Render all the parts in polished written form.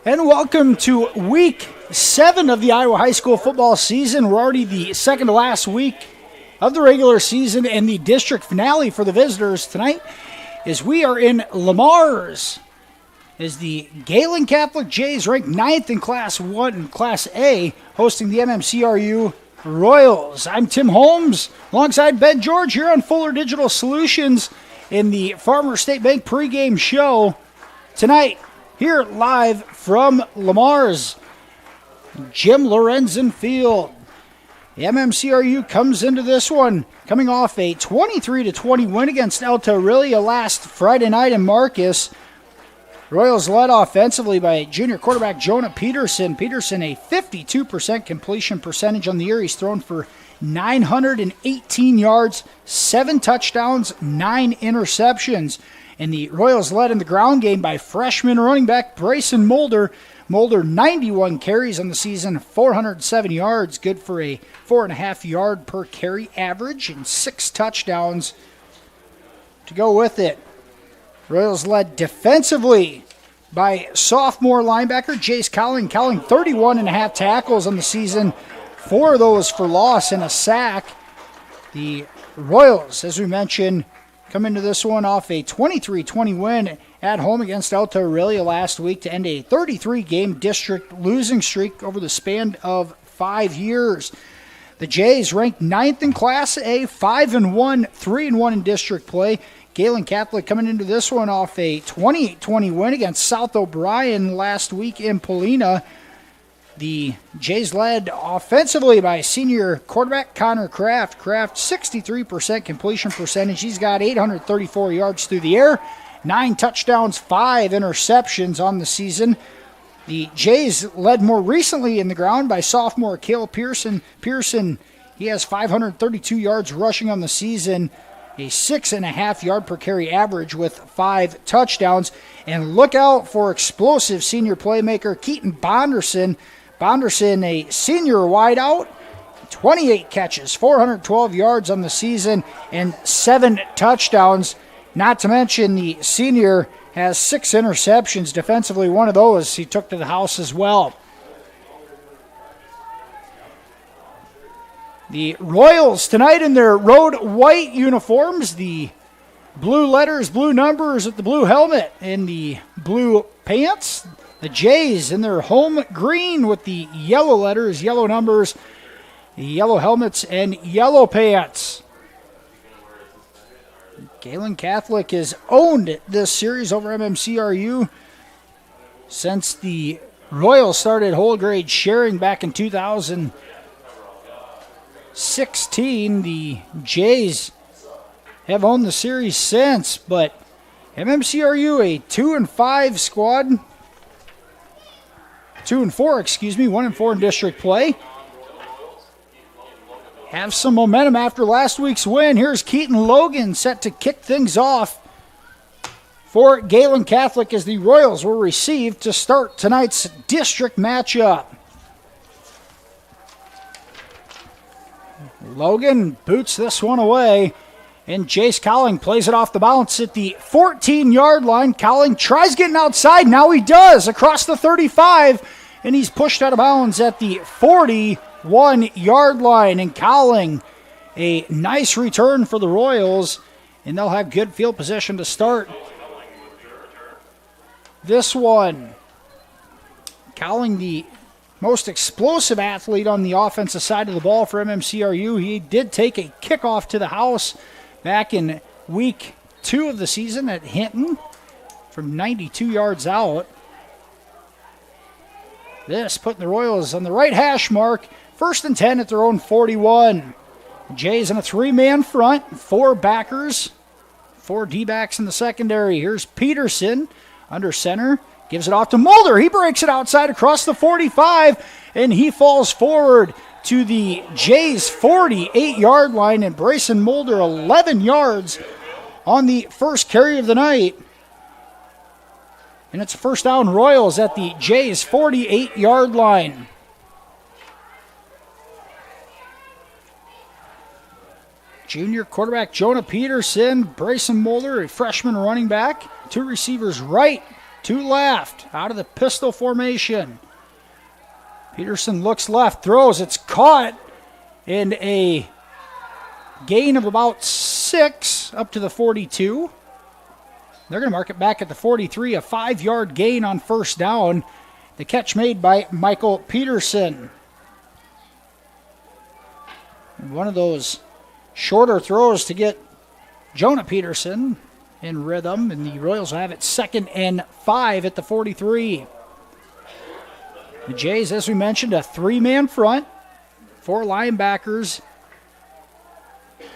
And welcome to week 7 of the Iowa high school football season. We're already the second to last week of the regular season and the district finale for the visitors tonight as we are in Lamar's as the Gehlen Catholic Jays ranked 9th in Class 1 and Class A hosting the MMCRU Royals. I'm Tim Holmes alongside Ben George here on Fuller Digital Solutions in the Farmer State Bank pregame show tonight. Here live from Lamar's Jim Lorenzen Field. The MMCRU comes into this one coming off a 23-20 win against Alta Aurelia last Friday night in Marcus. Royals led offensively by junior quarterback Jonah Peterson. Peterson a 52% completion percentage on the year. He's thrown for 918 yards, 7 touchdowns, 9 interceptions. And the Royals led in the ground game by freshman running back Bryson Mulder. Mulder, 91 carries on the season, 407 yards, good for a 4.5 yard per carry average, and 6 touchdowns to go with it. Royals led defensively by sophomore linebacker Jace Cowling. Cowling, 31.5 tackles on the season, 4 of those for loss and a sack. The Royals, as we mentioned, come into this one off a 23-20 win at home against Alta Aurelia last week to end a 33-game district losing streak over the span of 5 years. The Jays ranked 9th in Class A, 5-1, 3-1 in district play. Gehlen Catholic coming into this one off a 28-20 win against South O'Brien last week in Polina. The Jays led offensively by senior quarterback Connor Kraft. Kraft, 63% completion percentage. He's got 834 yards through the air, 9 touchdowns, 5 interceptions on the season. The Jays led more recently in the ground by sophomore Cale Pearson. Pearson, he has 532 yards rushing on the season, a 6.5 yard per carry average with 5 touchdowns. And look out for explosive senior playmaker Keaton Bonderson. Bonderson, a senior wideout, 28 catches, 412 yards on the season, and 7 touchdowns. Not to mention the senior has 6 interceptions. Defensively, one of those he took to the house as well. The Royals tonight in their road white uniforms, the blue letters, blue numbers with the blue helmet, and the blue pants. The Jays in their home green with the yellow letters, yellow numbers, yellow helmets, and yellow pants. Gehlen Catholic has owned this series over MMCRU since the Royals started whole grade sharing back in 2016. The Jays have owned the series since, but MMCRU a 2-5 squad. 2-4, 1-4 in district play. Have some momentum after last week's win. Here's Keaton Logan set to kick things off for Gehlen Catholic as the Royals will receive to start tonight's district matchup. Logan boots this one away, and Jace Cowling plays it off the bounce at the 14-yard line. Cowling tries getting outside. Now he does across the 35, and he's pushed out of bounds at the 41-yard line. And Cowling, a nice return for the Royals, and they'll have good field position to start this one. Cowling, the most explosive athlete on the offensive side of the ball for MMCRU. He did take a kickoff to the house back in week 2 of the season at Hinton from 92 yards out. This putting the Royals on the right hash mark, 1st and 10 at their own 41. Jays in a 3-man front, 4 backers, 4 D-backs in the secondary. Here's Peterson under center, gives it off to Mulder. He breaks it outside across the 45, and he falls forward to the Jays 48-yard line, and Bryson Mulder 11 yards on the first carry of the night. And it's a first down Royals at the Jays 48-yard line. Junior quarterback Jonah Peterson, Bryson Mulder, a freshman running back. 2 receivers right to left, out of the pistol formation. Peterson looks left, throws. It's caught in a gain of about 6 up to the 42. They're going to mark it back at the 43, a 5-yard gain on first down. The catch made by Michael Peterson. And one of those shorter throws to get Jonah Peterson in rhythm, and the Royals will have it 2nd and 5 at the 43. The Jays, as we mentioned, a 3-man front, 4 linebackers,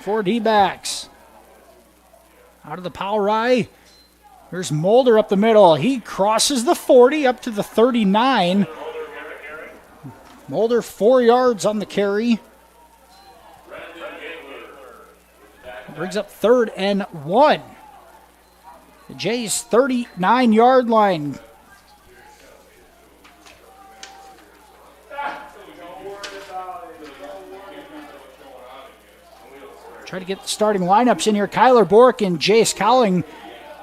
4 D-backs. Out of the power eye, here's Mulder up the middle. He crosses the 40 up to the 39. Mulder 4 yards on the carry. Brings up 3rd and 1. The Jays 39-yard line. Try to get the starting lineups in here. Kyler Bork and Jace Cowling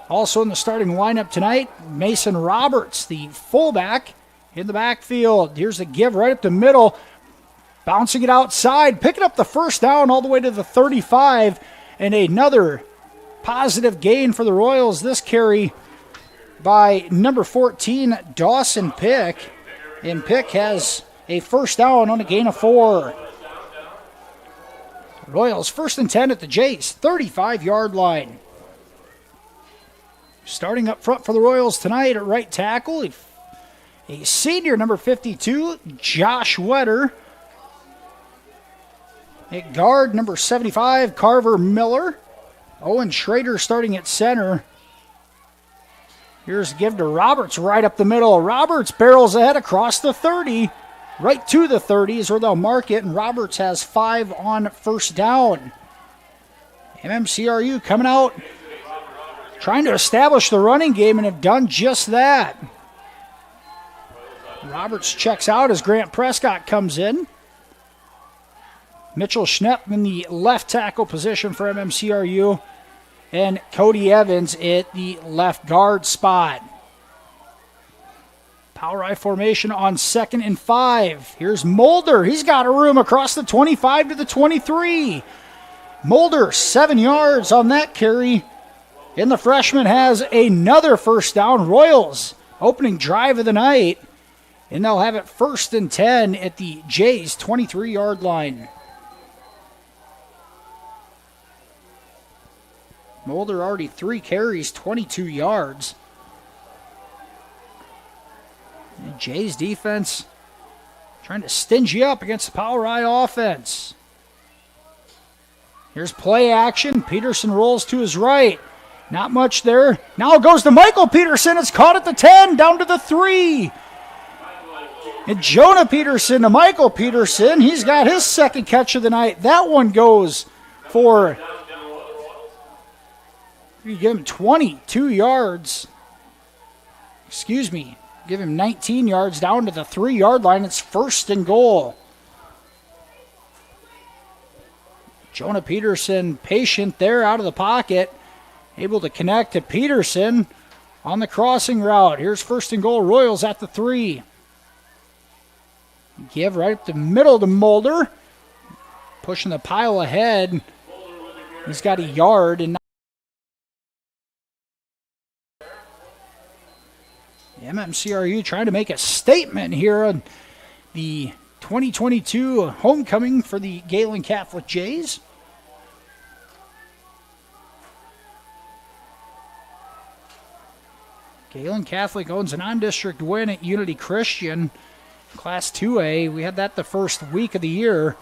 also in the starting lineup tonight. Mason Roberts, the fullback, in the backfield. Here's the give right up the middle. Bouncing it outside. Picking up the first down all the way to the 35. And another positive gain for the Royals. This carry by number 14, Dawson Pick. And Pick has a first down on a gain of 4. Royals 1st and 10 at the Jays, 35-yard line. Starting up front for the Royals tonight at right tackle, a senior, number 52, Josh Wetter. At guard, number 75, Carver Miller. Owen Schrader starting at center. Here's a give to Roberts right up the middle. Roberts barrels ahead across the 30. Right to the 30 is where they'll mark it, and Roberts has 5 on first down. MMCRU coming out, trying to establish the running game, and have done just that. Roberts checks out as Grant Prescott comes in. Mitchell Schnepp in the left tackle position for MMCRU, and Cody Evans at the left guard spot. Power I formation on 2nd and 5. Here's Mulder. He's got a room across the 25 to the 23. Mulder, 7 yards on that carry. And the freshman has another first down. Royals opening drive of the night. And they'll have it 1st and 10 at the Jays 23-yard line. Mulder already 3 carries, 22 yards. And Jays defense trying to stingy up against the power I offense. Here's play action. Peterson rolls to his right. Not much there. Now it goes to Michael Peterson. It's caught at the 10, down to the 3. And Jonah Peterson to Michael Peterson. He's got his 2nd catch of the night. That one goes for, you give him 22 yards. Excuse me. Give him 19 yards down to the 3-yard line. It's 1st and goal. Jonah Peterson patient there out of the pocket. Able to connect to Peterson on the crossing route. Here's 1st and goal. Royals at the 3. Give right up the middle to Mulder. Pushing the pile ahead. He's got a yard. And MMCRU trying to make a statement here on the 2022 homecoming for the Gehlen Catholic Jays. Gehlen Catholic owns a non-district win at Unity Christian, Class 2A. We had that the first week of the year.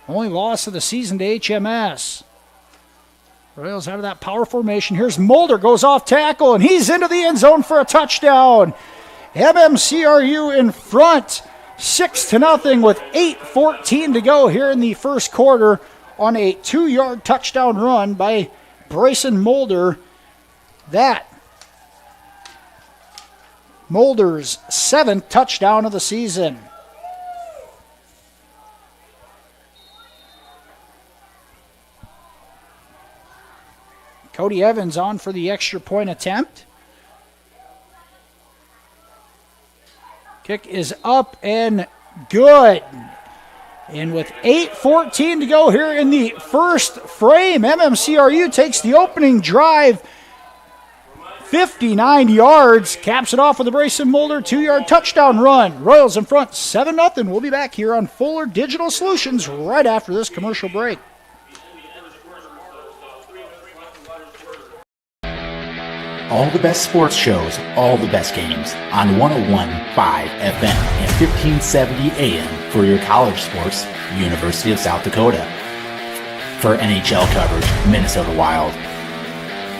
Only loss of the season to HMS. Royals out of that power formation. Here's Mulder, goes off tackle, and he's into the end zone for a touchdown. MMCRU in front, 6-0 with 8:14 to go here in the first quarter on a 2-yard touchdown run by Bryson Mulder. That Mulder's 7th touchdown of the season. Cody Evans on for the extra point attempt. Kick is up and good. And with 8:14 to go here in the first frame, MMCRU takes the opening drive 59 yards, caps it off with a Brayson Mulder 2-yard touchdown run. Royals in front 7-0. We'll be back here on Fuller Digital Solutions right after this commercial break. All the best sports shows, all the best games on 101.5 FM and 1570 AM for your college sports, University of South Dakota. For NHL coverage, Minnesota Wild.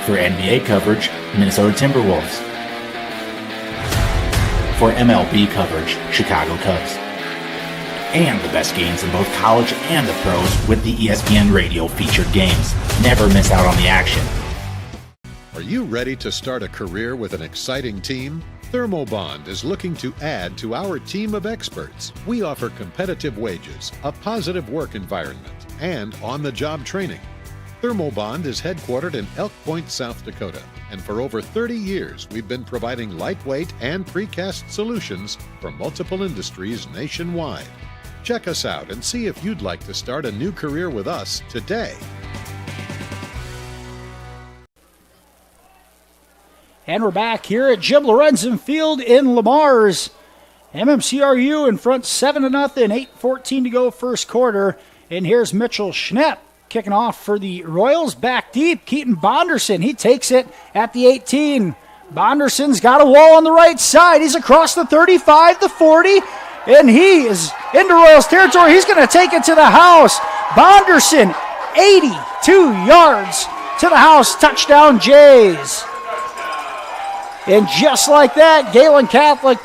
For NBA coverage, Minnesota Timberwolves. For MLB coverage, Chicago Cubs. And the best games in both college and the pros with the ESPN Radio featured games. Never miss out on the action. Are you ready to start a career with an exciting team? Thermobond is looking to add to our team of experts. We offer competitive wages, a positive work environment, and on-the-job training. Thermobond is headquartered in Elk Point, South Dakota, and for over 30 years we've been providing lightweight and precast solutions for multiple industries nationwide. Check us out and see if you'd like to start a new career with us today. And we're back here at Jim Lorenzen Field in Lamar's. MMCRU in front 7-0, 8:14 to go first quarter. And here's Mitchell Schnepp kicking off for the Royals. Back deep, Keaton Bonderson. He takes it at the 18. Bonderson's got a wall on the right side. He's across the 35, the 40, and he is into Royals territory. He's going to take it to the house. Bonderson, 82 yards to the house. Touchdown, Jays. And just like that, Gehlen Catholic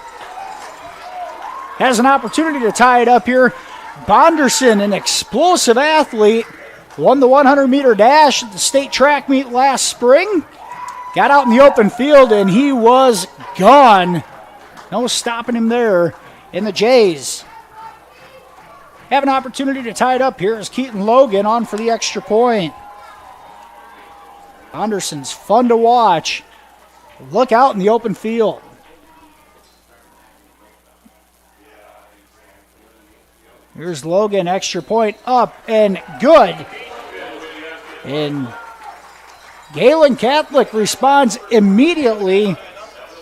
has an opportunity to tie it up here. Bonderson, an explosive athlete, won the 100-meter dash at the state track meet last spring. Got out in the open field, and he was gone. No stopping him there. And the Jays have an opportunity to tie it up here as Keaton Logan on for the extra point. Bonderson's fun to watch. Look out in the open field. Here's Logan, extra point up and good. And Gehlen Catholic responds immediately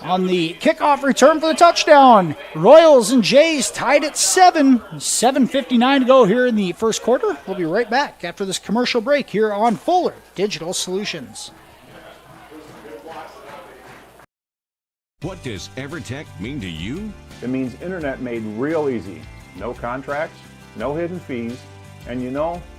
on the kickoff return for the touchdown. Royals and Jays tied at 7:59 to go here in the first quarter. We'll be right back after this commercial break here on Fuller Digital Solutions. What does EverTech mean to you? It means internet made real easy. No contracts, no hidden fees, and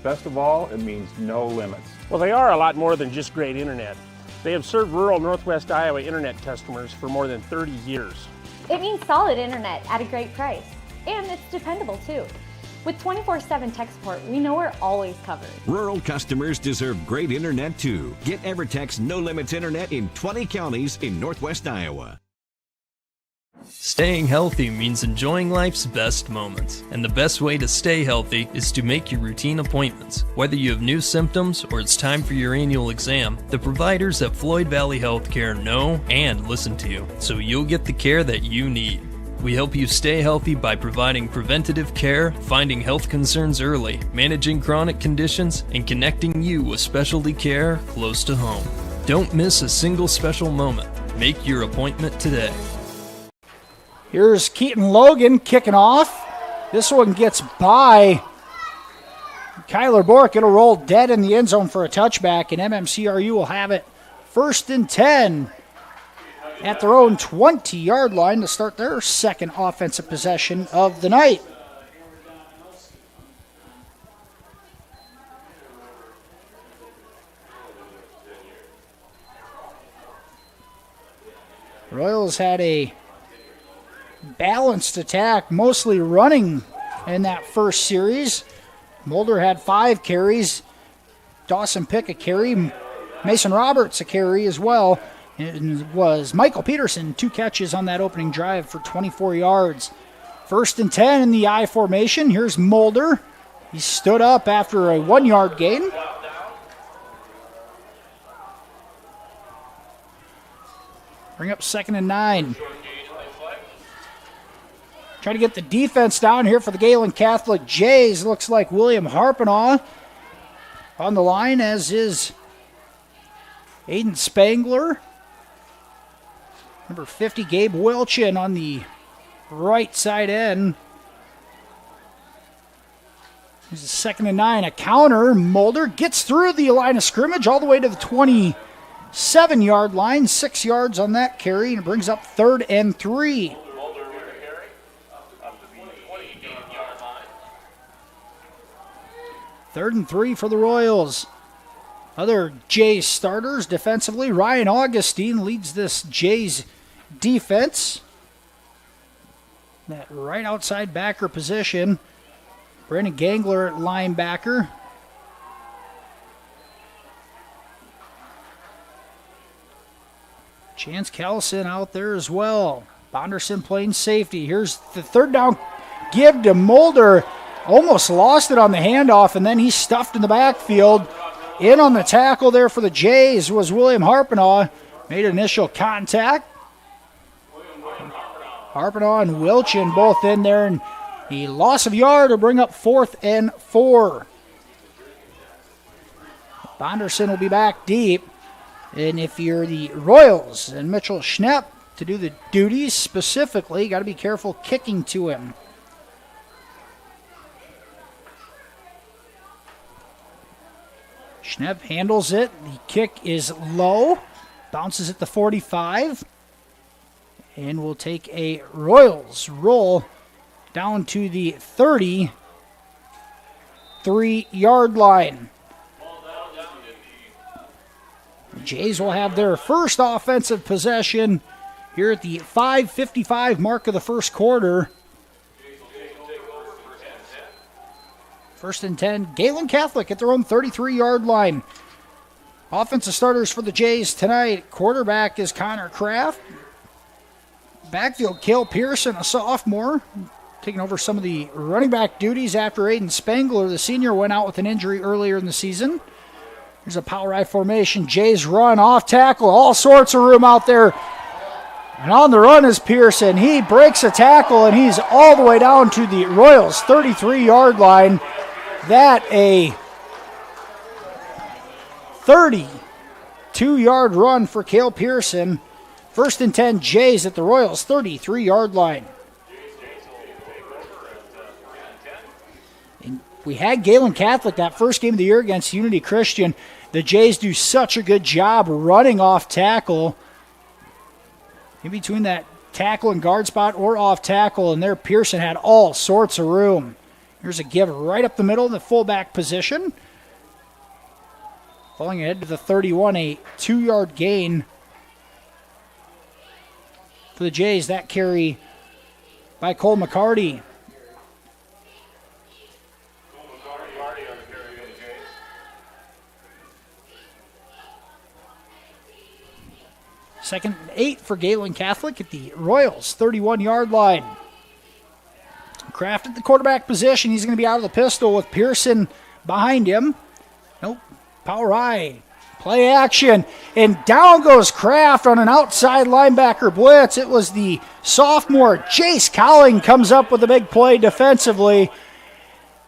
best of all, it means no limits. Well, they are a lot more than just great internet. They have served rural Northwest Iowa internet customers for more than 30 years. It means solid internet at a great price, and it's dependable too. With 24/7 tech support, we know we're always covered. Rural customers deserve great internet too. Get EverTech's no limits internet in 20 counties in Northwest Iowa. Staying healthy means enjoying life's best moments, and the best way to stay healthy is to make your routine appointments. Whether you have new symptoms or it's time for your annual exam, the providers at Floyd Valley Healthcare know and listen to you, so you'll get the care that you need. We help you stay healthy by providing preventative care, finding health concerns early, managing chronic conditions, and connecting you with specialty care close to home. Don't miss a single special moment. Make your appointment today. Here's Keaton Logan kicking off. This one gets by Kyler Bork. It'll roll dead in the end zone for a touchback, and MMCRU will have it 1st and 10 at their own 20-yard line to start their second offensive possession of the night. Royals had a balanced attack, mostly running in that first series. Mulder had 5 carries. Dawson Pick a carry. Mason Roberts a carry as well. It was Michael Peterson, 2 catches on that opening drive for 24 yards. 1st and 10 in the I formation. Here's Mulder. He stood up after a 1-yard gain. Bring up 2nd and 9. Trying to get the defense down here for the Gehlen Catholic Jays. Looks like William Harpenaugh on the line, as is Aiden Spangler. Number 50, Gabe Wilchin on the right side end. Here's a 2nd and 9, a counter. Mulder gets through the line of scrimmage all the way to the 27-yard line. 6 yards on that carry, and it brings up 3rd and 3. Third and 3 for the Royals. Other Jays starters defensively, Ryan Augustine leads this Jays defense. That right outside backer position. Brandon Gangler at linebacker. Chance Callison out there as well. Bonderson playing safety. Here's the 3rd down give to Mulder. Almost lost it on the handoff, and then he stuffed in the backfield. In on the tackle there for the Jays was William Harpenaugh. Made initial contact. Harpenaugh and Wilchin both in there, and the loss of yard will bring up 4th and 4. Bonderson will be back deep. And if you're the Royals and Mitchell Schnepp to do the duties specifically, got to be careful kicking to him. Schnepp handles it. The kick is low. Bounces at the 45. And will take a Royals roll down to the 33-yard line. The Jays will have their first offensive possession here at the 5:55 mark of the first quarter. 1st and 10. Gehlen Catholic at their own 33-yard line. Offensive starters for the Jays tonight. Quarterback is Connor Kraft. Backfield, Cale Pearson, a sophomore, taking over some of the running back duties after Aiden Spangler, the senior, went out with an injury earlier in the season. There's a power I formation. Jays run off tackle. All sorts of room out there. And on the run is Pearson. He breaks a tackle, and he's all the way down to the Royals' 33-yard line. That a 32-yard run for Cale Pearson. 1st and 10, Jays at the Royals' 33-yard line. And we had Gehlen Catholic that first game of the year against Unity Christian. The Jays do such a good job running off tackle. In between that tackle and guard spot or off tackle, and there Pearson had all sorts of room. Here's a give right up the middle in the fullback position. Falling ahead to the 31, a 2-yard gain for the Jays. That carry by Cole McCarty. Second and 8 for Gehlen Catholic at the Royals' 31-yard line. Kraft at the quarterback position. He's going to be out of the pistol with Pearson behind him. Nope. Power I. Play action. And down goes Kraft on an outside linebacker blitz. It was the sophomore Jace Cowling comes up with a big play defensively.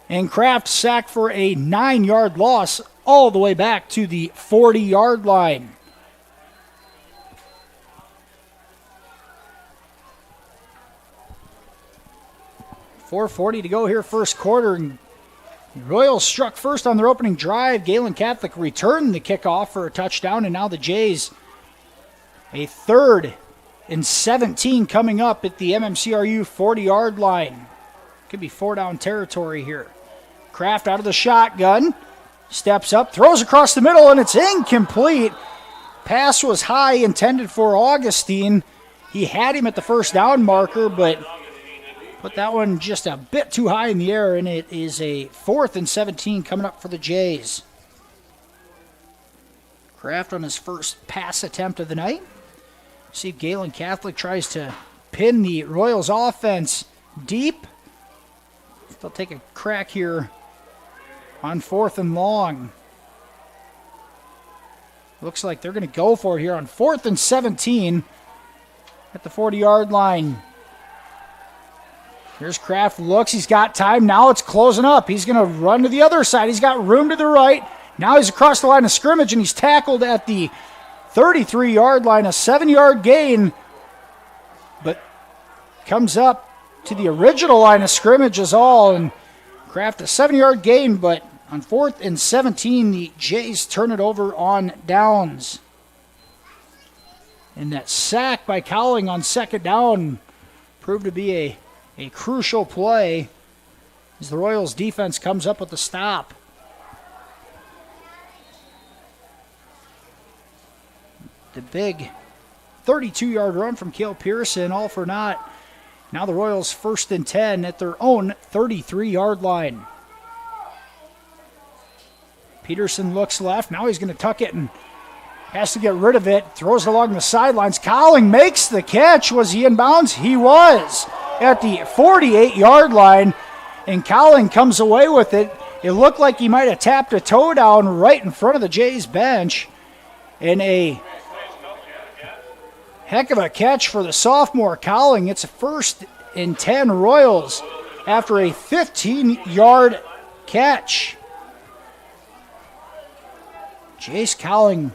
And Kraft sacked for a 9-yard loss all the way back to the 40-yard line. .440 to go here first quarter. And the Royals struck first on their opening drive. Gehlen Catholic returned the kickoff for a touchdown, and now the Jays a 3rd and 17 coming up at the MMCRU 40-yard line. Could be 4-down territory here. Kraft out of the shotgun, steps up, throws across the middle, and it's incomplete. Pass was high, intended for Augustine. He had him at the first down marker, but put that one just a bit too high in the air, and it is a 4th and 17 coming up for the Jays. Kraft on his first pass attempt of the night. See if Gehlen Catholic tries to pin the Royals offense deep. They'll take a crack here on 4th and long. Looks like they're going to go for it here on 4th and 17 at the 40-yard line. Here's Kraft, looks, he's got time. Now it's closing up. He's going to run to the other side. He's got room to the right. Now he's across the line of scrimmage, and he's tackled at the 33-yard line, a 7-yard gain, but comes up to the original line of scrimmage is all, and Kraft a 7-yard gain, but on 4th and 17, the Jays turn it over on downs. And that sack by Cowling on 2nd down proved to be a crucial play as the Royals defense comes up with the stop. The big 32-yard run from Cale Pearson, all for naught. Now the Royals 1st and 10 at their own 33-yard line. Peterson looks left. Now he's going to tuck it and has to get rid of it. Throws it along the sidelines. Cowling makes the catch. Was he in bounds? He was at the 48-yard line, and Cowling comes away with it. It looked like he might have tapped a toe down right in front of the Jays bench. And a heck of a catch for the sophomore Cowling. It's a 1st and 10 Royals after a 15-yard catch. Jace Cowling,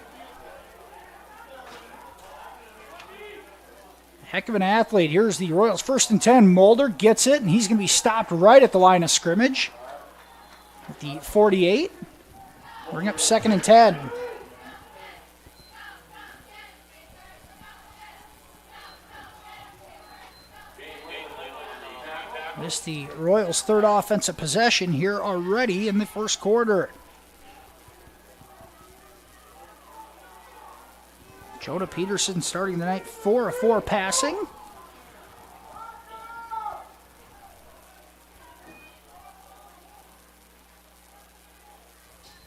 heck of an athlete. Here's the Royals 1st and 10. Mulder gets it, and he's going to be stopped right at the line of scrimmage at the 48. Bring up 2nd and 10. This is the Royals' 3rd offensive possession here already in the 1st quarter. Jonah Peterson starting the night 4 of 4 passing.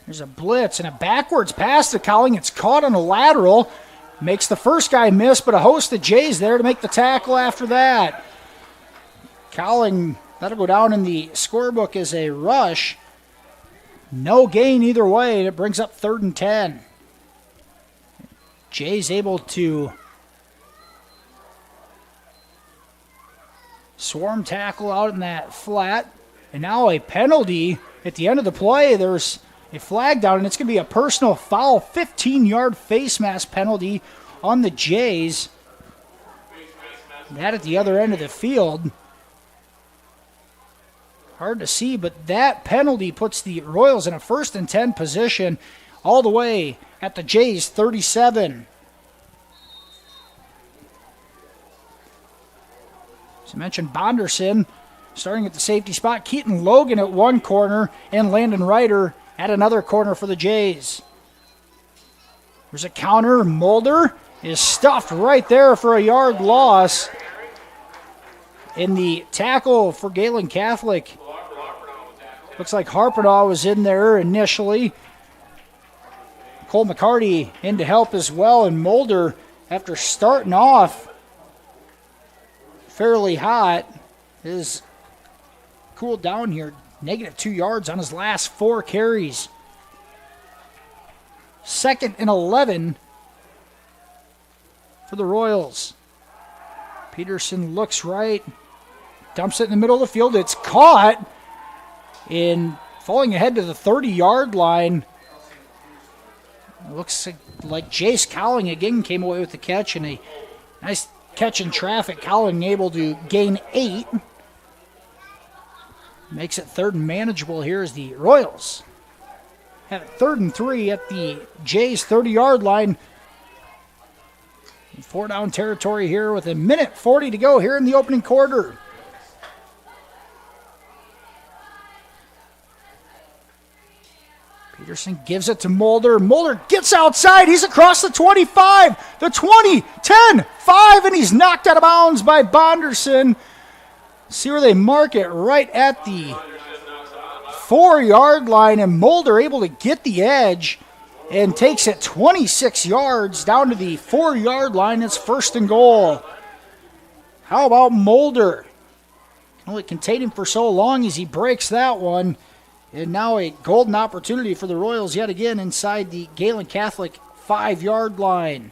There's a blitz and a backwards pass to Cowling. It's caught on a lateral. Makes the first guy miss, but a host of Jays there to make the tackle after that. Cowling, that'll go down in the scorebook as a rush. No gain either way, and it brings up 3rd and 10. Jay's able to swarm tackle out in that flat. And now a penalty at the end of the play. There's a flag down, and it's going to be a personal foul, 15-yard face mask penalty on the Jays. That at the other end of the field. Hard to see, but that penalty puts the Royals in a 1st and 10 position all the way at the Jays 37. As I mentioned, Bonderson starting at the safety spot. Keaton Logan at one corner and Landon Ryder at another corner for the Jays. There's a counter. Mulder is stuffed right there for a yard loss. In the tackle for Gehlen Catholic, looks like Harpenaugh was in there initially. Cole McCarty in to help as well, and Mulder, after starting off fairly hot, is cooled down here. -2 yards on his last 4 carries. 2nd and 11 for the Royals. Peterson looks right, dumps it in the middle of the field. It's caught in falling ahead to the 30-yard line. It looks like Jace Cowling again came away with the catch, and a nice catch in traffic. Cowling able to gain 8. Makes it 3rd and manageable here as the Royals have it 3rd and 3 at the Jays 30-yard line. 4 down territory here with 1:40 to go here in the opening quarter. Peterson gives it to Mulder. Mulder gets outside. He's across the 25, the 20, 10, 5, and he's knocked out of bounds by Bonderson. See where they mark it, right at the 4-yard line, and Mulder able to get the edge and takes it 26 yards down to the 4-yard line. It's 1st and goal. How about Mulder? Only contained him for so long as he breaks that one. And now a golden opportunity for the Royals yet again inside the Gehlen Catholic 5-yard line.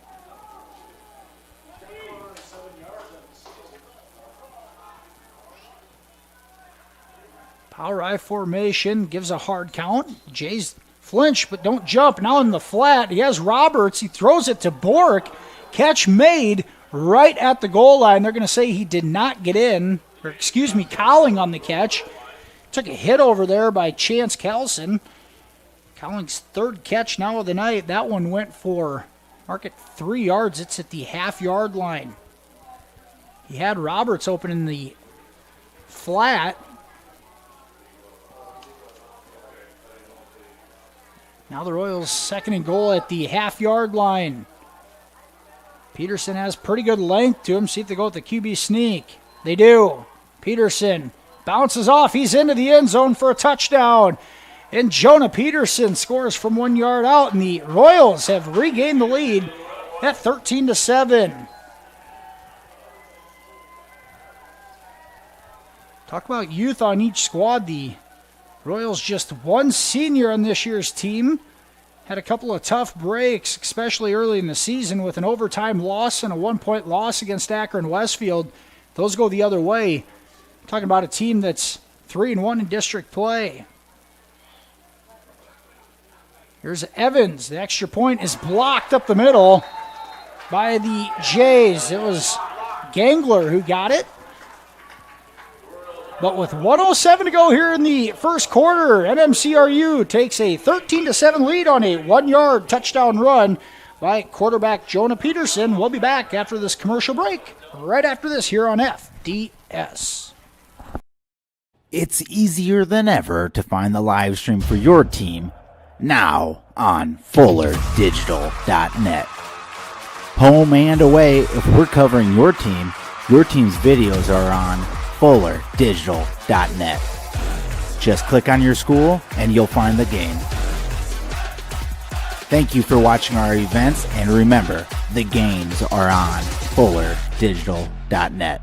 Power I formation, gives a hard count. Jays flinch, but don't jump. Now in the flat, he has Roberts. He throws it to Bork. Catch made right at the goal line. They're going to say he did not get in. Or excuse me, Cowling on the catch. Took a hit over there by Chance Carlson. Cowling's third catch now of the night. That one went for, mark it, 3 yards. It's at the half-yard line. He had Roberts open in the flat. Now the Royals second and goal at the half-yard line. Peterson has pretty good length to him. See if they go with the QB sneak. They do. Peterson bounces off. He's into the end zone for a touchdown. And Jonah Peterson scores from 1 yard out, and the Royals have regained the lead at 13-7. Talk about youth on each squad. The Royals just one senior on this year's team. Had a couple of tough breaks, especially early in the season with an overtime loss and a 1-point loss against Akron Westfield. Those go the other way. Talking about a team that's 3-1 in district play. Here's Evans. The extra point is blocked up the middle by the Jays. It was Gangler who got it. But with 1:07 to go here in the first quarter, MMCRU takes a 13-7 lead on a 1-yard touchdown run by quarterback Jonah Peterson. We'll be back after this commercial break, right after this here on FDS. It's easier than ever to find the live stream for your team now on FullerDigital.net. Home and away, if we're covering your team's videos are on FullerDigital.net. Just click on your school and you'll find the game. Thank you for watching our events, and remember, the games are on FullerDigital.net.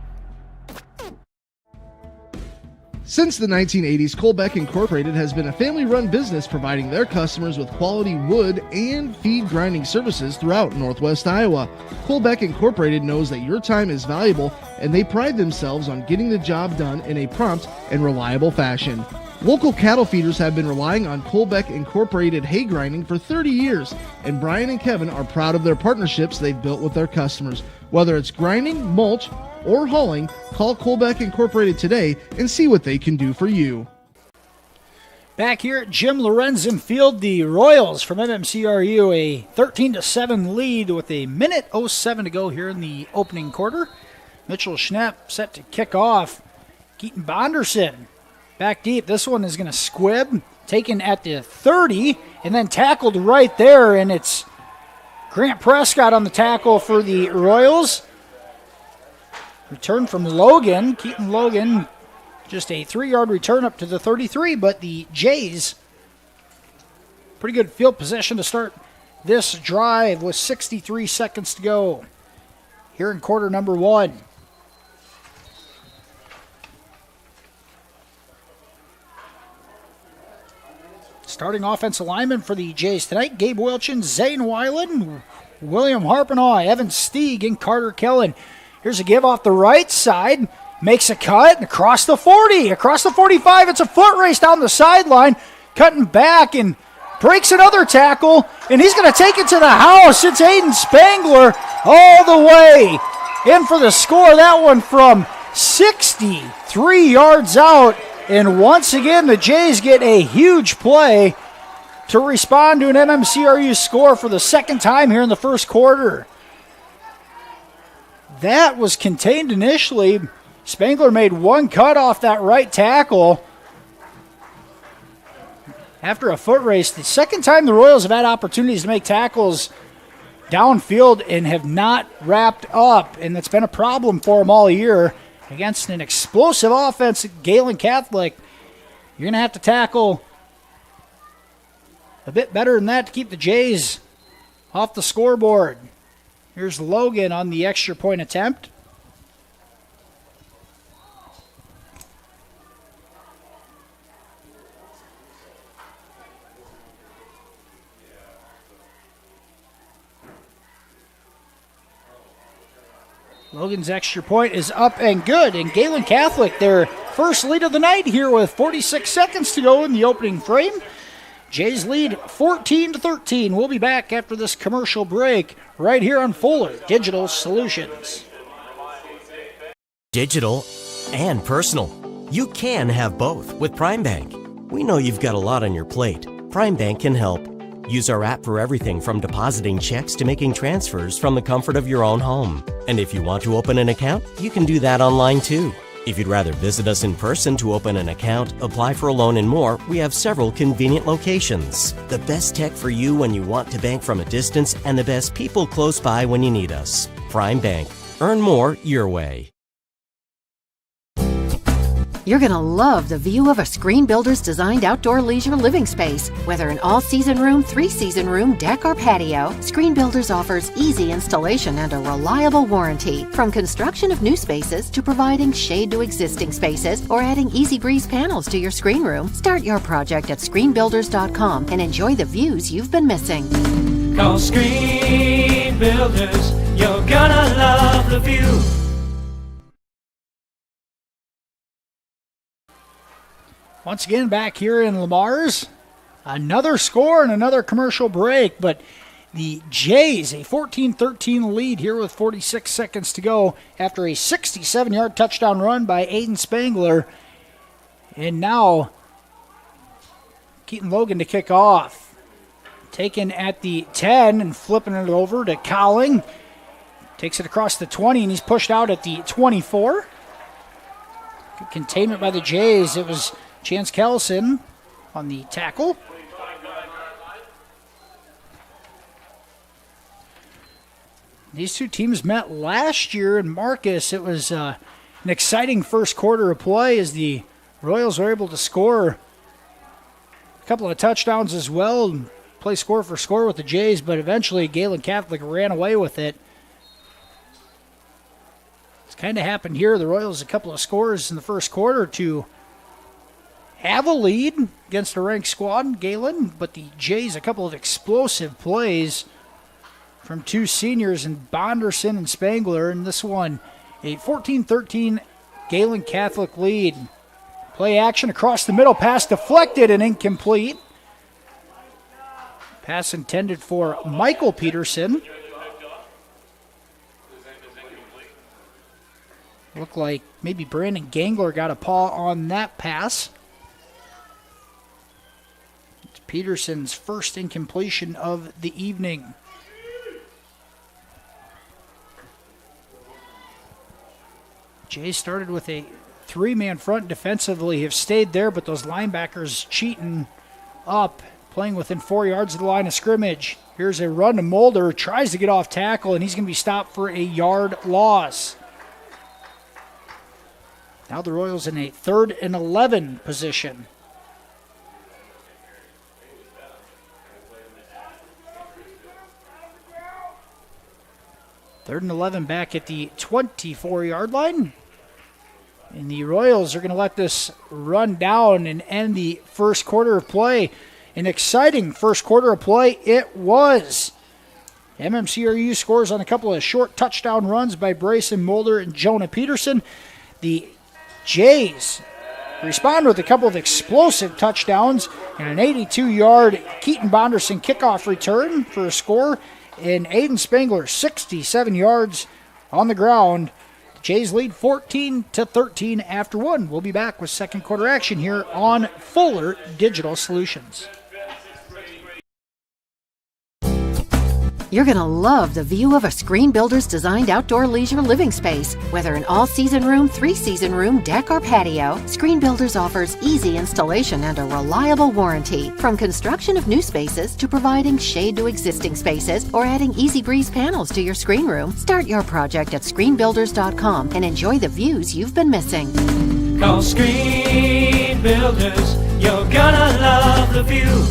Since the 1980s, Colbeck Incorporated has been a family-run business providing their customers with quality wood and feed grinding services throughout Northwest Iowa. Colbeck Incorporated knows that your time is valuable, and they pride themselves on getting the job done in a prompt and reliable fashion. Local cattle feeders have been relying on Colbeck Incorporated hay grinding for 30 years, and Brian and Kevin are proud of their partnerships they've built with their customers. Whether it's grinding, mulch, or hauling, call Colbeck Incorporated today and see what they can do for you. Back here at Jim Lorenzen Field, the Royals from MMCRU, a 13-7 lead with a 1:07 to go here in the opening quarter. Mitchell Schnepp set to kick off. Keaton Bonderson back deep. This one is going to squib, taken at the 30, and then tackled right there, and it's Grant Prescott on the tackle for the Royals. Return from Logan. Keaton Logan, just a 3-yard return up to the 33, but the Jays, pretty good field possession to start this drive with 63 seconds to go here in quarter number 1. Starting offensive lineman for the Jays tonight, Gabe Wilchin, Zane Weiland, William Harpenaugh, Evan Stieg, and Carter Kellen. Here's a give off the right side, makes a cut, across the 40, across the 45, it's a foot race down the sideline, cutting back and breaks another tackle, and he's going to take it to the house. It's Aiden Spangler all the way in for the score. That one from 63 yards out. And once again, the Jays get a huge play to respond to an MMCRU score for the second time here in the first quarter. That was contained initially. Spangler made one cut off that right tackle after a foot race. The second time the Royals have had opportunities to make tackles downfield and have not wrapped up, and that's been a problem for them all year. Against an explosive offense at Gehlen Catholic, you're going to have to tackle a bit better than that to keep the Jays off the scoreboard. Here's Logan on the extra point attempt. Logan's extra point is up and good, and Gehlen Catholic, their first lead of the night here with 46 seconds to go in the opening frame. Jays lead 14-13. We'll be back after this commercial break right here on Fuller Digital Solutions. Digital and personal. You can have both with Prime Bank. We know you've got a lot on your plate. Prime Bank can help. Use our app for everything from depositing checks to making transfers from the comfort of your own home. And if you want to open an account, you can do that online too. If you'd rather visit us in person to open an account, apply for a loan and more, we have several convenient locations. The best tech for you when you want to bank from a distance and the best people close by when you need us. Prime Bank. Earn more your way. You're going to love the view of a Screen Builder's designed outdoor leisure living space. Whether an all-season room, three-season room, deck, or patio, Screen Builders offers easy installation and a reliable warranty. From construction of new spaces to providing shade to existing spaces or adding Easy Breeze panels to your screen room, start your project at screenbuilders.com and enjoy the views you've been missing. Call Screen Builders. You're gonna love the view. Once again, back here in Lamar's, another score and another commercial break, but the Jays, a 14-13 lead here with 46 seconds to go after a 67-yard touchdown run by Aiden Spangler. And now, Keaton Logan to kick off. Taken at the 10 and flipping it over to Cowling. Takes it across the 20, and he's pushed out at the 24. Good containment by the Jays. It was Chance Kellison on the tackle. These two teams met last year in Marcus. It was an exciting first quarter of play as the Royals were able to score a couple of touchdowns as well and play score for score with the Jays, but eventually Gehlen Catholic ran away with it. It's kind of happened here. The Royals a couple of scores in the first quarter to have a lead against a ranked squad, Gehlen, but the Jays a couple of explosive plays from two seniors in Bonderson and Spangler, and this one a 14-13 Gehlen Catholic lead. Play action across the middle, pass deflected and incomplete. Pass intended for Michael Peterson. Looked like maybe Brandon Gangler got a paw on that pass. It's Peterson's first incompletion of the evening. Jay started with a three-man front defensively, have stayed there, but those linebackers cheating up, playing within 4 yards of the line of scrimmage. Here's a run to Mulder, tries to get off tackle, and he's going to be stopped for a yard loss. Now the Royals in a 3rd and 11 position. Third and 11 back at the 24-yard line. And the Royals are going to let this run down and end the first quarter of play. An exciting first quarter of play it was. MMCRU scores on a couple of short touchdown runs by Brayson Mulder and Jonah Peterson. The Jays respond with a couple of explosive touchdowns and an 82-yard Keaton Bonderson kickoff return for a score. And Aiden Spangler, 67 yards on the ground. The Jays lead 14-13 after one. We'll be back with second quarter action here on Fuller Digital Solutions. You're going to love the view of a Screen Builder's designed outdoor leisure living space. Whether an all-season room, three-season room, deck, or patio, Screen Builders offers easy installation and a reliable warranty. From construction of new spaces to providing shade to existing spaces or adding Easy Breeze panels to your screen room, start your project at screenbuilders.com and enjoy the views you've been missing. Call Screen Builders. You're gonna love the view.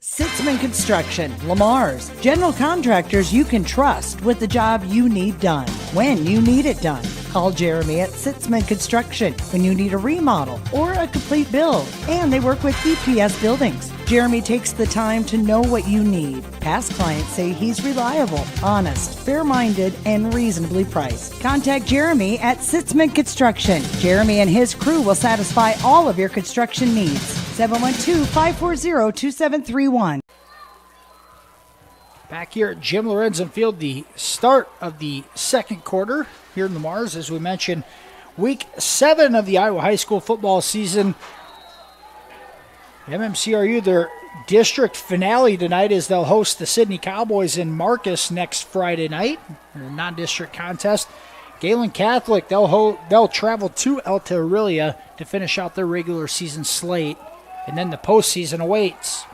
Sitzman Construction, Lamar's, general contractors you can trust with the job you need done, when you need it done. Call Jeremy at Sitzman Construction when you need a remodel or a complete build. And they work with EPS buildings. Jeremy takes the time to know what you need. Past clients say he's reliable, honest, fair-minded, and reasonably priced. Contact Jeremy at Sitzman Construction. Jeremy and his crew will satisfy all of your construction needs. 712-540-2731. Back here at Jim Lorenzen Field, the start of the second quarter here in the Mars. As we mentioned, week 7 of the Iowa high school football season. MMCRU, their district finale tonight, as they'll host the Sydney Cowboys in Marcus next Friday night, in a non-district contest. Gehlen Catholic, they'll travel to Alta Aurelia to finish out their regular season slate, and then the postseason awaits.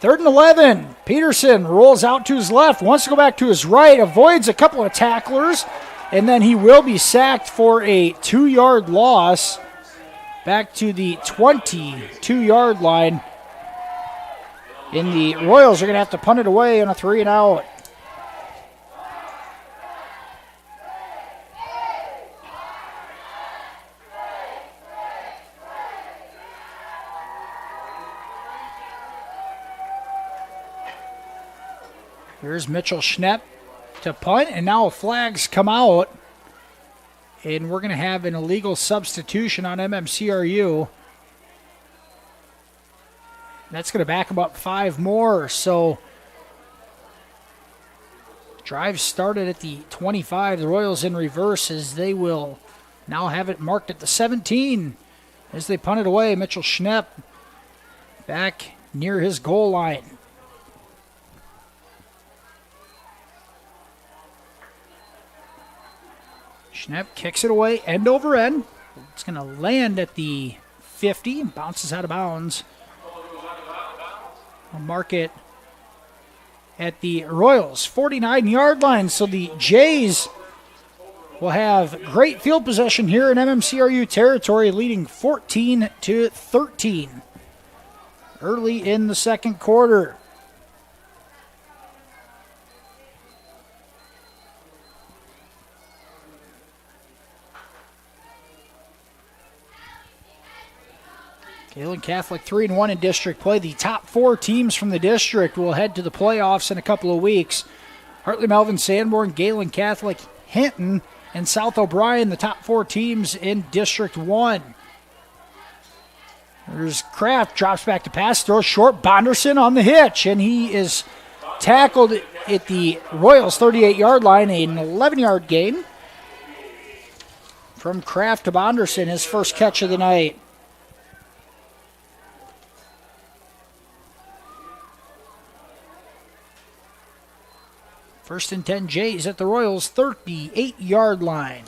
3rd and 11. Peterson rolls out to his left, wants to go back to his right, avoids a couple of tacklers, and then he will be sacked for a 2-yard loss back to the 22-yard line. And the Royals are going to have to punt it away on a 3-and-out. Here's Mitchell Schnepp to punt, and now flags come out. And we're going to have an illegal substitution on MMCRU. That's going to back them up 5 more. So drive started at the 25. The Royals in reverse as they will now have it marked at the 17 as they punt it away. Mitchell Schnepp back near his goal line. Schnepp kicks it away end over end. It's going to land at the 50 and bounces out of bounds. We'll mark it at the Royals' 49-yard line. So the Jays will have great field possession here in MMCRU territory, leading 14-13 early in the second quarter. Gehlen Catholic 3-1 in district play. The top 4 teams from the district will head to the playoffs in a couple of weeks. Hartley, Melvin, Sanborn, Gehlen Catholic, Hinton, and South O'Brien, the top 4 teams in District 1. There's Kraft, drops back to pass, throws short. Bonderson on the hitch, and he is tackled at the Royals' 38-yard line, an 11-yard gain from Kraft to Bonderson, his first catch of the night. First and 10 Jays at the Royals' 38-yard line.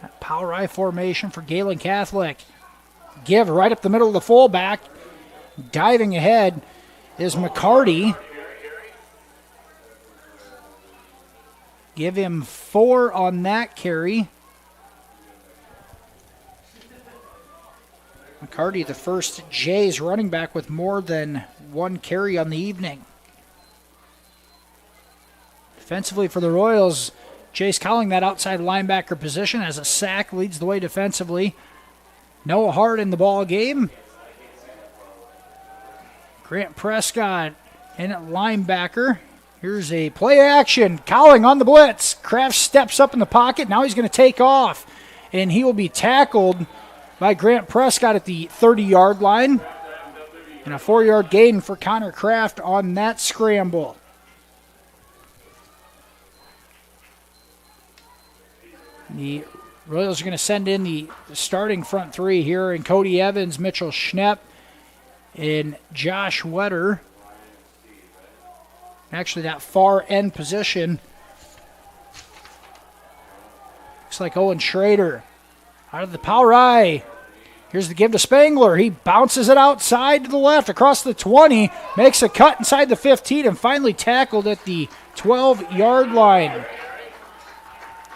That power I formation for Gehlen Catholic. Give right up the middle of the fullback. Diving ahead is McCarty. Give him 4 on that carry. McCarty, the first Jays running back with more than 1 carry on the evening. Defensively for the Royals, Jays calling that outside linebacker position as a sack leads the way defensively. Noah Hart in the ball game. Grant Prescott in at linebacker. Here's a play action. Cowling on the blitz. Kraft steps up in the pocket. Now he's going to take off. And he will be tackled by Grant Prescott at the 30-yard line. And a 4-yard gain for Connor Kraft on that scramble. The Royals are going to send in the starting front 3 here in Cody Evans, Mitchell Schnepp, and Josh Wetter. Actually, that far end position looks like Owen Schrader. Out of the power I. Here's the give to Spangler. He bounces it outside to the left across the 20. Makes a cut inside the 15 and finally tackled at the 12-yard line.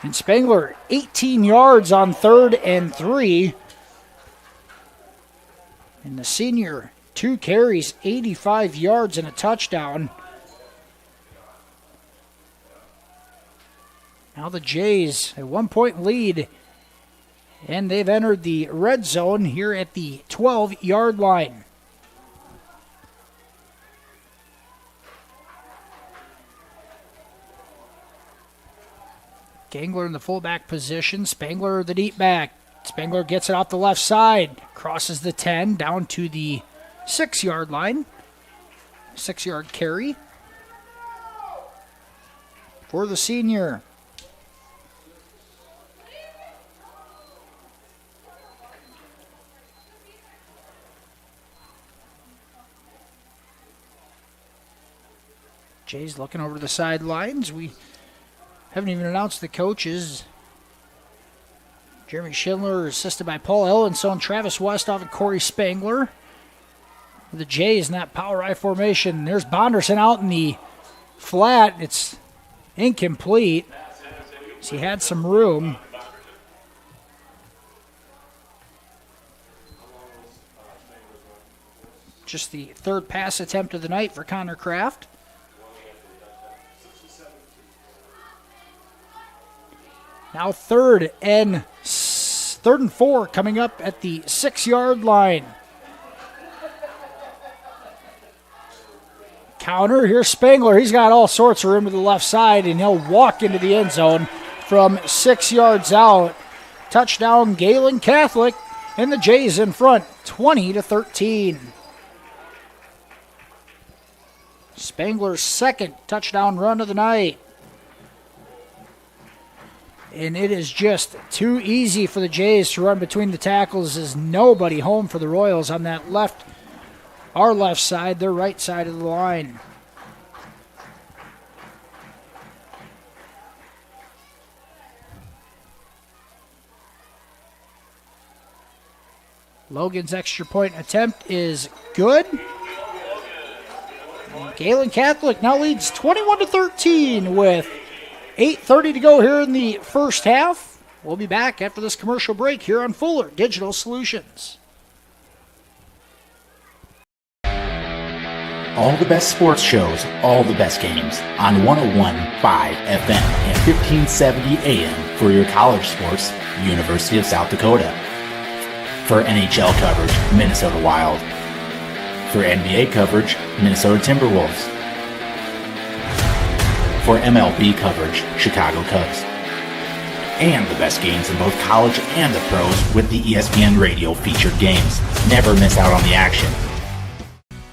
And Spangler 18 yards on 3rd and 3. And the senior 2 carries, 85 yards and a touchdown. Now the Jays a 1-point lead, and they've entered the red zone here at the 12-yard line. Gangler in the fullback position. Spangler the deep back. Spangler gets it off the left side. Crosses the 10 down to the 6-yard line. 6-yard carry for the senior. Jay's looking over the sidelines. We haven't even announced the coaches. Jeremy Schindler, assisted by Paul Ellenson, Travis Westhoff, and Corey Spangler. The Jays in that power I formation. There's Bonderson out in the flat. It's incomplete. So he had some room. Just the third pass attempt of the night for Connor Kraft. Now third and 4 coming up at the 6-yard line. Counter, here's Spangler. He's got all sorts of room to the left side, and he'll walk into the end zone from 6 yards out. Touchdown, Gehlen Catholic, and the Jays in front, 20-13. Spangler's second touchdown run of the night. And it is just too easy for the Jays to run between the tackles. There's nobody home for the Royals on that left, our left side, their right side of the line. Logan's extra point attempt is good. And Gehlen Catholic now leads 21-13 with 8:30 to go here in the first half. We'll be back after this commercial break here on Fuller Digital Solutions. All the best sports shows, all the best games on 101.5 FM and 1570 AM for your college sports, University of South Dakota. For NHL coverage, Minnesota Wild. For NBA coverage, Minnesota Timberwolves. For MLB coverage, Chicago Cubs. And the best games in both college and the pros with the ESPN Radio featured games. Never miss out on the action.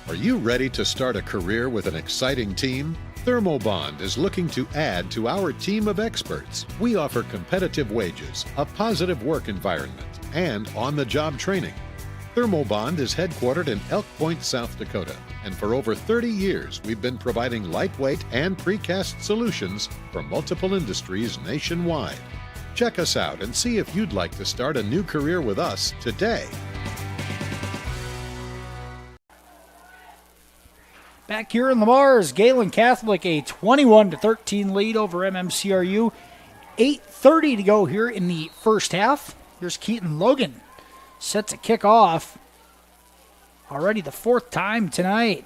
Are you ready to start a career with an exciting team? Thermobond is looking to add to our team of experts. We offer competitive wages, a positive work environment, and on-the-job training. Thermobond is headquartered in Elk Point, South Dakota, and for over 30 years we've been providing lightweight and precast solutions for multiple industries nationwide. Check us out and see if you'd like to start a new career with us today. Back here in Lamar's, Gehlen Catholic a 21-13 lead over MMCRU. 8:30 to go here in the first half. Here's Keaton Logan. Set to kick off. Already the fourth time tonight.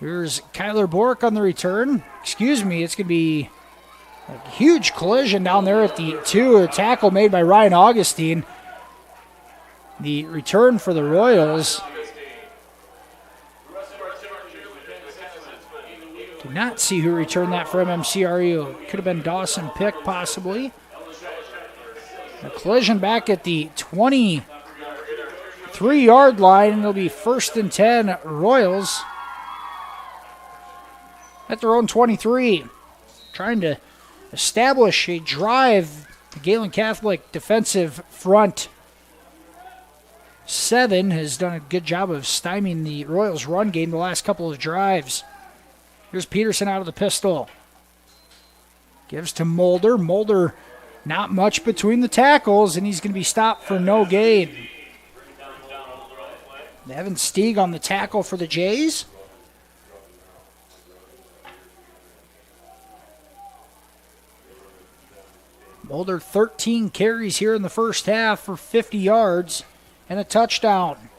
Here's Kyler Bork on the return. Excuse me, it's going to be a huge collision down there at the 2. A tackle made by Ryan Augustine. The return for the Royals. Did not see who returned that for MMCRU. Could have been Dawson Pick, possibly. A collision back at the 23-yard line, and it'll be 1st and 10 Royals at their own 23. Trying to establish a drive. The Gehlen Catholic defensive front 7 has done a good job of stymieing the Royals' run game the last couple of drives. Here's Peterson out of the pistol. Gives to Mulder. Mulder, not much between the tackles, and he's going to be stopped for no gain. Evan Stieg on the tackle for the Jays. Mulder, 13 carries here in the first half for 50 yards and a touchdown.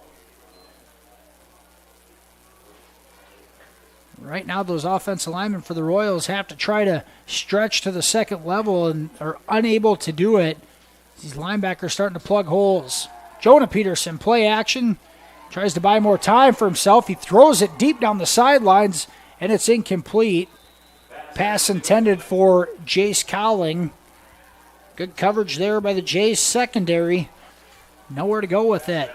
Right now, those offensive linemen for the Royals have to try to stretch to the second level and are unable to do it. These linebackers starting to plug holes. Jonah Peterson, play action, tries to buy more time for himself. He throws it deep down the sidelines, and it's incomplete. Pass intended for Jace Cowling. Good coverage there by the Jays secondary. Nowhere to go with it.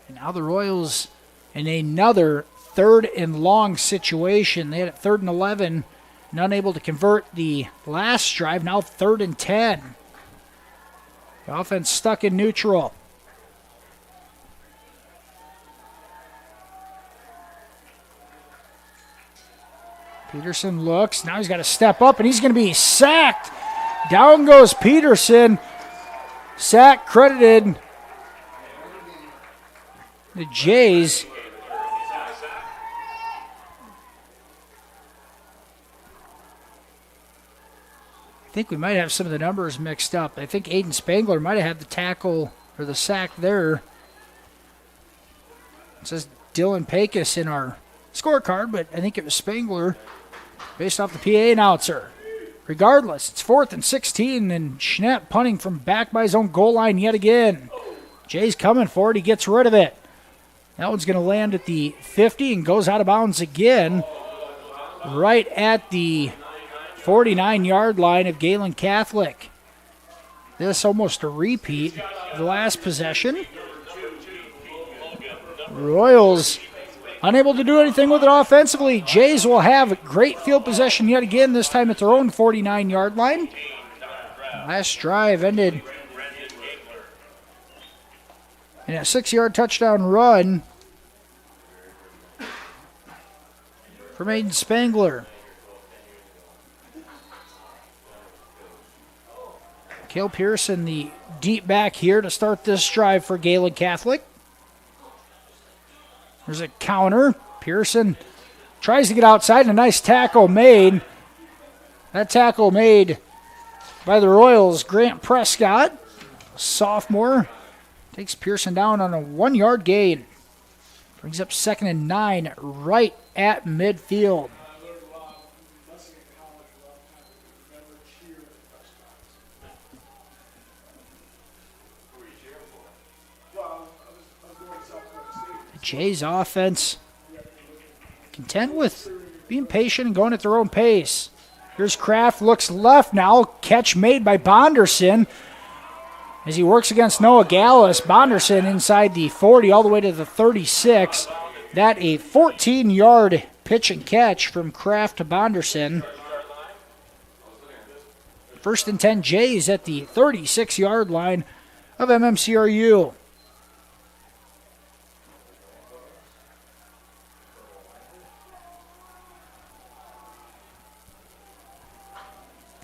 And now the Royals in another 3rd and long situation. They had it 3rd and 11 and unable to convert the last drive. Now 3rd and 10. The offense stuck in neutral. Peterson looks. Now he's got to step up, and he's going to be sacked. Down goes Peterson. Sack credited the Jays. I think we might have some of the numbers mixed up. I think Aiden Spangler might have had the tackle or the sack there. It says Dylan Pecos in our scorecard, but I think it was Spangler based off the PA announcer. Regardless, it's 4th and 16, and Schnepp punting from back by his own goal line yet again. Jay's coming for it. He gets rid of it. That one's going to land at the 50 and goes out of bounds again right at the 49-yard line of Gehlen Catholic. This almost a repeat of the last possession. Royals unable to do anything with it offensively. Jays will have great field possession yet again, this time at their own 49-yard line. Last drive ended in a 6-yard touchdown run from Aiden Spangler. Cale Pearson, the deep back here to start this drive for Gehlen Catholic. There's a counter. Pearson tries to get outside, and a nice tackle made. That tackle made by the Royals. Grant Prescott, sophomore, takes Pearson down on a 1-yard gain. Brings up 2nd and 9 right at midfield. Jay's offense content with being patient and going at their own pace. Here's Kraft, looks left now. Catch made by Bonderson as he works against Noah Gallus. Bonderson inside the 40 all the way to the 36. That a 14-yard pitch and catch from Kraft to Bonderson. 1st and 10 Jays at the 36-yard line of MMCRU.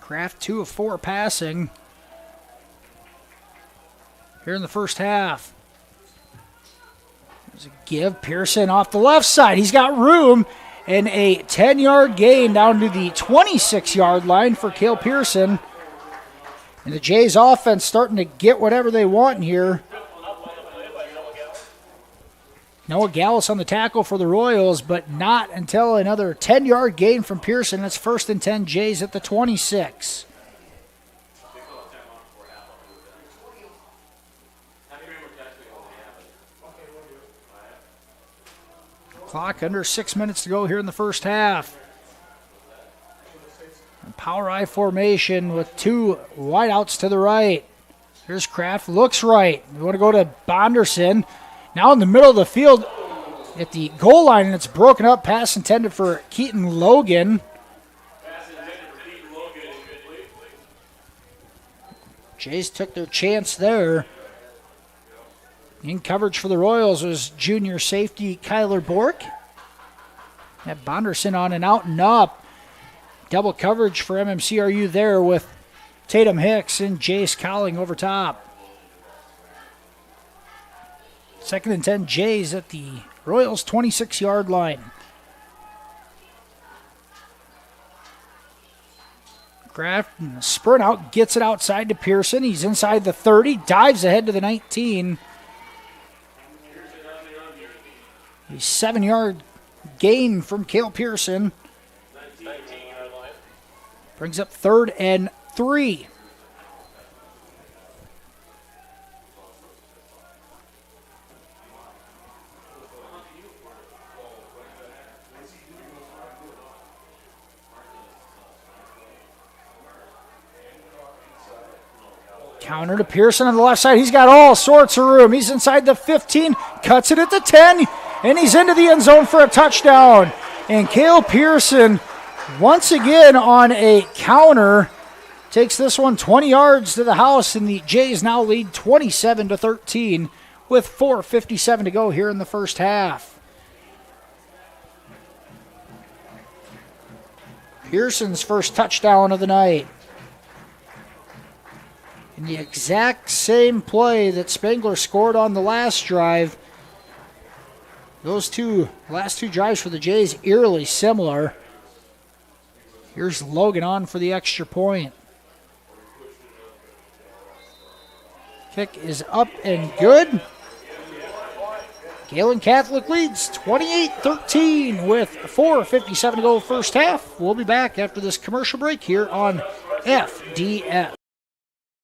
Kraft 2 of 4 passing here in the first half. There's a give. Pearson off the left side. He's got room, and a 10-yard gain down to the 26-yard line for Cale Pearson. And the Jays offense starting to get whatever they want in here. Noah Gallus on the tackle for the Royals, but not until another 10-yard gain from Pearson. That's 1st and 10 Jays at the 26. Clock under 6 minutes to go here in the first half. Power I formation with 2 wideouts to the right. Here's Kraft, looks right. We want to go to Bonderson. Now in the middle of the field at the goal line, and it's broken up. Pass intended for Keaton Logan. Jays took their chance there. In coverage for the Royals was junior safety Kyler Bork. Had Bonderson on an out and up. Double coverage for MMCRU there with Tatum Hicks and Jace Cowling over top. 2nd and 10 Jays at the Royals 26-yard line. Kraft sprint out, gets it outside to Pearson. He's inside the 30, dives ahead to the 19. 7-yard gain from Cale Pearson. Brings up 3rd and 3. Counter to Pearson on the left side. He's got all sorts of room. He's inside the 15, cuts it at the 10, and he's into the end zone for a touchdown. And Cale Pearson, once again on a counter, takes this one 20 yards to the house, and the Jays now lead 27-13 with 4:57 to go here in the first half. Pearson's first touchdown of the night. And the exact same play that Spangler scored on the last drive. Those last two drives for the Jays, eerily similar. Here's Logan on for the extra point. Kick is up and good. Gehlen Catholic leads 28-13 with 4:57 to go first half. We'll be back after this commercial break here on FDS.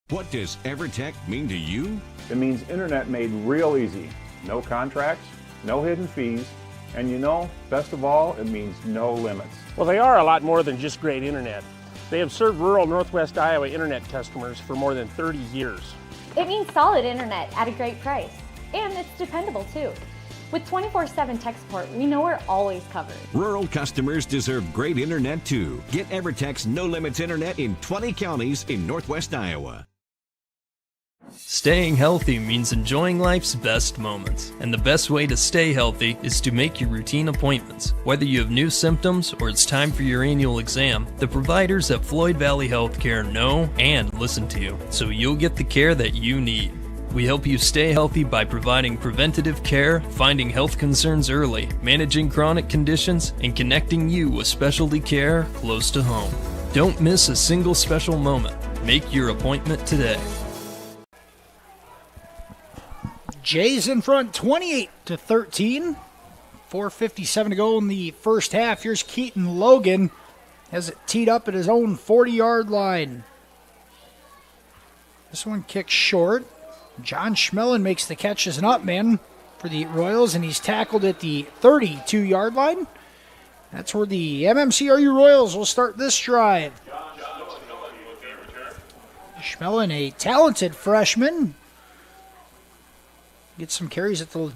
What does EverTech mean to you? It means internet made real easy. No contracts, no hidden fees, and best of all, it means no limits. Well, they are a lot more than just great internet. They have served rural Northwest Iowa internet customers for more than 30 years. It means solid internet at a great price. And it's dependable too. With 24/7 tech support, we know we're always covered. Rural customers deserve great internet too. Get EverTech's no limits internet in 20 counties in Northwest Iowa. Staying healthy means enjoying life's best moments, and the best way to stay healthy is to make your routine appointments. Whether you have new symptoms or it's time for your annual exam, the providers at Floyd Valley Healthcare know and listen to you, so you'll get the care that you need. We help you stay healthy by providing preventative care, finding health concerns early, managing chronic conditions, and connecting you with specialty care close to home. Don't miss a single special moment. Make your appointment today. Jays in front 28-13. 4:57 to go in the first half. Here's Keaton Logan. Has it teed up at his own 40-yard line. This one kicks short. John Schmellen makes the catch as an up man for the Royals, and he's tackled at the 32-yard line. That's where the MMCRU Royals will start this drive. Schmellen, a talented freshman, gets some carries at the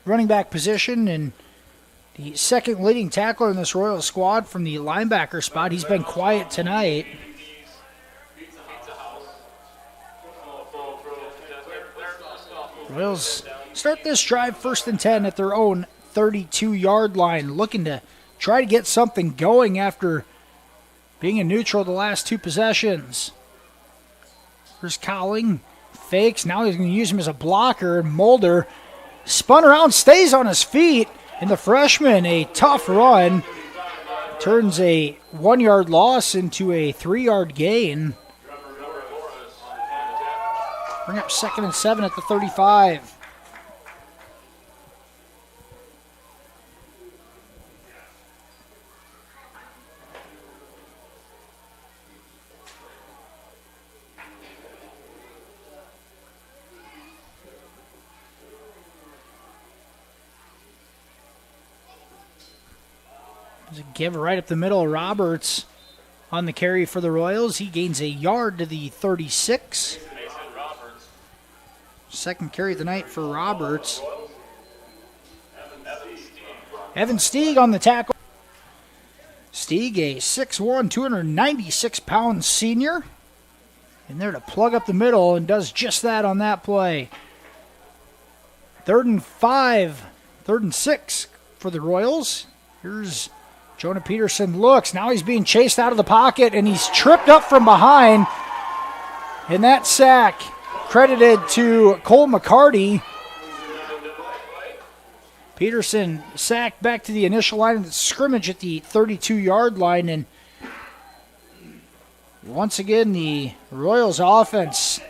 running back position, and the second leading tackler in this Royal squad from the linebacker spot. He's been quiet tonight. Royals start this drive 1st and 10 at their own 32-yard line, looking to try to get something going after being in neutral the last two possessions. Here's Cowling. Fakes. Now he's going to use him as a blocker. Mulder spun around, stays on his feet, and the freshman, a tough run, turns a 1-yard loss into a 3-yard gain. Bring up 2nd and 7 at the 35. There's a give right up the middle. Roberts on the carry for the Royals. He gains a yard to the 36. Second carry of the night for Roberts. Evan Stieg on the tackle. Stieg, a 6'1", 296-pound senior. In there to plug up the middle, and does just that on that play. 3rd and 5, 3rd and 6 for the Royals. Here's Jonah Peterson looks. Now he's being chased out of the pocket, and he's tripped up from behind. And that sack credited to Cole McCarty. Peterson sacked back to the initial line of the scrimmage at the 32-yard line, and once again the Royals offense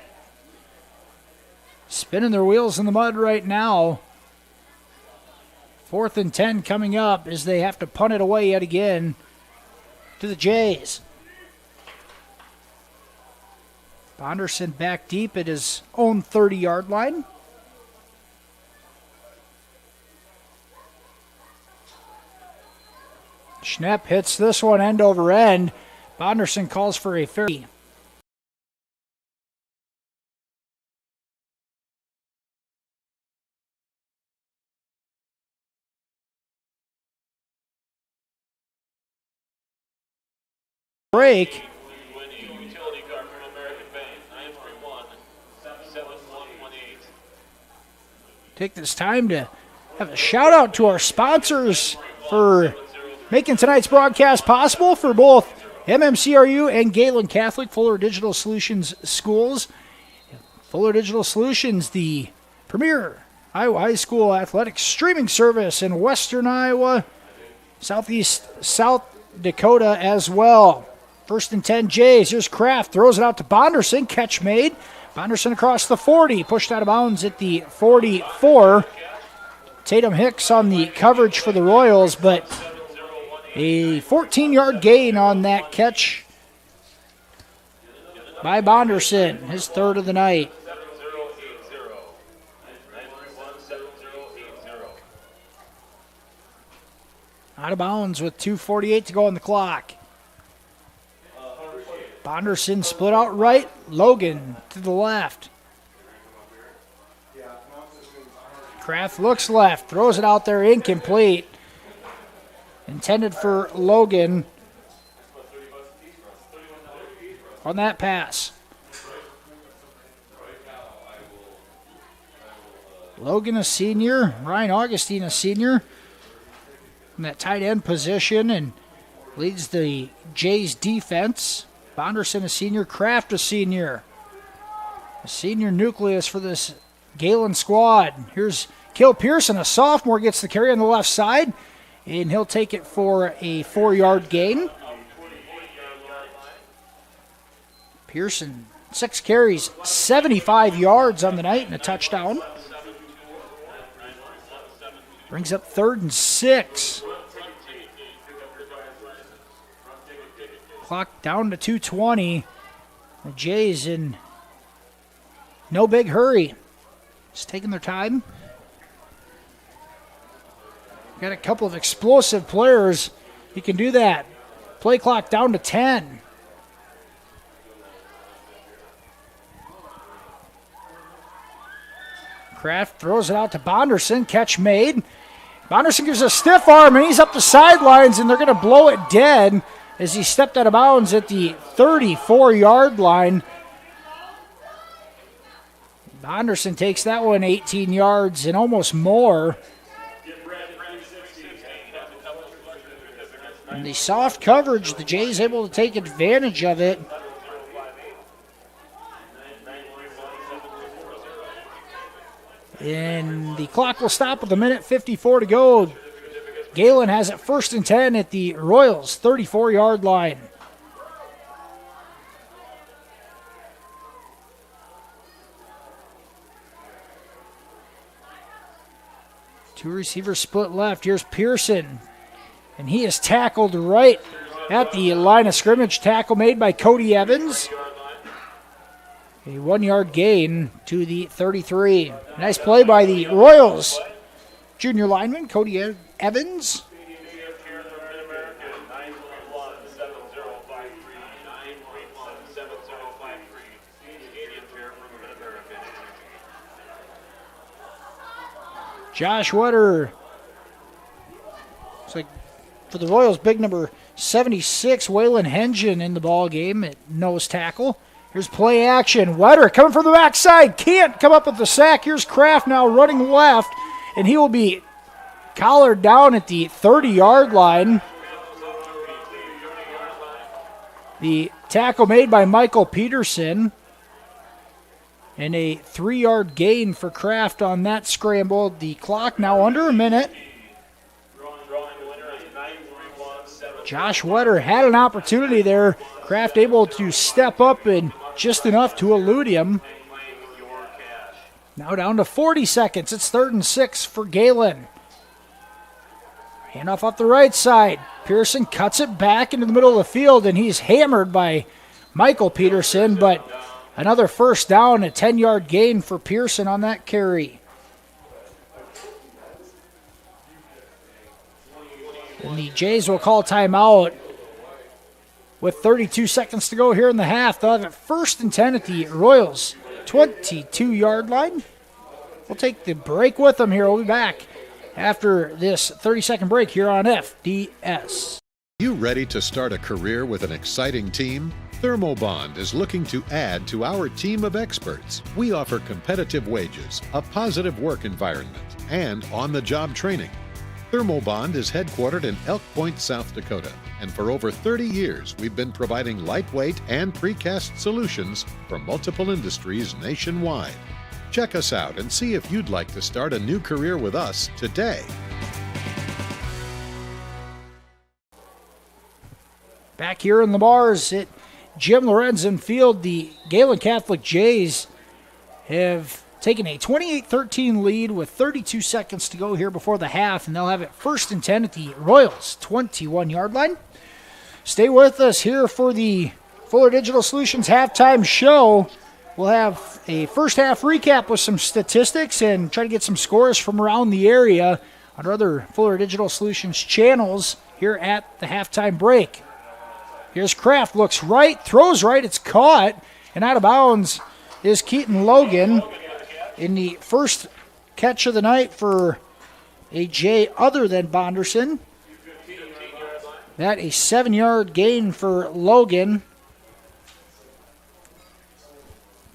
spinning their wheels in the mud right now. 4th and 10 coming up as they have to punt it away yet again to the Jays. Bonderson back deep at his own 30-yard line. Schnepp hits this one end over end. Bonderson calls for a fair. Break. Take this time to have a shout out to our sponsors for making tonight's broadcast possible for both MMCRU and Gehlen Catholic Fuller Digital Solutions schools. Fuller Digital Solutions, the premier Iowa high school athletics streaming service in Western Iowa, Southeast South Dakota as well. 1st and 10 Jays. Here's Kraft. Throws it out to Bonderson. Catch made. Bonderson across the 40. Pushed out of bounds at the 44. Tatum Hicks on the coverage for the Royals, but a 14-yard gain on that catch by Bonderson. His 3rd of the night. Out of bounds with 2:48 to go on the clock. Bonderson split out right. Logan to the left. Kraft looks left. Throws it out there. Incomplete. Intended for Logan on that pass. Logan, a senior. Ryan Augustine, a senior. In that tight end position and leads the Jays defense. Bonderson, a senior. Kraft, a senior. A senior nucleus for this Gehlen squad. Here's Kill Pearson, a sophomore, gets the carry on the left side, and he'll take it for a 4-yard gain. Pearson, 6 carries, 75 yards on the night and a touchdown. Brings up 3rd and 6. Clock down to 2:20. The Jays in no big hurry. Just taking their time. Got a couple of explosive players. You can do that. Play clock down to 10. Kraft throws it out to Bonderson. Catch made. Bonderson gives a stiff arm, and he's up the sidelines, and they're going to blow it dead as he stepped out of bounds at the 34-yard line. Bonderson takes that one 18 yards and almost more. And the soft coverage, the Jays able to take advantage of it. And the clock will stop with 1:54 to go. Gehlen has it 1st and 10 at the Royals' 34-yard line. Two receivers split left. Here's Pearson. And he is tackled right at the line of scrimmage. Tackle made by Cody Evans. A 1-yard gain to the 33. Nice play by the Royals. Junior lineman Cody Evans. Josh Wetter. Looks like for the Royals, big number 76, Waylon Hengen in the ball game at nose tackle. Here's play action. Wetter coming from the backside. Can't come up with the sack. Here's Kraft now running left, and he will be collared down at the 30-yard line. The tackle made by Michael Peterson. And a 3-yard gain for Kraft on that scramble. The clock now under a minute. Josh Wetter had an opportunity there. Kraft able to step up and just enough to elude him. Now down to 40 seconds. It's 3rd and 6 for Gehlen. Handoff off the right side. Pearson cuts it back into the middle of the field, and he's hammered by Michael Peterson, but another first down, a 10-yard gain for Pearson on that carry. And the Jays will call timeout with 32 seconds to go here in the half. They'll have it 1st and 10 at the Royals' 22-yard line. We'll take the break with them here. We'll be back after this 30-second break here on FDS. You ready to start a career with an exciting team? Thermobond is looking to add to our team of experts. We offer competitive wages, a positive work environment, and on-the-job training. Thermobond is headquartered in Elk Point, South Dakota, and for over 30 years we've been providing lightweight and precast solutions for multiple industries nationwide. Check us out and see if you'd like to start a new career with us today. Back here in the bars at Jim Lorenzen Field, the Gehlen Catholic Jays have taken a 28-13 lead with 32 seconds to go here before the half, and they'll have it 1st and 10 at the Royals' 21-yard line. Stay with us here for the Fuller Digital Solutions halftime show. We'll have a first half recap with some statistics and try to get some scores from around the area on our other Fuller Digital Solutions channels here at the halftime break. Here's Kraft, looks right, throws right, it's caught, and out of bounds is Keaton Logan in the first catch of the night for a Jay other than Bonderson. That a 7-yard gain for Logan.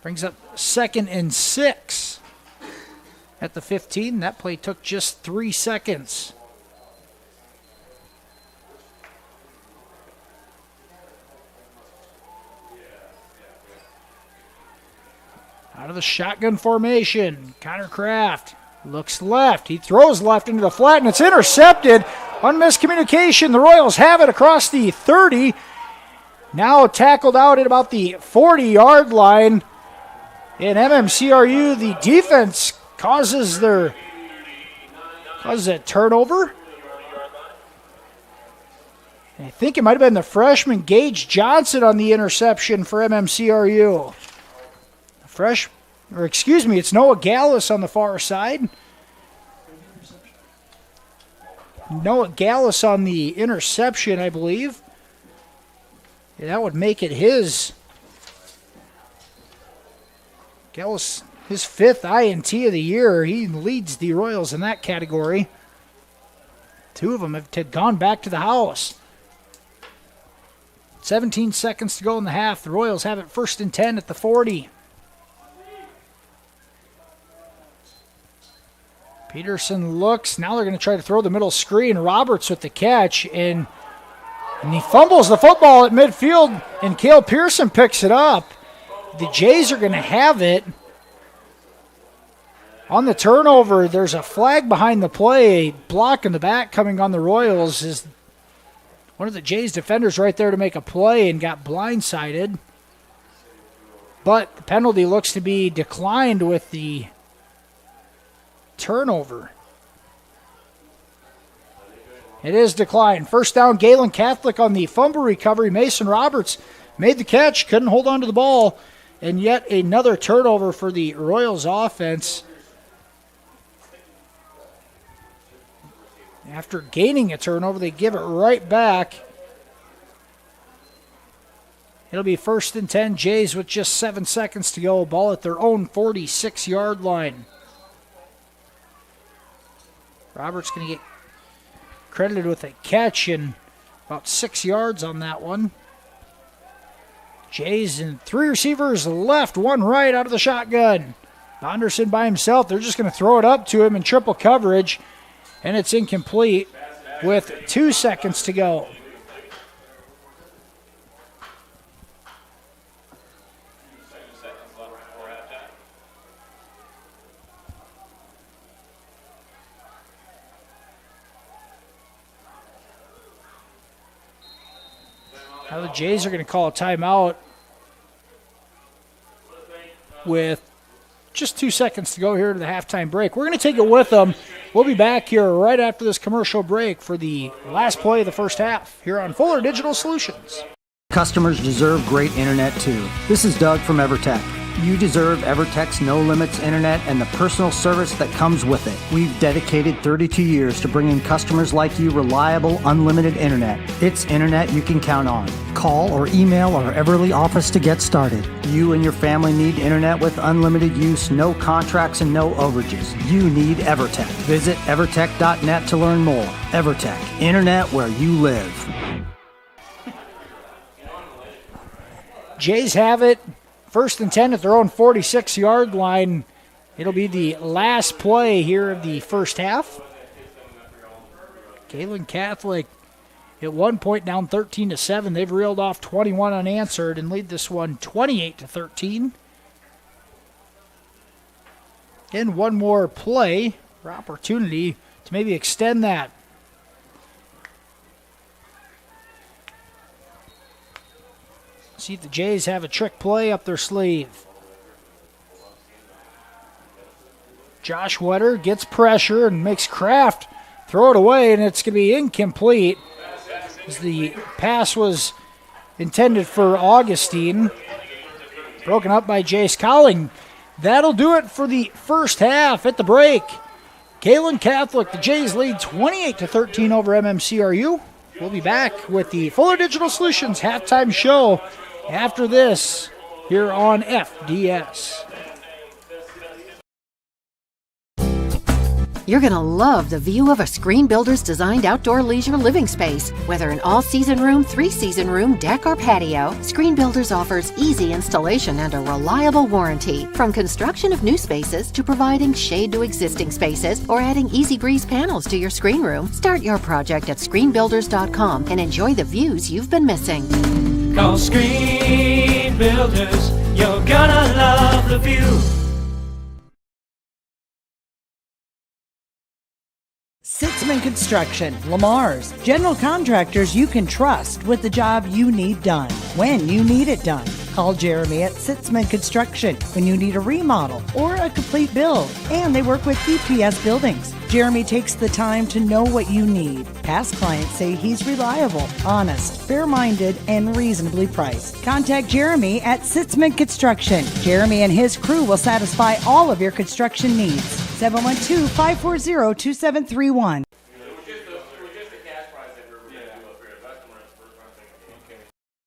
Brings up 2nd and 6 at the 15. That play took just 3 seconds. Out of the shotgun formation, Connor Kraft looks left. He throws left into the flat, and it's intercepted on miscommunication. The Royals have it across the 30. Now tackled out at about the 40-yard line. In MMCRU, the defense causes a turnover. And I think it might have been the freshman Gage Johnson on the interception for MMCRU. It's Noah Gallus on the far side. Noah Gallus on the interception, I believe. Yeah, that would make it his 5th INT of the year. He leads the Royals in that category. 2 of them have gone back to the house. 17 seconds to go in the half. The Royals have it 1st and 10 at the 40. Peterson looks. Now they're going to try to throw the middle screen. Roberts with the catch, and he fumbles the football at midfield, and Cale Pearson picks it up. The Jays are going to have it. On the turnover, there's a flag behind the play. A block in the back coming on the Royals is one of the Jays defenders right there to make a play and got blindsided. But the penalty looks to be declined with the turnover. It is declined. First down, Gehlen Catholic on the fumble recovery. Mason Roberts made the catch, couldn't hold on to the ball, and yet another turnover for the Royals offense. After gaining a turnover, they give it right back. It'll be 1st and 10, Jays with just 7 seconds to go. Ball at their own 46-yard line. Roberts going to get credited with a catch and about 6 yards on that one. Jays and 3 receivers left, 1 right out of the shotgun. Bonderson by himself. They're just going to throw it up to him in triple coverage, and it's incomplete with 2 seconds to go. Now the Jays are going to call a timeout with just 2 seconds to go here to the halftime break. We're going to take it with them We'll be back here right after this commercial break for the last play of the first half here on Fuller Digital Solutions. Customers deserve great internet too. This is Doug from EverTech. You deserve EverTech's no limits internet and the personal service that comes with it. We've dedicated 32 years to bringing customers like you reliable, unlimited internet. It's internet you can count on. Call or email our Everly office to get started. You and your family need internet with unlimited use, no contracts, and no overages. You need EverTech. Visit evertech.net to learn more. EverTech, internet where you live. Jays have it. 1st and 10 at their own 46-yard line. It'll be the last play here of the first half. Gehlen Catholic at one point down 13-7. They've reeled off 21 unanswered and lead this one 28-13. And one more play or opportunity to maybe extend that. See if the Jays have a trick play up their sleeve. Josh Wetter gets pressure and makes Kraft throw it away, and it's going to be incomplete as the pass was intended for Augustine. Broken up by Jace Cowling. That'll do it for the first half. At the break, Gehlen Catholic, the Jays lead 28-13 over MMCRU. We'll be back with the Fuller Digital Solutions halftime show after this here on FDS. You're going to love the view of a Screen Builder's designed outdoor leisure living space. Whether an all-season room, 3-season room, deck, or patio, Screen Builders offers easy installation and a reliable warranty. From construction of new spaces to providing shade to existing spaces or adding easy breeze panels to your screen room, start your project at screenbuilders.com and enjoy the views you've been missing. Call Screen Builders, you're gonna love the view. Sitzman Construction, Lamar's, general contractors you can trust with the job you need done, when you need it done. Call Jeremy at Sitzman Construction when you need a remodel or a complete build. And they work with EPS buildings. Jeremy takes the time to know what you need. Past clients say he's reliable, honest, fair-minded, and reasonably priced. Contact Jeremy at Sitzman Construction. Jeremy and his crew will satisfy all of your construction needs. 712-540-2731.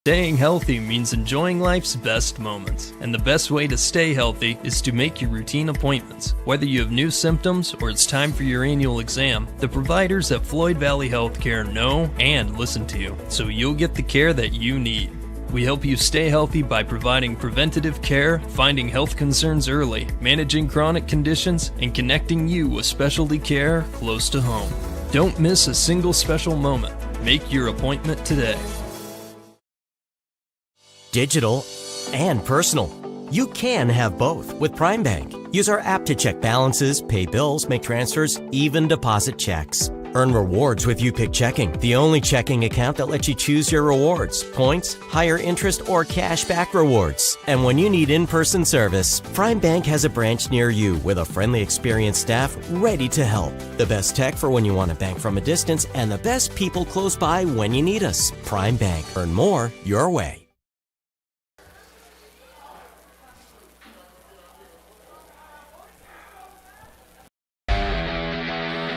Staying healthy means enjoying life's best moments, and the best way to stay healthy is to make your routine appointments. Whether you have new symptoms or it's time for your annual exam, the providers at Floyd Valley Healthcare know and listen to you, so you'll get the care that you need. We help you stay healthy by providing preventative care, finding health concerns early, managing chronic conditions, and connecting you with specialty care close to home. Don't miss a single special moment. Make your appointment today. Digital and personal. You can have both with Prime Bank. Use our app to check balances, pay bills, make transfers, even deposit checks. Earn rewards with YouPick Checking, the only checking account that lets you choose your rewards, points, higher interest, or cash back rewards. And when you need in-person service, Prime Bank has a branch near you with a friendly, experienced staff ready to help. The best tech for when you want to bank from a distance and the best people close by when you need us. Prime Bank. Earn more your way.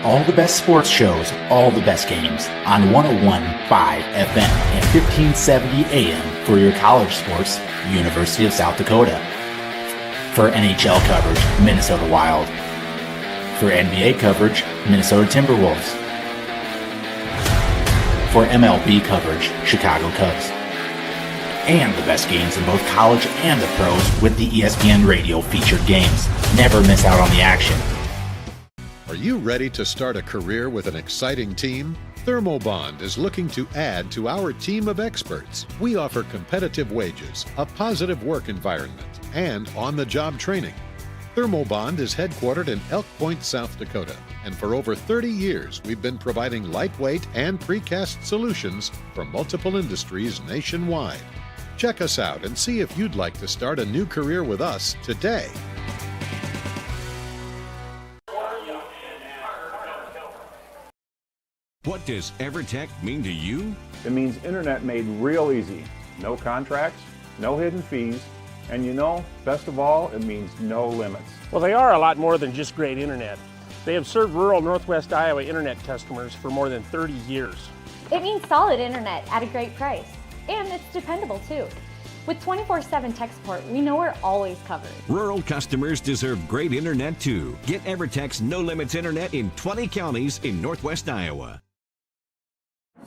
All the best sports shows, all the best games on 101.5 FM and 1570 AM for your college sports, University of South Dakota. For NHL coverage, Minnesota Wild. For NBA coverage, Minnesota Timberwolves. For MLB coverage, Chicago Cubs. And the best games in both college and the pros with the ESPN Radio featured games. Never miss out on the action. Are you ready to start a career with an exciting team? Thermobond is looking to add to our team of experts. We offer competitive wages, a positive work environment, and on-the-job training. Thermobond is headquartered in Elk Point, South Dakota, and for over 30 years we've been providing lightweight and precast solutions for multiple industries nationwide. Check us out and see if you'd like to start a new career with us today. What does EverTech mean to you? It means internet made real easy. No contracts, no hidden fees, and best of all, it means no limits. Well, they are a lot more than just great internet. They have served rural Northwest Iowa internet customers for more than 30 years. It means solid internet at a great price. And it's dependable too. With 24/7 tech support, we know we're always covered. Rural customers deserve great internet too. Get EverTech's no limits internet in 20 counties in Northwest Iowa.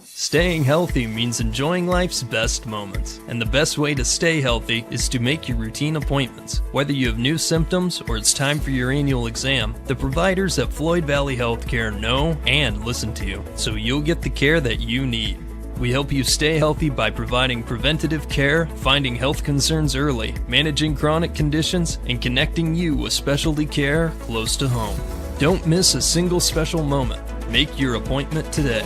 Staying healthy means enjoying life's best moments, and the best way to stay healthy is to make your routine appointments. Whether you have new symptoms or it's time for your annual exam, the providers at Floyd Valley Healthcare know and listen to you, so you'll get the care that you need. We help you stay healthy by providing preventative care, finding health concerns early, managing chronic conditions, and connecting you with specialty care close to home. Don't miss a single special moment. Make your appointment today.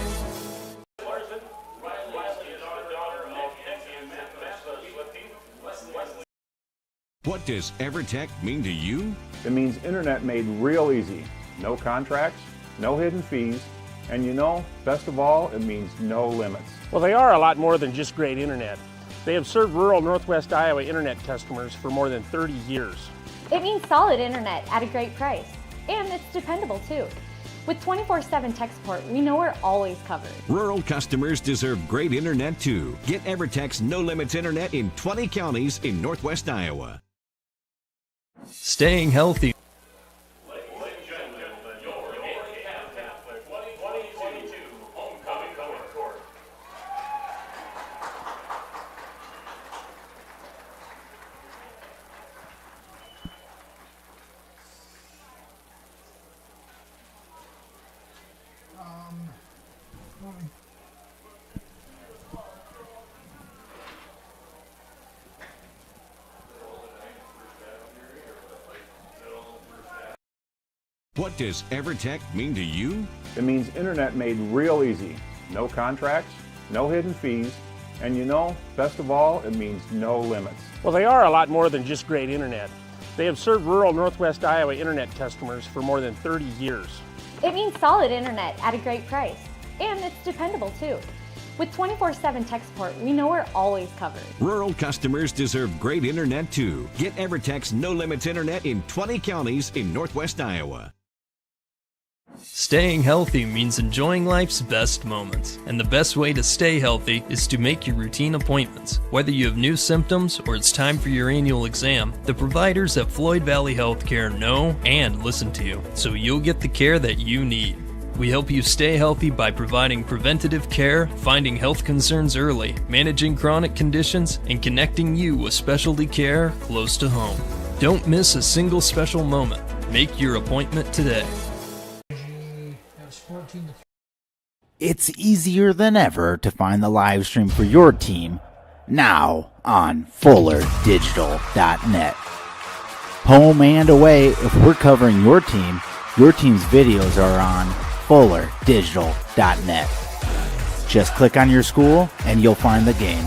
What does EverTech mean to you? It means internet made real easy. No contracts, no hidden fees, and best of all, it means no limits. Well, they are a lot more than just great internet. They have served rural Northwest Iowa internet customers for more than 30 years. It means solid internet at a great price. And it's dependable too. With 24/7 tech support, we know we're always covered. Rural customers deserve great internet too. Get EverTech's no limits internet in 20 counties in Northwest Iowa. Staying healthy. What does EverTech mean to you? It means internet made real easy. No contracts, no hidden fees, and best of all, it means no limits. Well, they are a lot more than just great internet. They have served rural Northwest Iowa internet customers for more than 30 years. It means solid internet at a great price. And it's dependable too. With 24/7 tech support, we know we're always covered. Rural customers deserve great internet too. Get EverTech's no limits internet in 20 counties in Northwest Iowa. Staying healthy means enjoying life's best moments, and the best way to stay healthy is to make your routine appointments. Whether you have new symptoms or it's time for your annual exam, the providers at Floyd Valley Healthcare know and listen to you, so you'll get the care that you need. We help you stay healthy by providing preventative care, finding health concerns early, managing chronic conditions, and connecting you with specialty care close to home. Don't miss a single special moment. Make your appointment today. It's easier than ever to find the live stream for your team now on FullerDigital.net. Home and away, if we're covering your team's videos are on FullerDigital.net. Just click on your school and you'll find the game.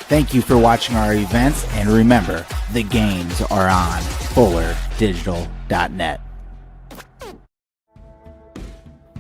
Thank you for watching our events, and remember, the games are on FullerDigital.net.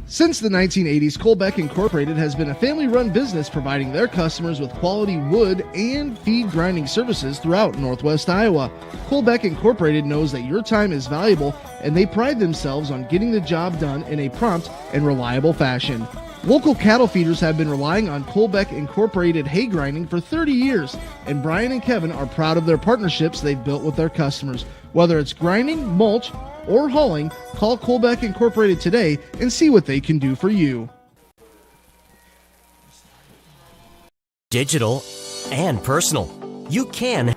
Since the 1980s, Colbeck Incorporated has been a family-run business providing their customers with quality wood and feed grinding services throughout Northwest Iowa. Colbeck Incorporated knows that your time is valuable, and they pride themselves on getting the job done in a prompt and reliable fashion. Local cattle feeders have been relying on Colbeck Incorporated hay grinding for 30 years, and Brian and Kevin are proud of their partnerships they've built with their customers. Whether it's grinding, mulch, or hauling, call Colbeck Incorporated today and see what they can do for you. Digital and personal. You can.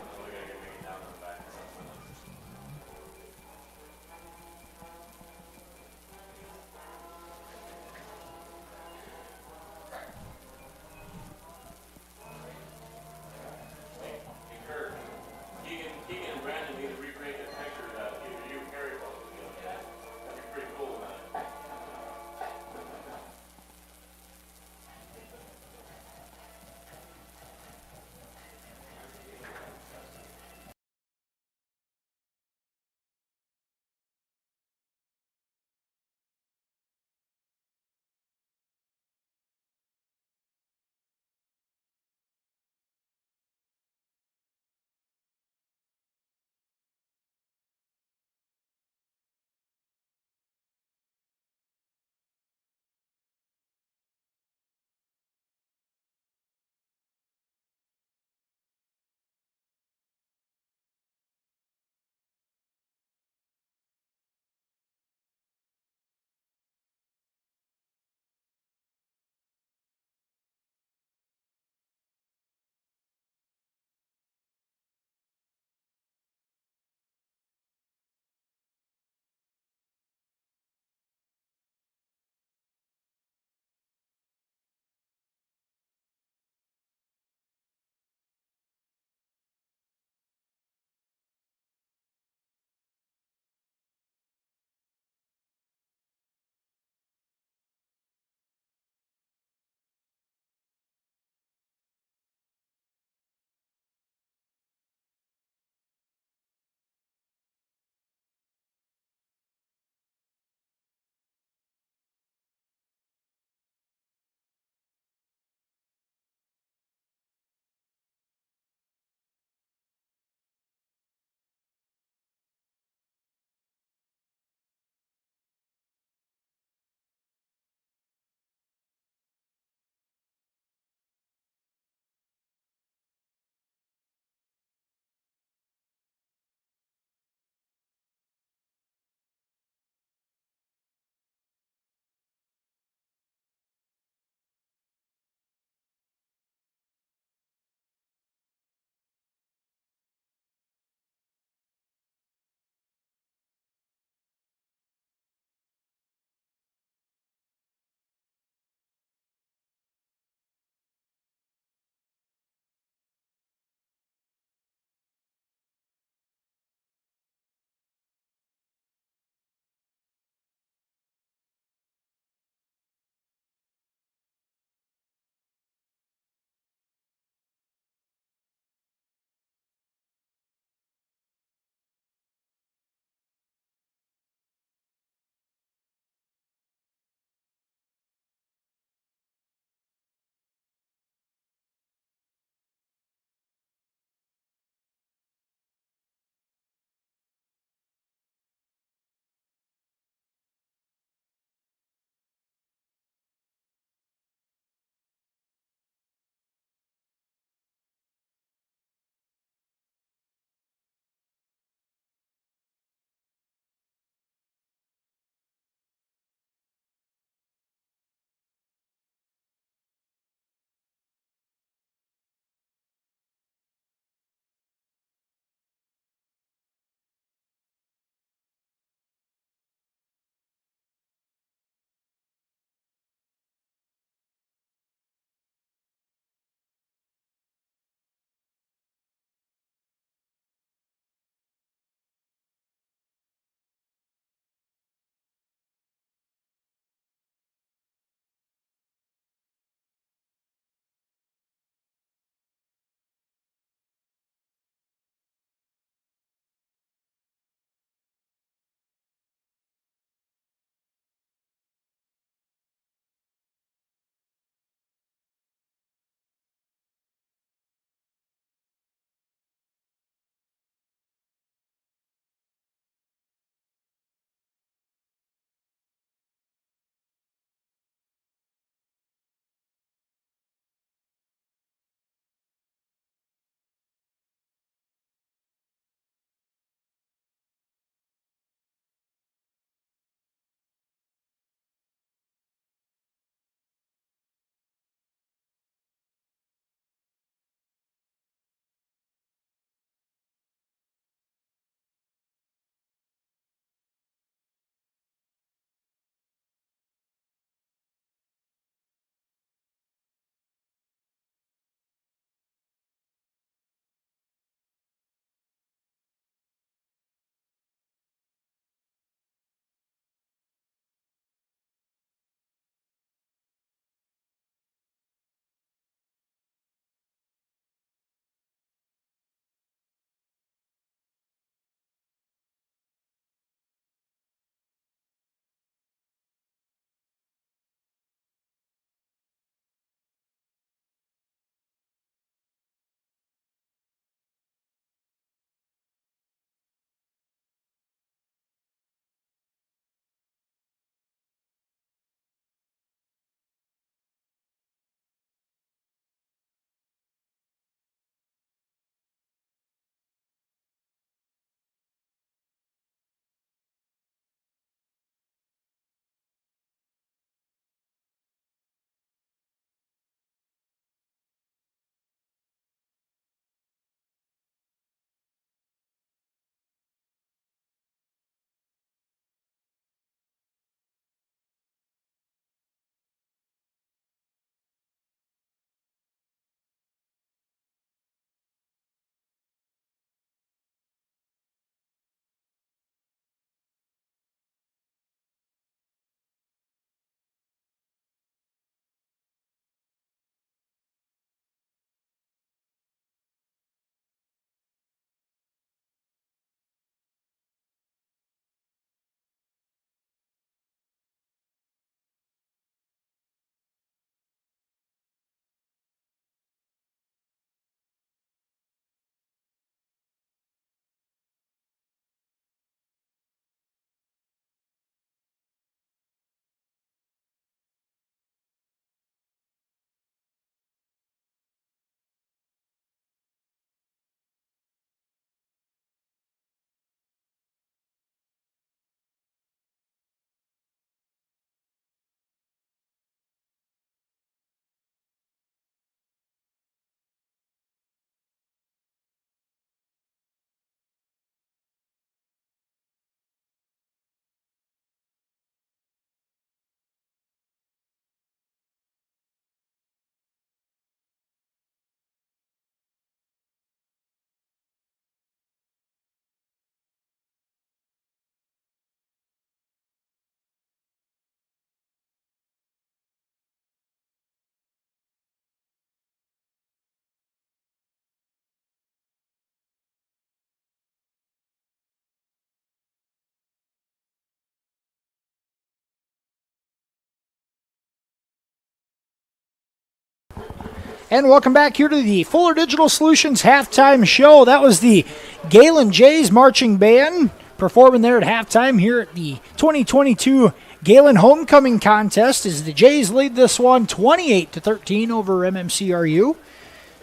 And welcome back here to the Fuller Digital Solutions halftime show. That was the Gehlen Jays marching band performing there at halftime here at the 2022 Gehlen Homecoming Contest as the Jays lead this one 28-13 over MMCRU.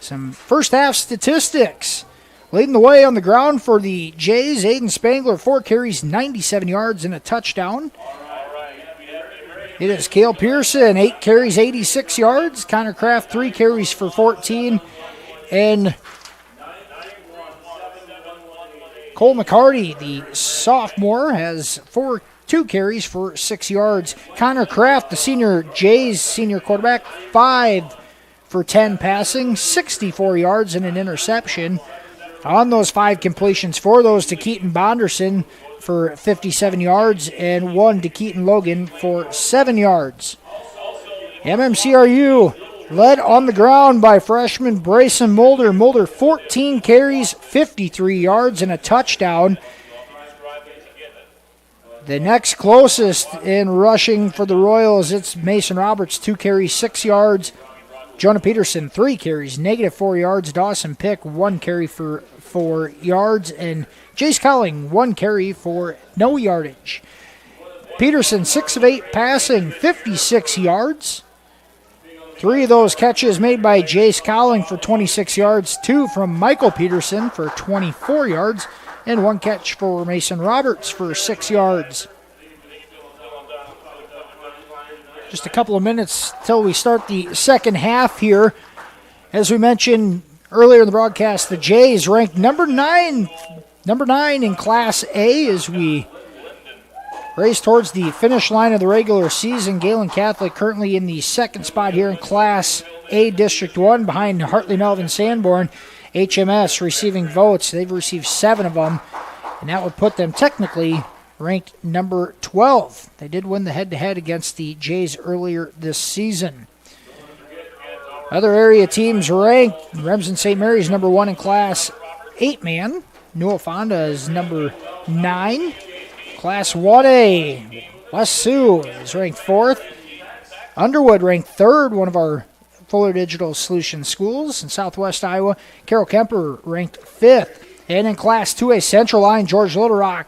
Some first half statistics. Leading the way on the ground for the Jays, Aiden Spangler, 4 carries, 97 yards and a touchdown. It is Cale Pearson, 8 carries, 86 yards. Connor Kraft, 3 carries for 14. And Cole McCarty, the sophomore, has 2 carries for 6 yards. Connor Kraft, the senior Jays senior quarterback, 5 for 10 passing, 64 yards and an interception. On those 5 completions, 4 those to Keaton Bonderson for 57 yards and 1 to Keaton Logan for 7 yards. MMCRU led on the ground by freshman Brayson Mulder. Mulder 14 carries, 53 yards and a touchdown. The next closest in rushing for the Royals, it's Mason Roberts, 2 carries, 6 yards. Jonah Peterson, 3 carries, -4 yards. Dawson Pick, 1 carry for 4 yards. And Jace Cowling, 1 carry for no yardage. Peterson, 6 of 8 passing, 56 yards. 3 of those catches made by Jace Cowling for 26 yards. 2 from Michael Peterson for 24 yards. And 1 catch for Mason Roberts for 6 yards. Just a couple of minutes till we start the second half here. As we mentioned earlier in the broadcast, the Jays ranked number 9 in Class A as we race towards the finish line of the regular season. Gehlen Catholic currently in the second spot here in Class A District 1 behind Hartley Melvin Sanborn. HMS receiving votes. They've received 7 of them, and that would put them technically ranked number 12. They did win the head-to-head against the Jays earlier this season. Other area teams ranked. Remsen St. Mary's number 1 in Class 8-man. Newell Fonda is number 9. Class 1A, West Sioux is ranked 4th. Underwood ranked 3rd, one of our Fuller Digital Solutions schools in Southwest Iowa. Carroll Kemper ranked 5th. And in Class 2A, Central Line, George Little Rock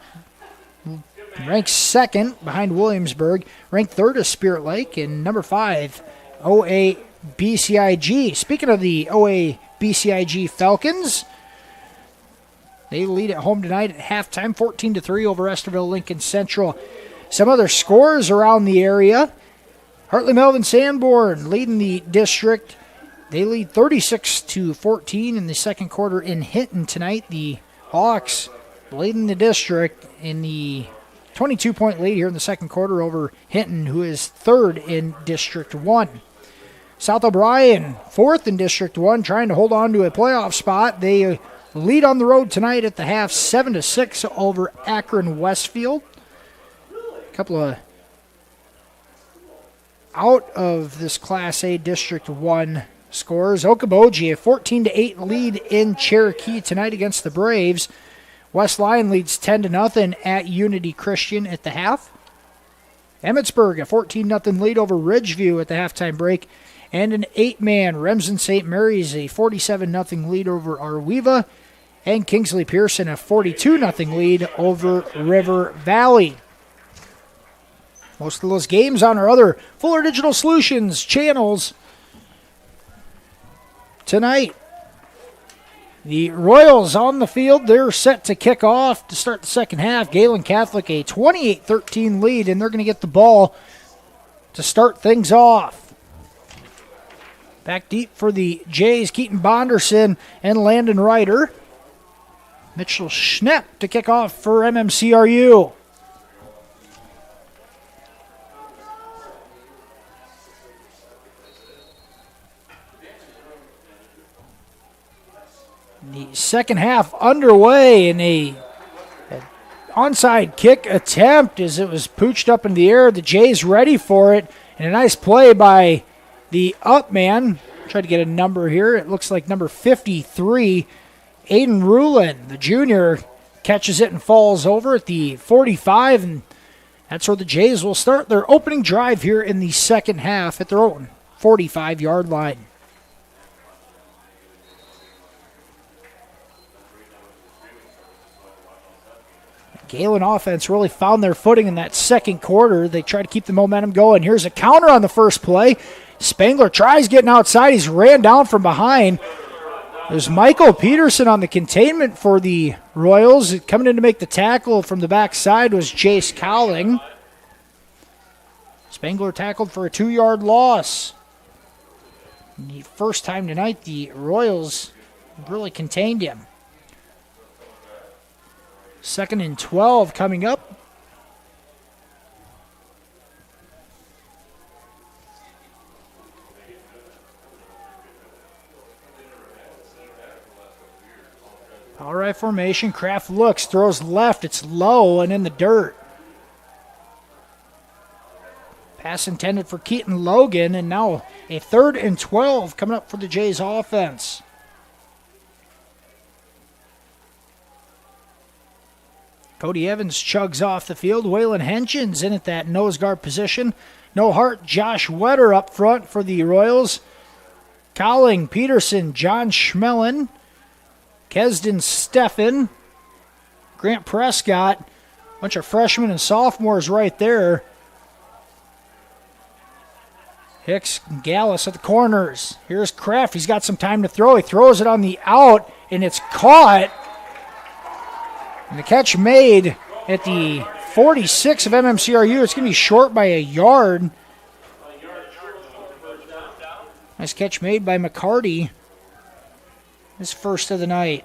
ranked 2nd behind Williamsburg. Ranked 3rd is Spirit Lake. And number 5, OA BCIG. Speaking of the OA BCIG Falcons, they lead at home tonight at halftime, 14-3 over Esterville Lincoln Central. Some other scores around the area. Hartley Melvin Sanborn leading the district. They lead 36-14 in the second quarter in Hinton tonight. The Hawks leading the district in the 22-point lead here in the second quarter over Hinton, who is 3rd in District 1. South O'Brien, 4th in District 1, trying to hold on to a playoff spot. They lead on the road tonight at the half, 7-6 over Akron Westfield. A couple of out of this Class A District 1 scores. Okoboji, a 14-8 lead in Cherokee tonight against the Braves. West Lyon leads 10-0 at Unity Christian at the half. Emmetsburg, a 14-0 lead over Ridgeview at the halftime break. And an 8-man Remsen St. Mary's, a 47-0 lead over Arweva. And Kingsley Pearson, a 42-0 lead over River Valley. Most of those games on our other Fuller Digital Solutions channels tonight. The Royals on the field. They're set to kick off to start the second half. Gehlen Catholic, a 28-13 lead, and they're going to get the ball to start things off. Back deep for the Jays, Keaton Bonderson and Landon Ryder. Mitchell Schnepp to kick off for MMCRU. The second half underway in an onside kick attempt as it was pooched up in the air. The Jays ready for it, and a nice play by the up man. Try to get a number here. It looks like number 53, Aiden Rulin, the junior, catches it and falls over at the 45, and that's where the Jays will start their opening drive here in the second half at their own 45-yard line. Gehlen offense really found their footing in that second quarter. They tried to keep the momentum going. Here's a counter on the first play. Spangler tries getting outside. He's ran down from behind. There's Michael Peterson on the containment for the Royals. Coming in to make the tackle from the backside was Jace Cowling. Spangler tackled for a 2-yard loss. The first time tonight, the Royals really contained him. 2nd and 12 coming up. Power right formation. Kraft looks, throws left. It's low and in the dirt. Pass intended for Keaton Logan, and now a 3rd and 12 coming up for the Jays offense. Cody Evans chugs off the field. Waylon Henshin's in at that nose guard position. No Hart, Josh Wetter up front for the Royals. Cowling, Peterson, John Schmellen, Kesden Steffen, Grant Prescott. A bunch of freshmen and sophomores right there. Hicks and Gallus at the corners. Here's Kraft. He's got some time to throw. He throws it on the out, and it's caught. And the catch made at the 46 of MMCRU. It's going to be short by a yard. Nice catch made by McCarty. His first of the night.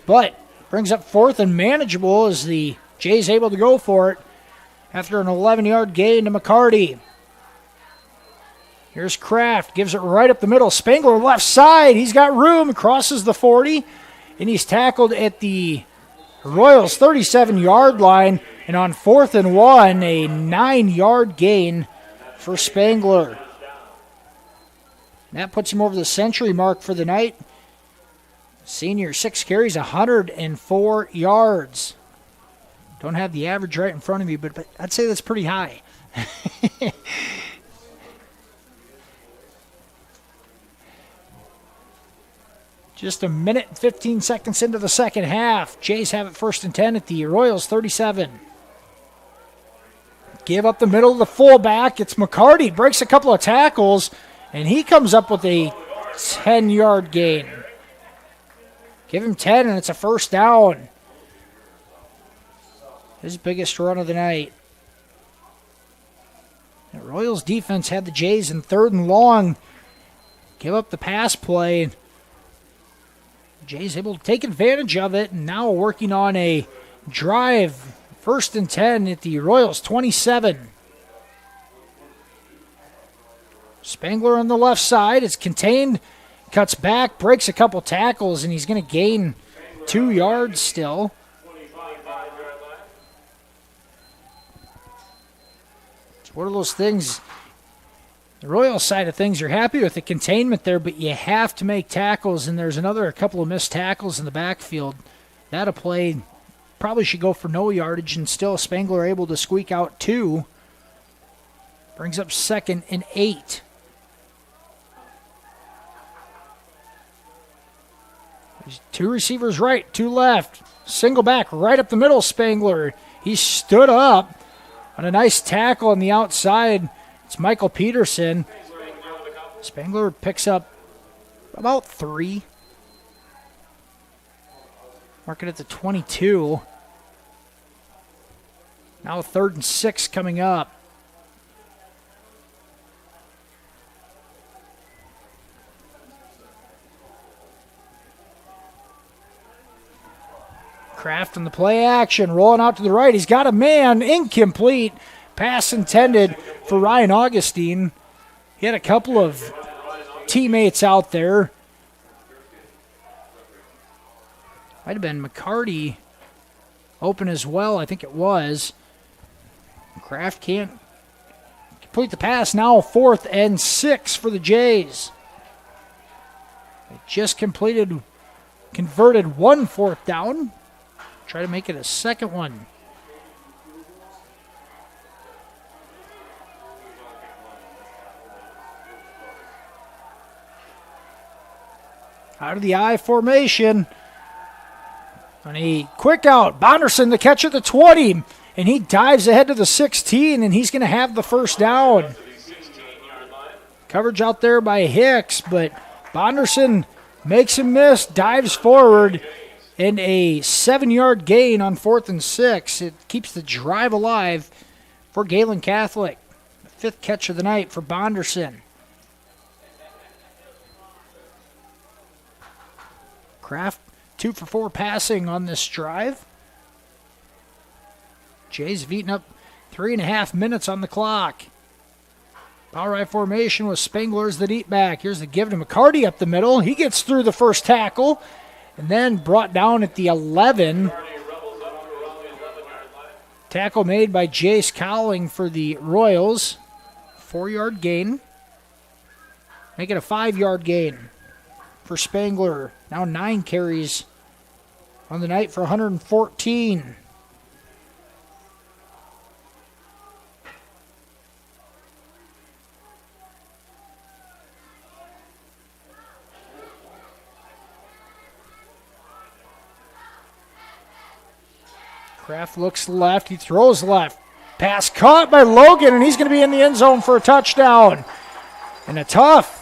But brings up 4th and manageable as the Jays able to go for it after an 11-yard gain to McCarty. Here's Kraft, gives it right up the middle. Spangler left side, he's got room, crosses the 40, and he's tackled at the Royals 37-yard line. And on 4th and 1, a 9-yard gain for Spangler. That puts him over the century mark for the night. Senior, 6 carries, 104 yards. Don't have the average right in front of me, but I'd say that's pretty high. Just a minute and 15 seconds into the second half. Jays have it 1st and 10 at the Royals 37. Give up the middle of the fullback. It's McCarty. Breaks a couple of tackles, and he comes up with a 10-yard gain. Give him 10, and it's a 1st down. His biggest run of the night. The Royals defense had the Jays in 3rd and long. Give up the pass play. Jays able to take advantage of it, and now working on a drive. 1st and 10 at the Royals 27. Spangler on the left side. It's contained. Cuts back, breaks a couple tackles, and he's going to gain 2 yards still. It's one of those things. The Royals side of things, you're happy with the containment there, but you have to make tackles, and there's a couple of missed tackles in the backfield. That a play probably should go for no yardage, and still Spangler able to squeak out 2. Brings up 2nd and 8. There's 2 receivers right, 2 left. Single back right up the middle, Spangler. He stood up on a nice tackle on the outside. It's Michael Peterson. Spangler picks up about 3. Mark it at the 22. Now 3rd and 6 coming up. Kraft in the play action, rolling out to the right. He's got a man, incomplete. Pass intended for Ryan Augustine. He had a couple of teammates out there. Might have been McCarty open as well. I think it was. Kraft can't complete the pass. Now 4th and 6 for the Jays. They just converted 1 4th down. Try to make it a 2nd one. Out of the I formation. On a quick out, Bonderson the catch at the 20, and he dives ahead to the 16, and he's going to have the first down. Coverage out there by Hicks, but Bonderson makes him miss, dives forward, and a 7-yard gain on 4th and 6. It keeps the drive alive for Gehlen Catholic. The 5th catch of the night for Bonderson. Kraft 2 for 4 passing on this drive. Jays have eaten up 3.5 minutes on the clock. Power I formation with Spangler's the deep back. Here's the give to McCarty up the middle. He gets through the first tackle and then brought down at the 11. Tackle made by Jace Cowling for the Royals. 4-yard gain. Make it a 5-yard gain for Spangler. Now 9 carries on the night for 114. Kraft looks left. He throws left. Pass caught by Logan, and he's going to be in the end zone for a touchdown. And a tough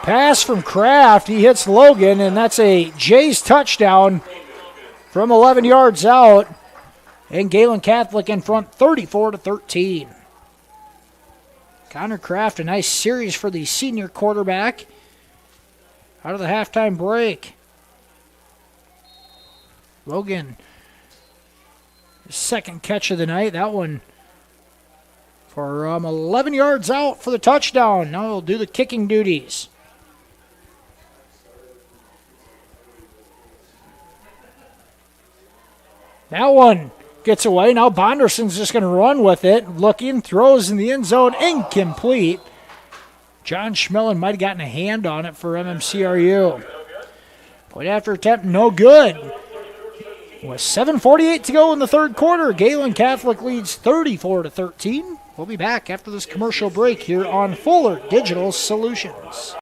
pass from Kraft. He hits Logan, and that's a Jays touchdown from 11 yards out. And Gehlen Catholic in front 34-13. Connor Kraft, a nice series for the senior quarterback out of the halftime break. Logan, second catch of the night. That one for 11 yards out for the touchdown. Now he'll do the kicking duties. That one gets away. Now Bonderson's just going to run with it. Looking, throws in the end zone, incomplete. John Schmellen might have gotten a hand on it for MMCRU. Point after attempt, no good. With 7:48 to go in the third quarter, Gehlen Catholic leads 34-13. We'll be back after this commercial break here on Fuller Digital Solutions.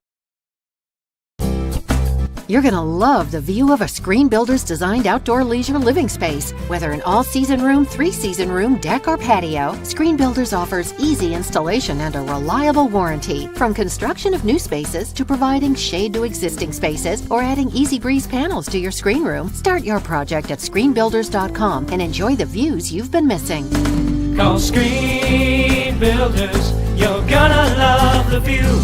You're going to love the view of a Screen Builder's designed outdoor leisure living space. Whether an all-season room, 3-season room, deck, or patio, Screen Builders offers easy installation and a reliable warranty. From construction of new spaces to providing shade to existing spaces or adding Easy Breeze panels to your screen room, start your project at screenbuilders.com and enjoy the views you've been missing. Call Screen Builders, you're gonna love the view.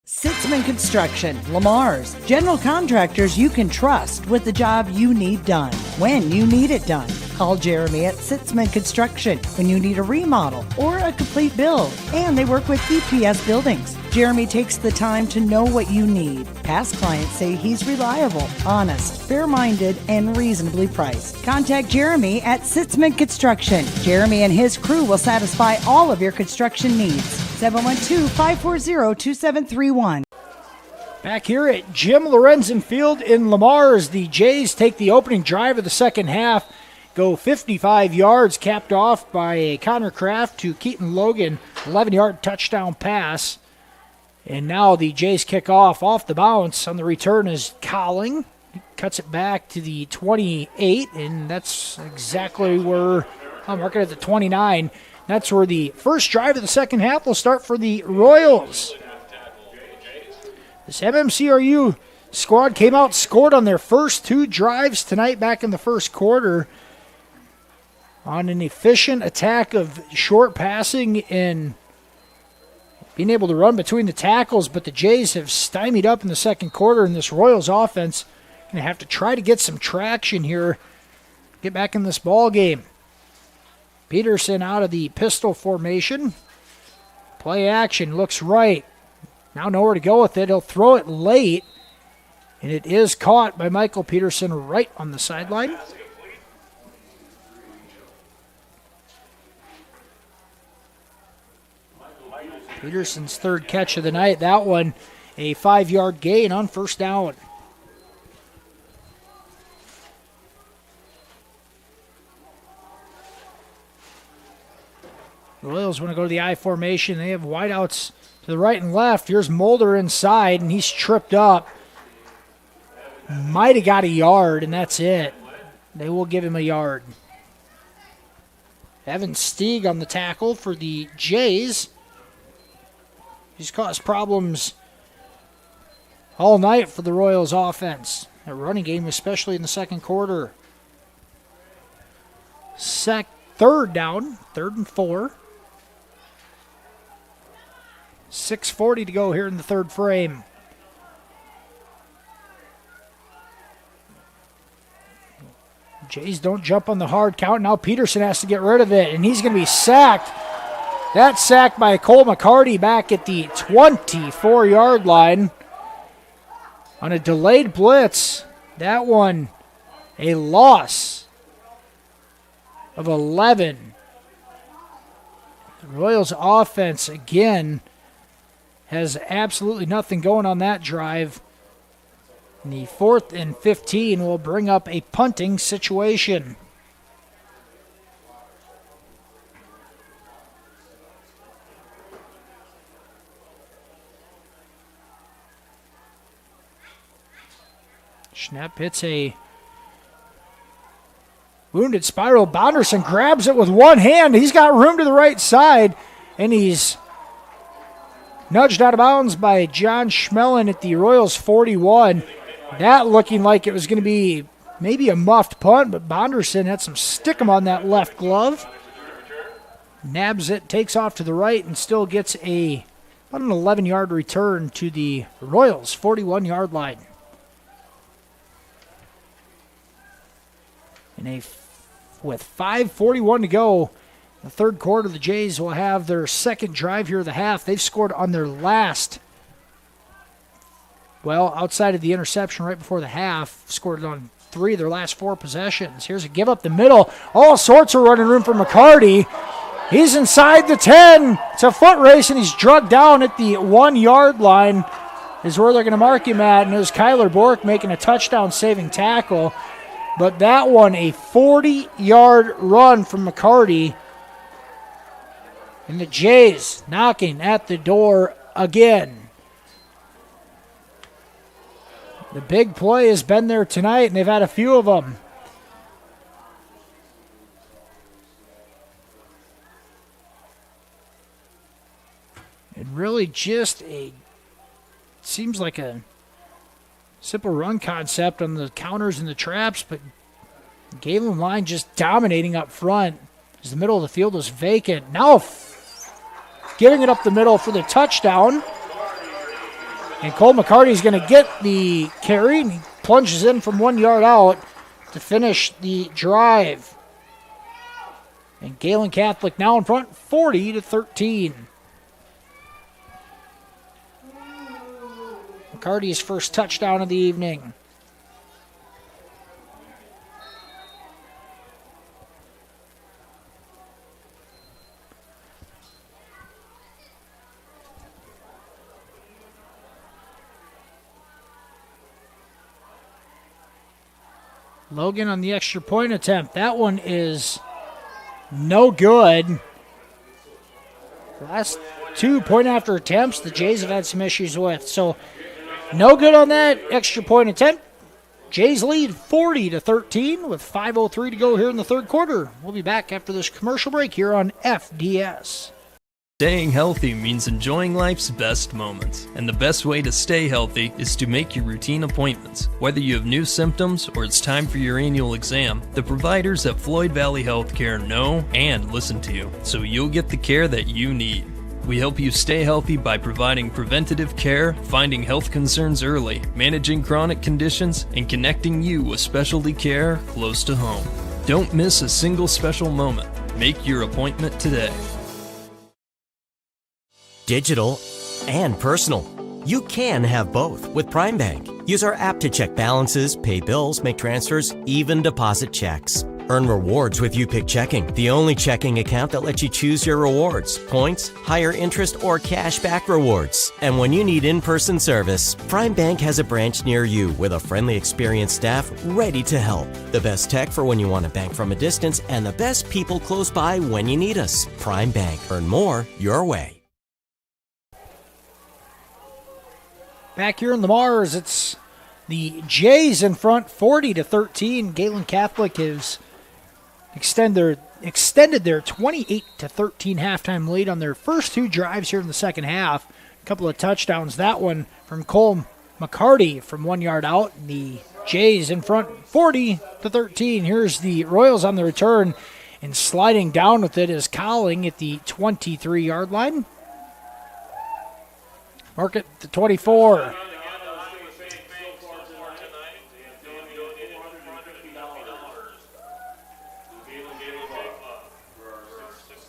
Sitzman Construction, Lamar's, general contractors you can trust with the job you need done, when you need it done. Call Jeremy at Sitzman Construction when you need a remodel or a complete build. And they work with EPS buildings. Jeremy takes the time to know what you need. Past clients say he's reliable, honest, fair-minded, and reasonably priced. Contact Jeremy at Sitzman Construction. Jeremy and his crew will satisfy all of your construction needs. 712-540-2731. Back here at Jim Lorenzen Field in Lamar as the Jays take the opening drive of the second half. Go 55 yards, capped off by Connor Kraft to Keaton Logan, 11-yard touchdown pass. And now the Jays kick off the bounce. On the return is Cowling. He cuts it back to the 28, and that's exactly where I'll mark it at the 29. That's where the first drive of the second half will start for the Royals. This MMCRU squad came out, scored on their first 2 drives tonight back in the first quarter on an efficient attack of short passing and being able to run between the tackles, but the Jays have stymied up in the second quarter, and this Royals offense going to have to try to get some traction here, get back in this ball game. Peterson out of the pistol formation. Play action, looks right. Now nowhere to go with it. He'll throw it late, and it is caught by Michael Peterson right on the sideline. Peterson's third catch of the night. That one, a 5-yard gain on first down. The Royals want to go to the I formation. They have wideouts to the right and left. Here's Mulder inside, and he's tripped up. Might have got a yard, and that's it. They will give him a yard. Evan Stieg on the tackle for the Jays. He's caused problems all night for the Royals offense. A running game, especially in the second quarter. Third down, 3rd and 4. 6:40 to go here in the third frame. Jays don't jump on the hard count. Now Peterson has to get rid of it, and he's going to be sacked. That's sacked by Cole McCarty back at the 24-yard line on a delayed blitz. That one, a loss of 11. The Royals offense, again, has absolutely nothing going on that drive. And the 4th and 15 will bring up a punting situation. Schnapp hits a wounded spiral. Bonderson grabs it with one hand. He's got room to the right side, and he's nudged out of bounds by John Schmellen at the Royals 41. That looking like it was going to be maybe a muffed punt, but Bonderson had some stickum on that left glove. Nabs it, takes off to the right, and still gets about an 11-yard return to the Royals 41-yard line. With 5:41 to go, the third quarter, the Jays will have their second drive here of the half. They've scored on their last, outside of the interception right before the half, scored on 3 of their last 4 possessions. Here's a give up the middle. All sorts of running room for McCarty. He's inside the 10. It's a foot race, and he's drugged down at the 1-yard line is where they're going to mark him at. And it was Kyler Bork making a touchdown-saving tackle. But that one, a 40-yard run from McCarty. And the Jays knocking at the door again. The big play has been there tonight, and they've had a few of them. And really just seems like a simple run concept on the counters and the traps, but Gehlen line just dominating up front as the middle of the field is vacant. Now giving it up the middle for the touchdown. And Cole McCarty's going to get the carry, and he plunges in from 1 yard out to finish the drive. And Gehlen Catholic now in front, 40-13. McCarty's first touchdown of the evening. Logan on the extra point attempt. That one is no good. Last 2 point-after attempts the Jays have had some issues with. So no good on that extra point attempt. Jays lead 40-13 with 5:03 to go here in the third quarter. We'll be back after this commercial break here on FDS. Staying healthy means enjoying life's best moments, and the best way to stay healthy is to make your routine appointments. Whether you have new symptoms or it's time for your annual exam, the providers at Floyd Valley Healthcare know and listen to you, so you'll get the care that you need. We help you stay healthy by providing preventative care, finding health concerns early, managing chronic conditions, and connecting you with specialty care close to home. Don't miss a single special moment. Make your appointment today. Digital and personal. You can have both with Prime Bank. Use our app to check balances, pay bills, make transfers, even deposit checks. Earn rewards with YouPick Checking, the only checking account that lets you choose your rewards, points, higher interest, or cash back rewards. And when you need in-person service, Prime Bank has a branch near you with a friendly, experienced staff ready to help. The best tech for when you want to bank from a distance, and the best people close by when you need us. Prime Bank. Earn more your way. Back here in the Mars, it's the Jays in front, 40-13. Gehlen Catholic has extended their 28-13 halftime lead on their first two drives here in the second half. A couple of touchdowns. That one from Cole McCarty from 1 yard out. The Jays in front, 40-13. Here's the Royals on the return, and sliding down with it is Colling at the 23-yard line. Mark it to 24.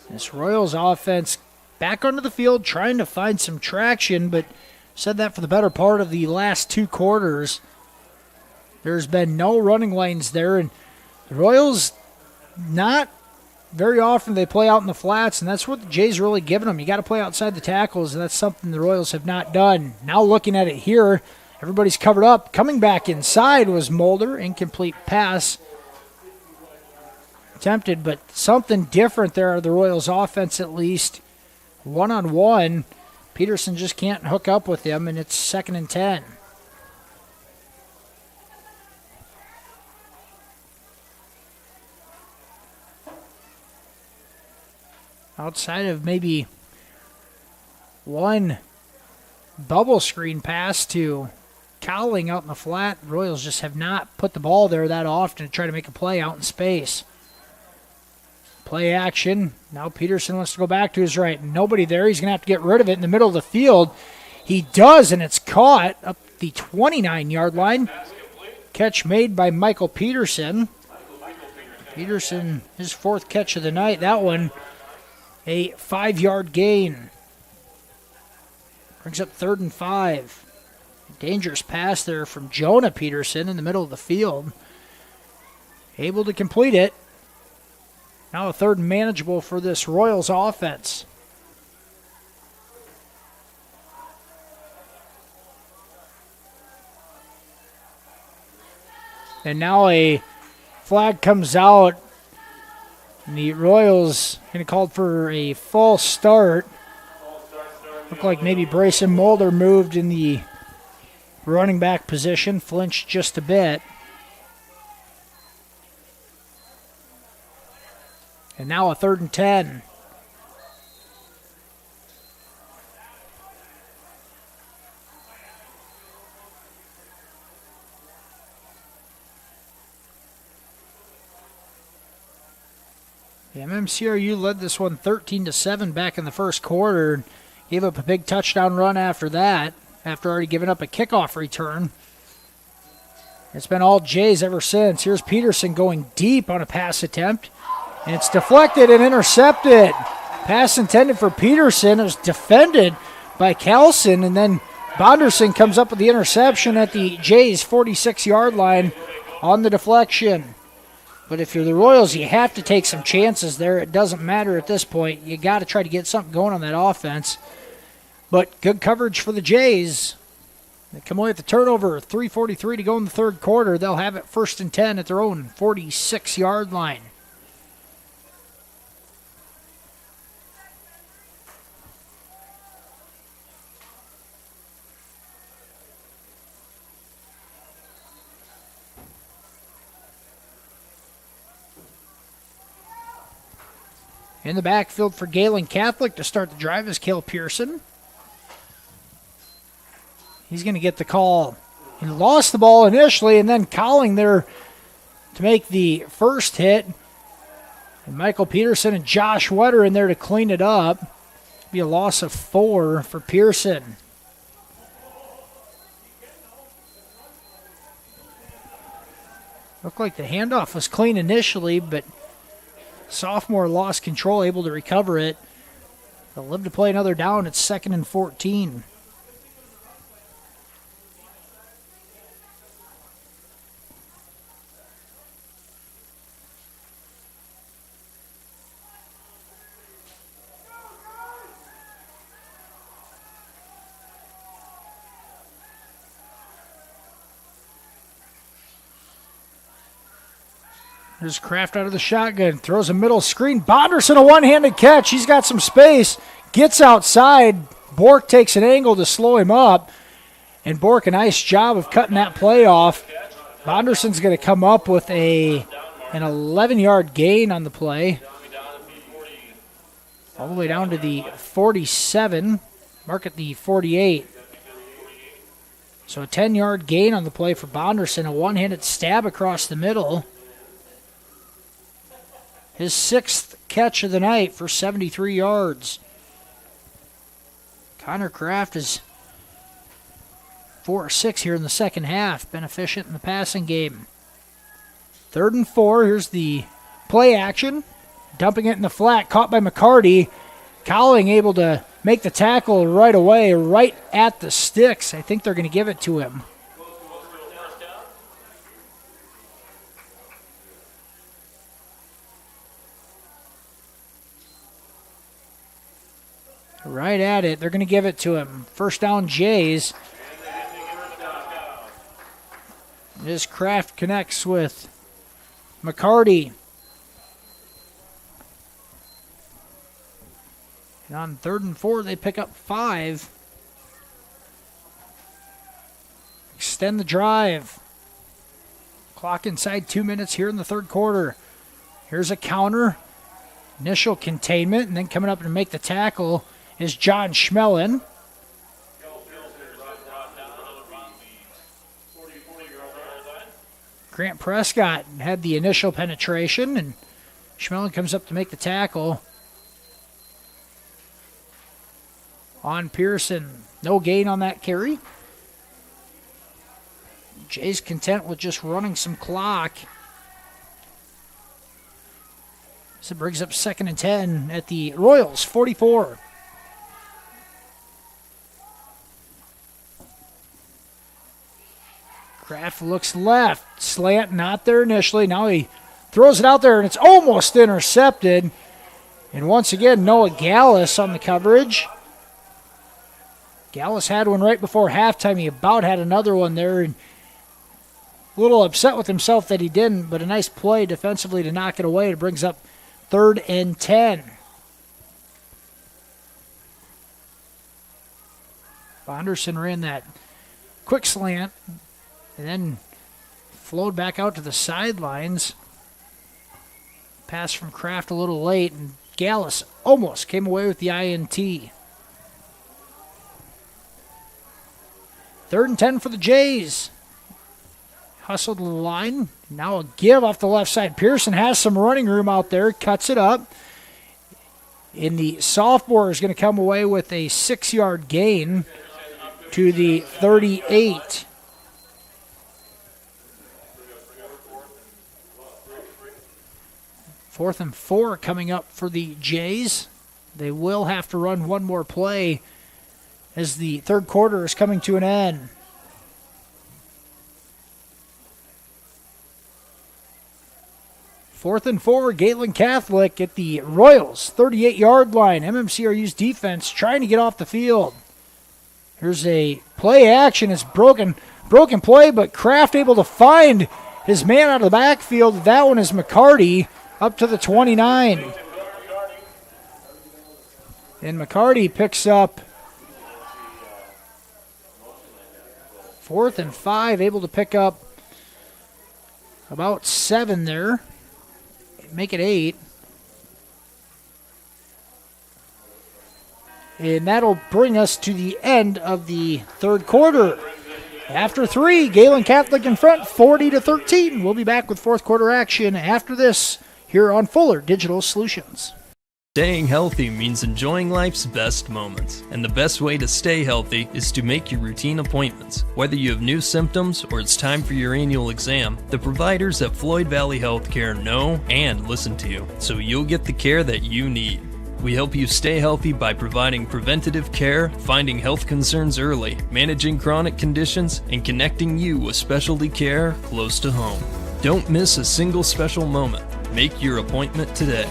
This Royals offense back onto the field trying to find some traction, but said that for the better part of the last two quarters. There's been no running lanes there, and the Royals, not very often they play out in the flats, and that's what the Jays really giving them. You got to play outside the tackles, and that's something the Royals have not done. Now looking at it here, everybody's covered up. Coming back inside was Mulder, incomplete pass. Attempted, but something different there out of the Royals offense at least. One-on-one, Peterson just can't hook up with him, and it's 2nd and 10. Outside of maybe one bubble screen pass to Cowling out in the flat, Royals just have not put the ball there that often to try to make a play out in space. Play action. Now Peterson wants to go back to his right. Nobody there. He's going to have to get rid of it in the middle of the field. He does, and it's caught up the 29-yard line. Catch made by Michael Peterson. Peterson, his 4th catch of the night. That one, a 5-yard gain. Brings up 3rd and 5. Dangerous pass there from Jonah Peterson in the middle of the field. Able to complete it. Now a 3rd and manageable for this Royals offense. And now a flag comes out. And the Royals going to call for a false start. Looked like maybe Brayson Mulder moved in the running back position, flinched just a bit. And now a 3rd and 10. The MMCRU led this one 13-7 back in the first quarter. Gave up a big touchdown run after that, after already giving up a kickoff return. It's been all Jays ever since. Here's Peterson going deep on a pass attempt. And it's deflected and intercepted. Pass intended for Peterson. It was defended by Carlson, and then Bonderson comes up with the interception at the Jays' 46-yard line on the deflection. But if you're the Royals, you have to take some chances there. It doesn't matter at this point. You got to try to get something going on that offense. But good coverage for the Jays. They come away with the turnover. 3:43 to go in the third quarter. They'll have it 1st and 10 at their own 46-yard line. In the backfield for Gehlen Catholic to start the drive is Cale Pearson. He's going to get the call. He lost the ball initially, and then Colling there to make the first hit. And Michael Peterson and Josh Wetter in there to clean it up. Be a loss of 4 for Pearson. Looked like the handoff was clean initially, but sophomore lost control, able to recover it. They'll live to play another down. It's 2nd and 14. There's Kraft out of the shotgun, throws a middle screen. Bonderson, a one-handed catch. He's got some space, gets outside. Bork takes an angle to slow him up. And Bork, a nice job of cutting that play off. Bonderson's going to come up with an 11-yard gain on the play. All the way down to the 47. Mark at the 48. So a 10-yard gain on the play for Bonderson. A one-handed stab across the middle. His 6th catch of the night for 73 yards. Connor Kraft is 4-6 here in the second half. Been efficient in the passing game. 3rd and 4. Here's the play action. Dumping it in the flat. Caught by McCarty. Cowling able to make the tackle right away, right at the sticks. I think they're going to give it to him. Right at it. They're going to give it to him. First down, Jays. This Kraft connects with McCarty. And on 3rd and 4, they pick up 5. Extend the drive. Clock inside 2 minutes here in the 3rd quarter. Here's a counter. Initial containment, and then coming up to make the tackle is John Schmellen. Grant Prescott had the initial penetration, and Schmellen comes up to make the tackle. On Pearson, no gain on that carry. Jay's content with just running some clock. So it brings up 2nd and 10 at the Royals, 44. Kraft looks left. Slant not there initially. Now he throws it out there, and it's almost intercepted. And once again, Noah Gallus on the coverage. Gallus had one right before halftime. He about had another one there. And a little upset with himself that he didn't, but a nice play defensively to knock it away. It brings up 3rd and 10. Bonderson ran that quick slant and then flowed back out to the sidelines. Pass from Kraft a little late, and Gallus almost came away with the INT. 3rd and 10 for the Jays. Hustled to the line. Now a give off the left side. Pearson has some running room out there. Cuts it up. And the sophomore is going to come away with a 6-yard gain to the 38. Fourth and 4 coming up for the Jays. They will have to run one more play as the 3rd quarter is coming to an end. Fourth and 4, Gehlen Catholic at the Royals, 38-yard line. MMCRU's defense trying to get off the field. Here's a play action. It's broken play, but Kraft able to find his man out of the backfield. That one is McCarty up to the 29. And McCarty picks up 4th and 5, able to pick up about 7 there. Make it 8. And that'll bring us to the end of the 3rd quarter. After 3, Gehlen Catholic in front, 40-13. We'll be back with 4th quarter action after this here on Fuller Digital Solutions. Staying healthy means enjoying life's best moments, and the best way to stay healthy is to make your routine appointments. Whether you have new symptoms or it's time for your annual exam, the providers at Floyd Valley Healthcare know and listen to you, so you'll get the care that you need. We help you stay healthy by providing preventative care, finding health concerns early, managing chronic conditions, and connecting you with specialty care close to home. Don't miss a single special moment. Make your appointment today.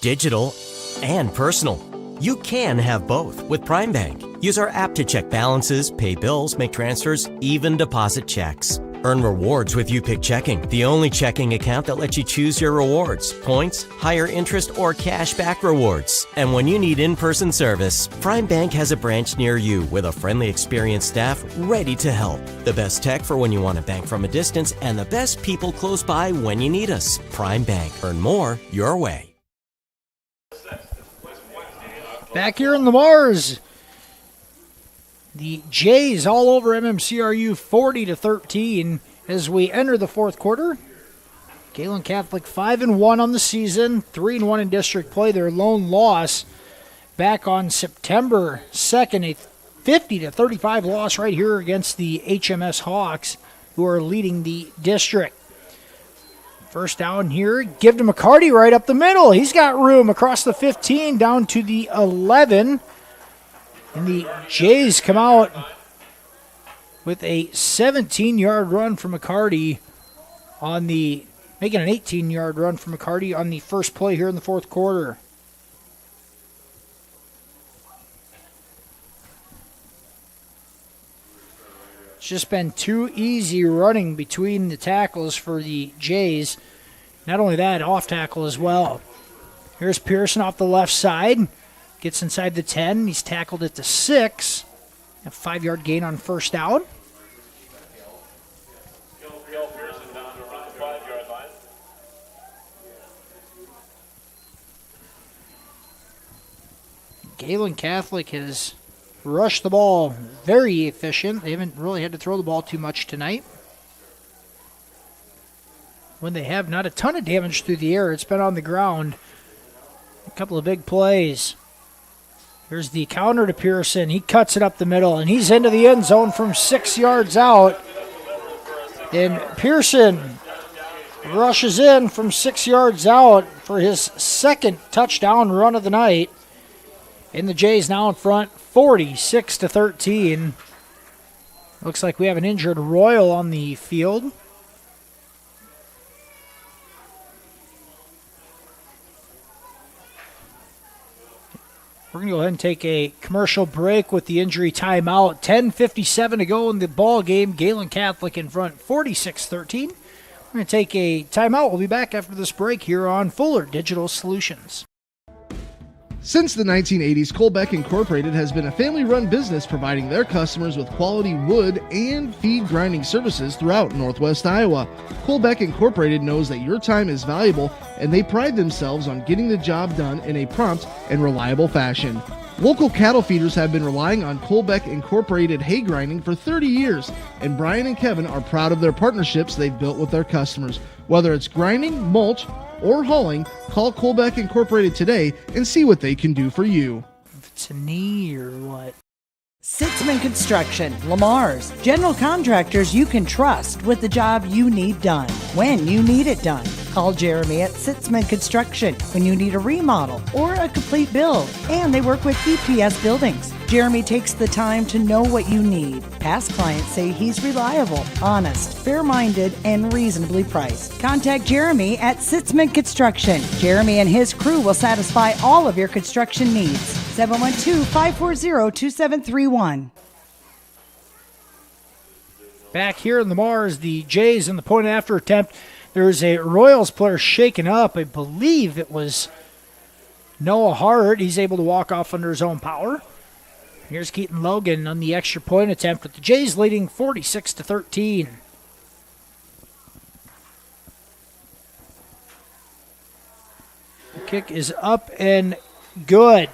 Digital and personal. You can have both with Prime Bank. Use our app to check balances, pay bills, make transfers, even deposit checks. Earn rewards with YouPick Checking, the only checking account that lets you choose your rewards, points, higher interest, or cash back rewards. And when you need in-person service, Prime Bank has a branch near you with a friendly, experienced staff ready to help. The best tech for when you want to bank from a distance and the best people close by when you need us. Prime Bank. Earn more your way. Back here in the Mars, the Jays all over MMCRU 40-13 as we enter the fourth quarter. Gehlen Catholic 5-1 on the season, 3-1 in district play. Their lone loss back on September 2nd, a 50-35 loss right here against the HMS Hawks, who are leading the district. First down here, give to McCarty right up the middle. He's got room across the 15 down to the 11. And the Jays come out with a 17-yard run for McCarty making an 18-yard run for McCarty on the first play here in the fourth quarter. It's just been too easy running between the tackles for the Jays. Not only that, off tackle as well. Here's Pearson off the left side. Gets inside the 10. He's tackled at the 6. A 5-yard gain on first down. Gehlen Catholic has rushed the ball very efficient. They haven't really had to throw the ball too much tonight. When they have, not a ton of damage through the air. It's been on the ground. A couple of big plays. Here's the counter to Pearson. He cuts it up the middle, and he's into the end zone from 6 yards out. And Pearson rushes in from 6 yards out for his second touchdown run of the night. And the Jays now in front, 46-13. Looks like we have an injured Royal on the field. We're going to go ahead and take a commercial break with the injury timeout. 10:57 to go in the ball game. Gehlen Catholic in front, 46-13. We're going to take a timeout. We'll be back after this break here on Fuller Digital Solutions. Since the 1980s, Colbeck Incorporated has been a family-run business providing their customers with quality wood and feed grinding services throughout Northwest Iowa. Colbeck Incorporated knows that your time is valuable, and they pride themselves on getting the job done in a prompt and reliable fashion. Local cattle feeders have been relying on Colbeck Incorporated hay grinding for 30 years, and Brian and Kevin are proud of their partnerships they've built with their customers. Whether it's grinding, mulch, or hauling, call Colbeck Incorporated today and see what they can do for you. If it's a knee or what? Sitzman Construction, Lamar's, general contractors you can trust with the job you need done, when you need it done. Call Jeremy at Sitzman Construction when you need a remodel or a complete build. And they work with EPS buildings. Jeremy takes the time to know what you need. Past clients say he's reliable, honest, fair-minded, and reasonably priced. Contact Jeremy at Sitzman Construction. Jeremy and his crew will satisfy all of your construction needs. 712-540-2731. Back here in the Mars, the Jays in the point after attempt. There's a Royals player shaken up. I believe it was Noah Hart. He's able to walk off under his own power. Here's Keaton Logan on the extra point attempt with the Jays leading 46-13. The kick is up and good.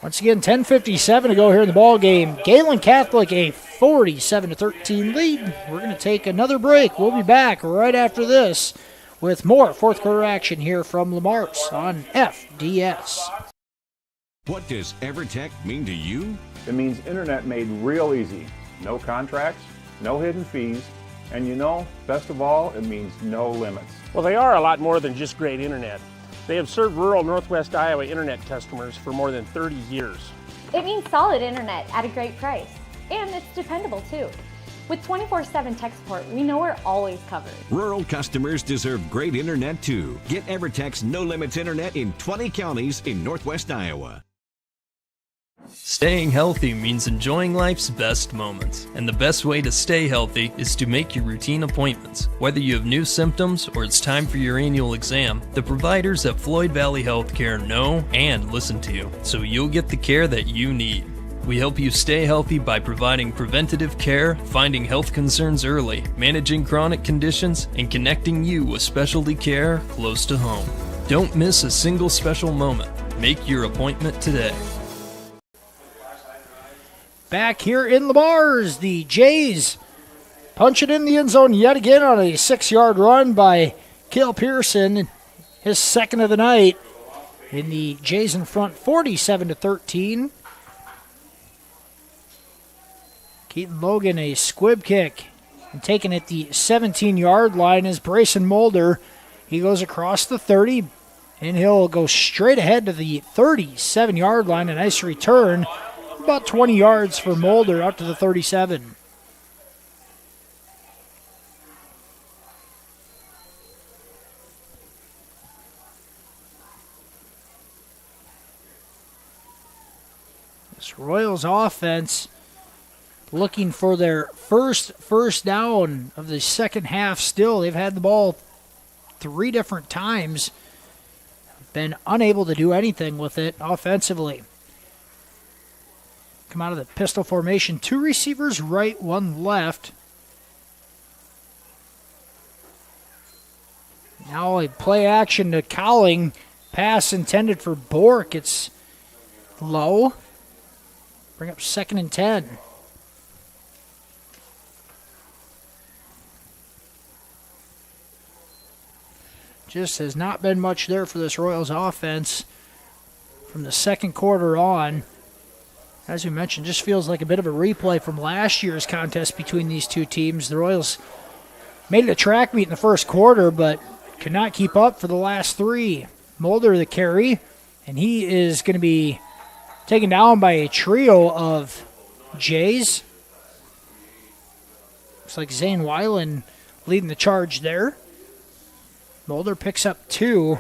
Once again, 10:57 to go here in the ball game. Gehlen Catholic a 47-13 lead. We're going to take another break. We'll be back right after this with more fourth quarter action here from Lamar's on FDS. What does EverTech mean to you? It means internet made real easy. No contracts, no hidden fees, and best of all, it means no limits. Well, they are a lot more than just great internet. They have served rural Northwest Iowa internet customers for more than 30 years. It means solid internet at a great price. And it's dependable too. With 24/7 tech support, we know we're always covered. Rural customers deserve great internet too. Get EverTech's no limits internet in 20 counties in Northwest Iowa. Staying healthy means enjoying life's best moments, and the best way to stay healthy is to make your routine appointments. Whether you have new symptoms or it's time for your annual exam, the providers at Floyd Valley Healthcare know and listen to you, so you'll get the care that you need. We help you stay healthy by providing preventative care, finding health concerns early, managing chronic conditions, and connecting you with specialty care close to home. Don't miss a single special moment. Make your appointment today. Back here in the bars, the Jays punch it in the end zone yet again on a 6-yard run by Cale Pearson, his second of the night. In the Jays in front, 47-13. Keaton Logan a squib kick and taken at the 17-yard line is Brayson Mulder. He goes across the 30 and he'll go straight ahead to the 37-yard line. A nice return. About 20 yards for Mulder out to the 37. This Royals offense looking for their first down of the second half still. They've had the ball 3 different times. Been unable to do anything with it offensively. Come out of the pistol formation. 2 receivers right, 1 left. Now a play action to Cowling. Pass intended for Bork. It's low. Bring up 2nd and 10. Just has not been much there for this Royals offense from the second quarter on. As we mentioned, just feels like a bit of a replay from last year's contest between these two teams. The Royals made it a track meet in the first quarter, but could not keep up for the last 3. Mulder the carry, and he is going to be taken down by a trio of Jays. Looks like Zane Weiland leading the charge there. Mulder picks up 2.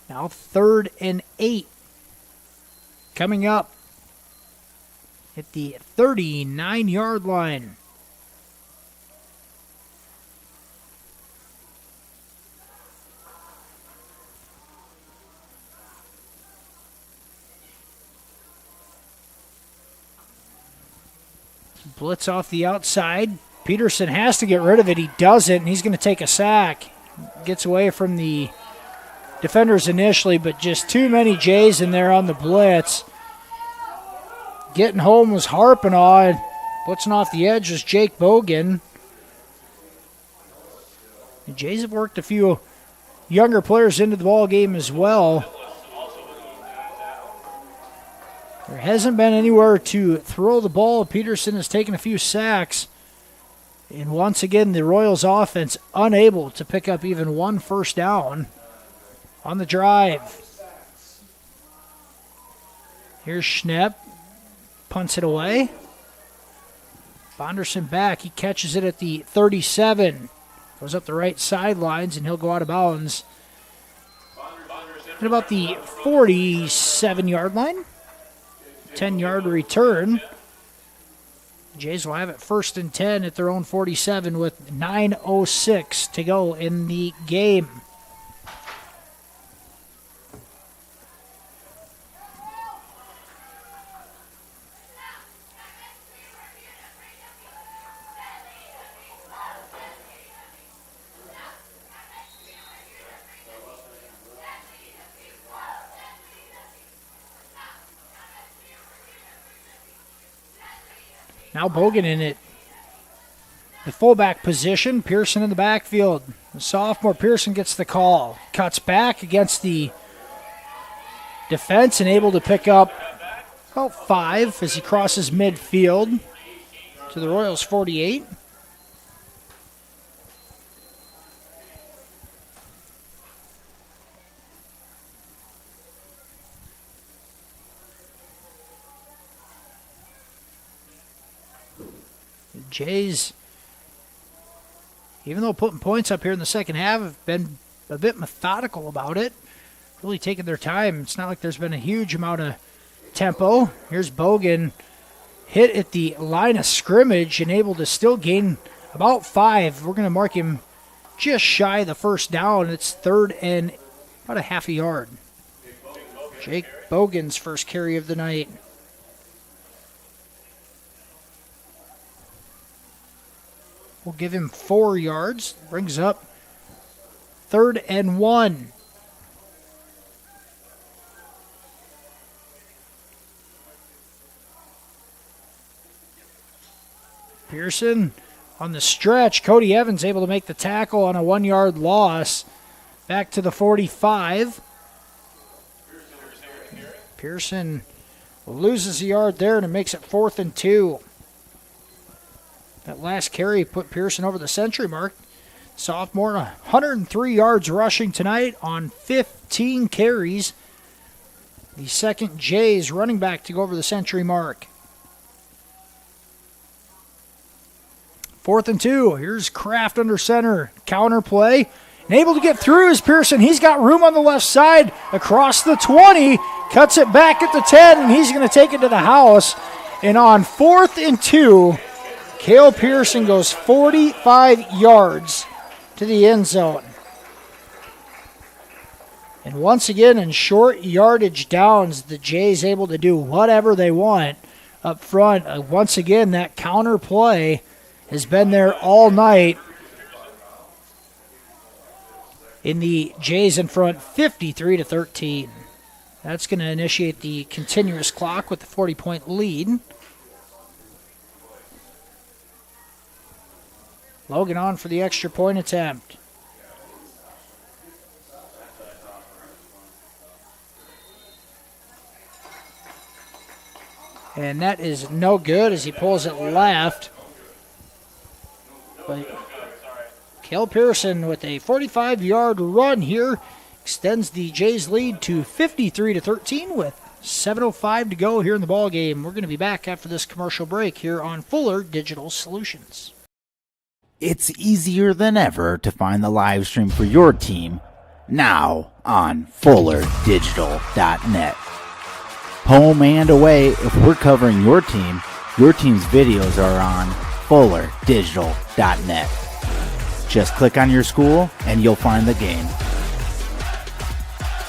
Now 3rd and 8. Coming up at the 39-yard line. Blitz off the outside. Peterson has to get rid of it. He doesn't, and he's going to take a sack. Gets away from the defenders initially, but just too many Jays in there on the blitz. Getting home was Harpinaw. Blitzing off the edge was Jake Bogan. The Jays have worked a few younger players into the ball game as well. There hasn't been anywhere to throw the ball. Peterson has taken a few sacks. And once again, the Royals offense unable to pick up even 1 first down on the drive. Here's Schnepp. Punts it away. Bonderson back. He catches it at the 37. Goes up the right sidelines, and he'll go out of bounds at about the 47-yard line. 10-yard return. Jays will have it 1st and 10 at their own 47 with 9:06 to go in the game. Now Bogan in it. The fullback position. Pearson in the backfield. The sophomore Pearson gets the call. Cuts back against the defense and able to pick up about 5 as he crosses midfield to the Royals 48. Jays even though putting points up here in the second half, have been a bit methodical about it. Really taking their time. It's not like there's been a huge amount of tempo. Here's Bogan, hit at the line of scrimmage and able to still gain about 5. We're going to mark him just shy of the first down. It's 3rd and about a half a yard. Jake Bogan's first carry of the night. We'll give him 4 yards. Brings up 3rd and 1. Pearson on the stretch. Cody Evans able to make the tackle on a 1-yard loss. Back to the 45. Pearson loses a yard there, and it makes it 4th and 2. That last carry put Pearson over the century mark. Sophomore, 103 yards rushing tonight on 15 carries. The second Jays running back to go over the century mark. 4th and 2. Here's Kraft under center. Counter play. And able to get through is Pearson. He's got room on the left side across the 20. Cuts it back at the 10, and he's going to take it to the house. And on 4th and 2, Cale Pearson goes 45 yards to the end zone. And once again, in short yardage downs, the Jays able to do whatever they want up front. Once again, that counter play has been there all night. In the Jays in front, 53-13. That's going to initiate the continuous clock with the 40-point lead. Logan on for the extra point attempt. And that is no good as he pulls it left. But Cale Pearson with a 45-yard run here extends the Jays lead to 53-13 with 7:05 to go here in the ball game. We're going to be back after this commercial break here on Fuller Digital Solutions. It's easier than ever to find the live stream for your team now on FullerDigital.net. Home and away, if we're covering your team's videos are on FullerDigital.net. Just click on your school and you'll find the game.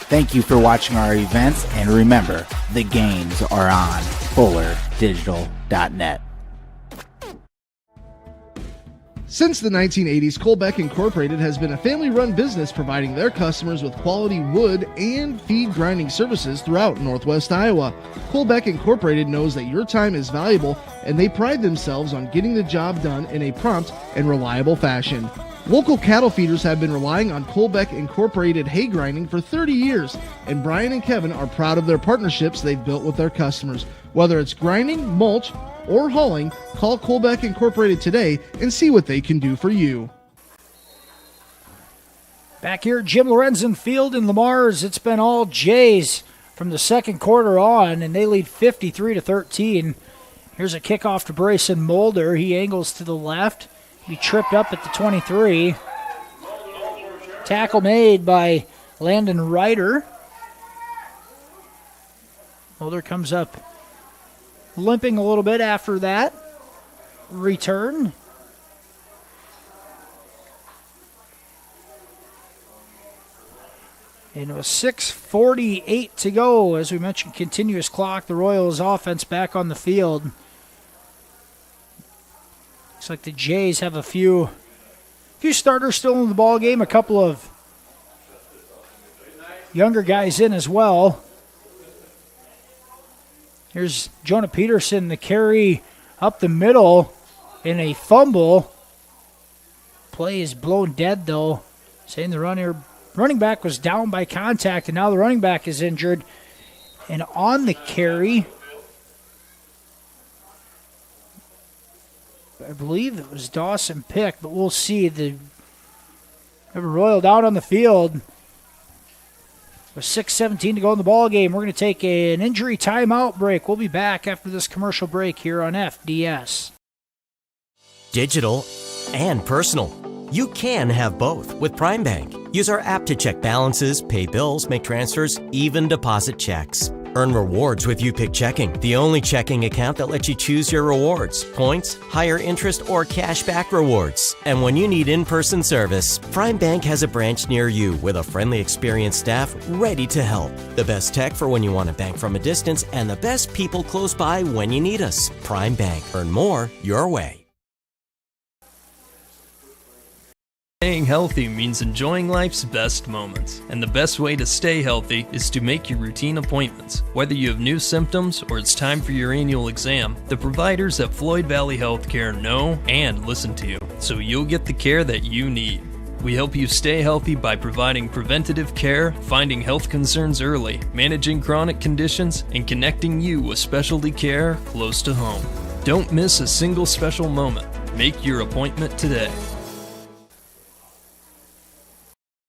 Thank you for watching our events, and remember, the games are on FullerDigital.net. Since the 1980s, Colbeck Incorporated has been a family-run business providing their customers with quality wood and feed grinding services throughout Northwest Iowa. Colbeck Incorporated knows that your time is valuable, and they pride themselves on getting the job done in a prompt and reliable fashion. Local cattle feeders have been relying on Colbeck Incorporated hay grinding for 30 years, and Brian and Kevin are proud of their partnerships they've built with their customers. Whether it's grinding, mulch, or hauling, call Colbeck Incorporated today and see what they can do for you. Back here at Jim Lorenzen Field in Lamar's, it's been all Jays from the second quarter on, and they lead 53-13. Here's a kickoff to Brayson Mulder. He angles to the left. He tripped up at the 23. Tackle made by Landon Ryder. Mulder comes up limping a little bit after that return. And it was 6:48 to go. As we mentioned, continuous clock. The Royals offense back on the field. Looks like the Jays have a few starters still in the ball game. A couple of younger guys in as well. Here's Jonah Peterson, the carry up the middle in a fumble. Play is blown dead, though. Saying the running back was down by contact, and now the running back is injured. And on the carry, I believe it was Dawson Pick, but we'll see. The Royal down on the field. With 6:17 to go in the ball game, we're going to take an injury timeout break. We'll be back after this commercial break here on FDS. Digital and personal. You can have both with Prime Bank. Use our app to check balances, pay bills, make transfers, even deposit checks. Earn rewards with YouPick Checking, the only checking account that lets you choose your rewards, points, higher interest, or cash back rewards. And when you need in-person service, Prime Bank has a branch near you with a friendly, experienced staff ready to help. The best tech for when you want to bank from a distance and the best people close by when you need us. Prime Bank. Earn more your way. Staying healthy means enjoying life's best moments, and the best way to stay healthy is to make your routine appointments. Whether you have new symptoms or it's time for your annual exam, the providers at Floyd Valley Healthcare know and listen to you, so you'll get the care that you need. We help you stay healthy by providing preventative care, finding health concerns early, managing chronic conditions, and connecting you with specialty care close to home. Don't miss a single special moment. Make your appointment today.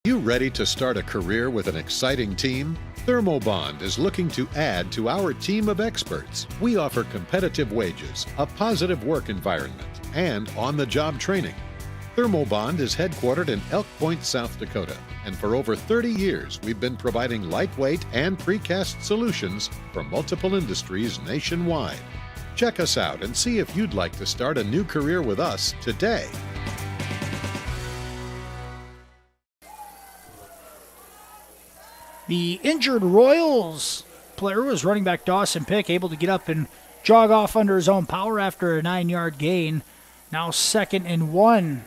You ready to start a career with an exciting team? ThermoBond is looking to add to our team of experts. We offer competitive wages, a positive work environment, and on-the-job training. ThermoBond is headquartered in Elk Point, South Dakota, and for over 30 years we've been providing lightweight and precast solutions for multiple industries nationwide. Check us out and see if you'd like to start a new career with us today. The injured Royals player was running back Dawson Pick, able to get up and jog off under his own power after a 9-yard gain. Now 2nd and 1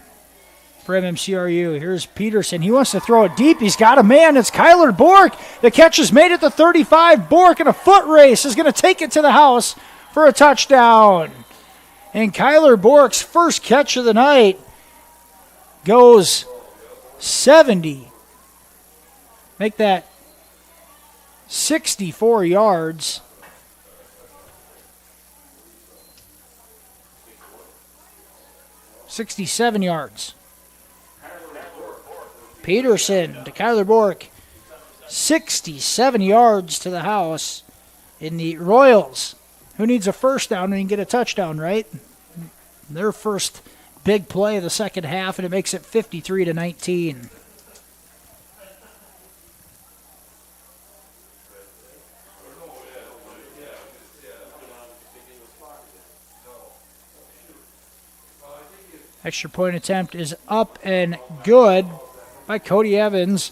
for MMCRU. Here's Peterson. He wants to throw it deep. He's got a man. It's Kyler Bork. The catch is made at the 35. Bork in a foot race is going to take it to the house for a touchdown. And Kyler Bork's first catch of the night goes 70. Make that 64 yards. $67 yards. Peterson to Kyler Bork. 67 yards to the house. In the Royals, who needs a first down and can get a touchdown, right? Their first big play of the second half, and it makes it 53-19. Extra point attempt is up and good by Cody Evans.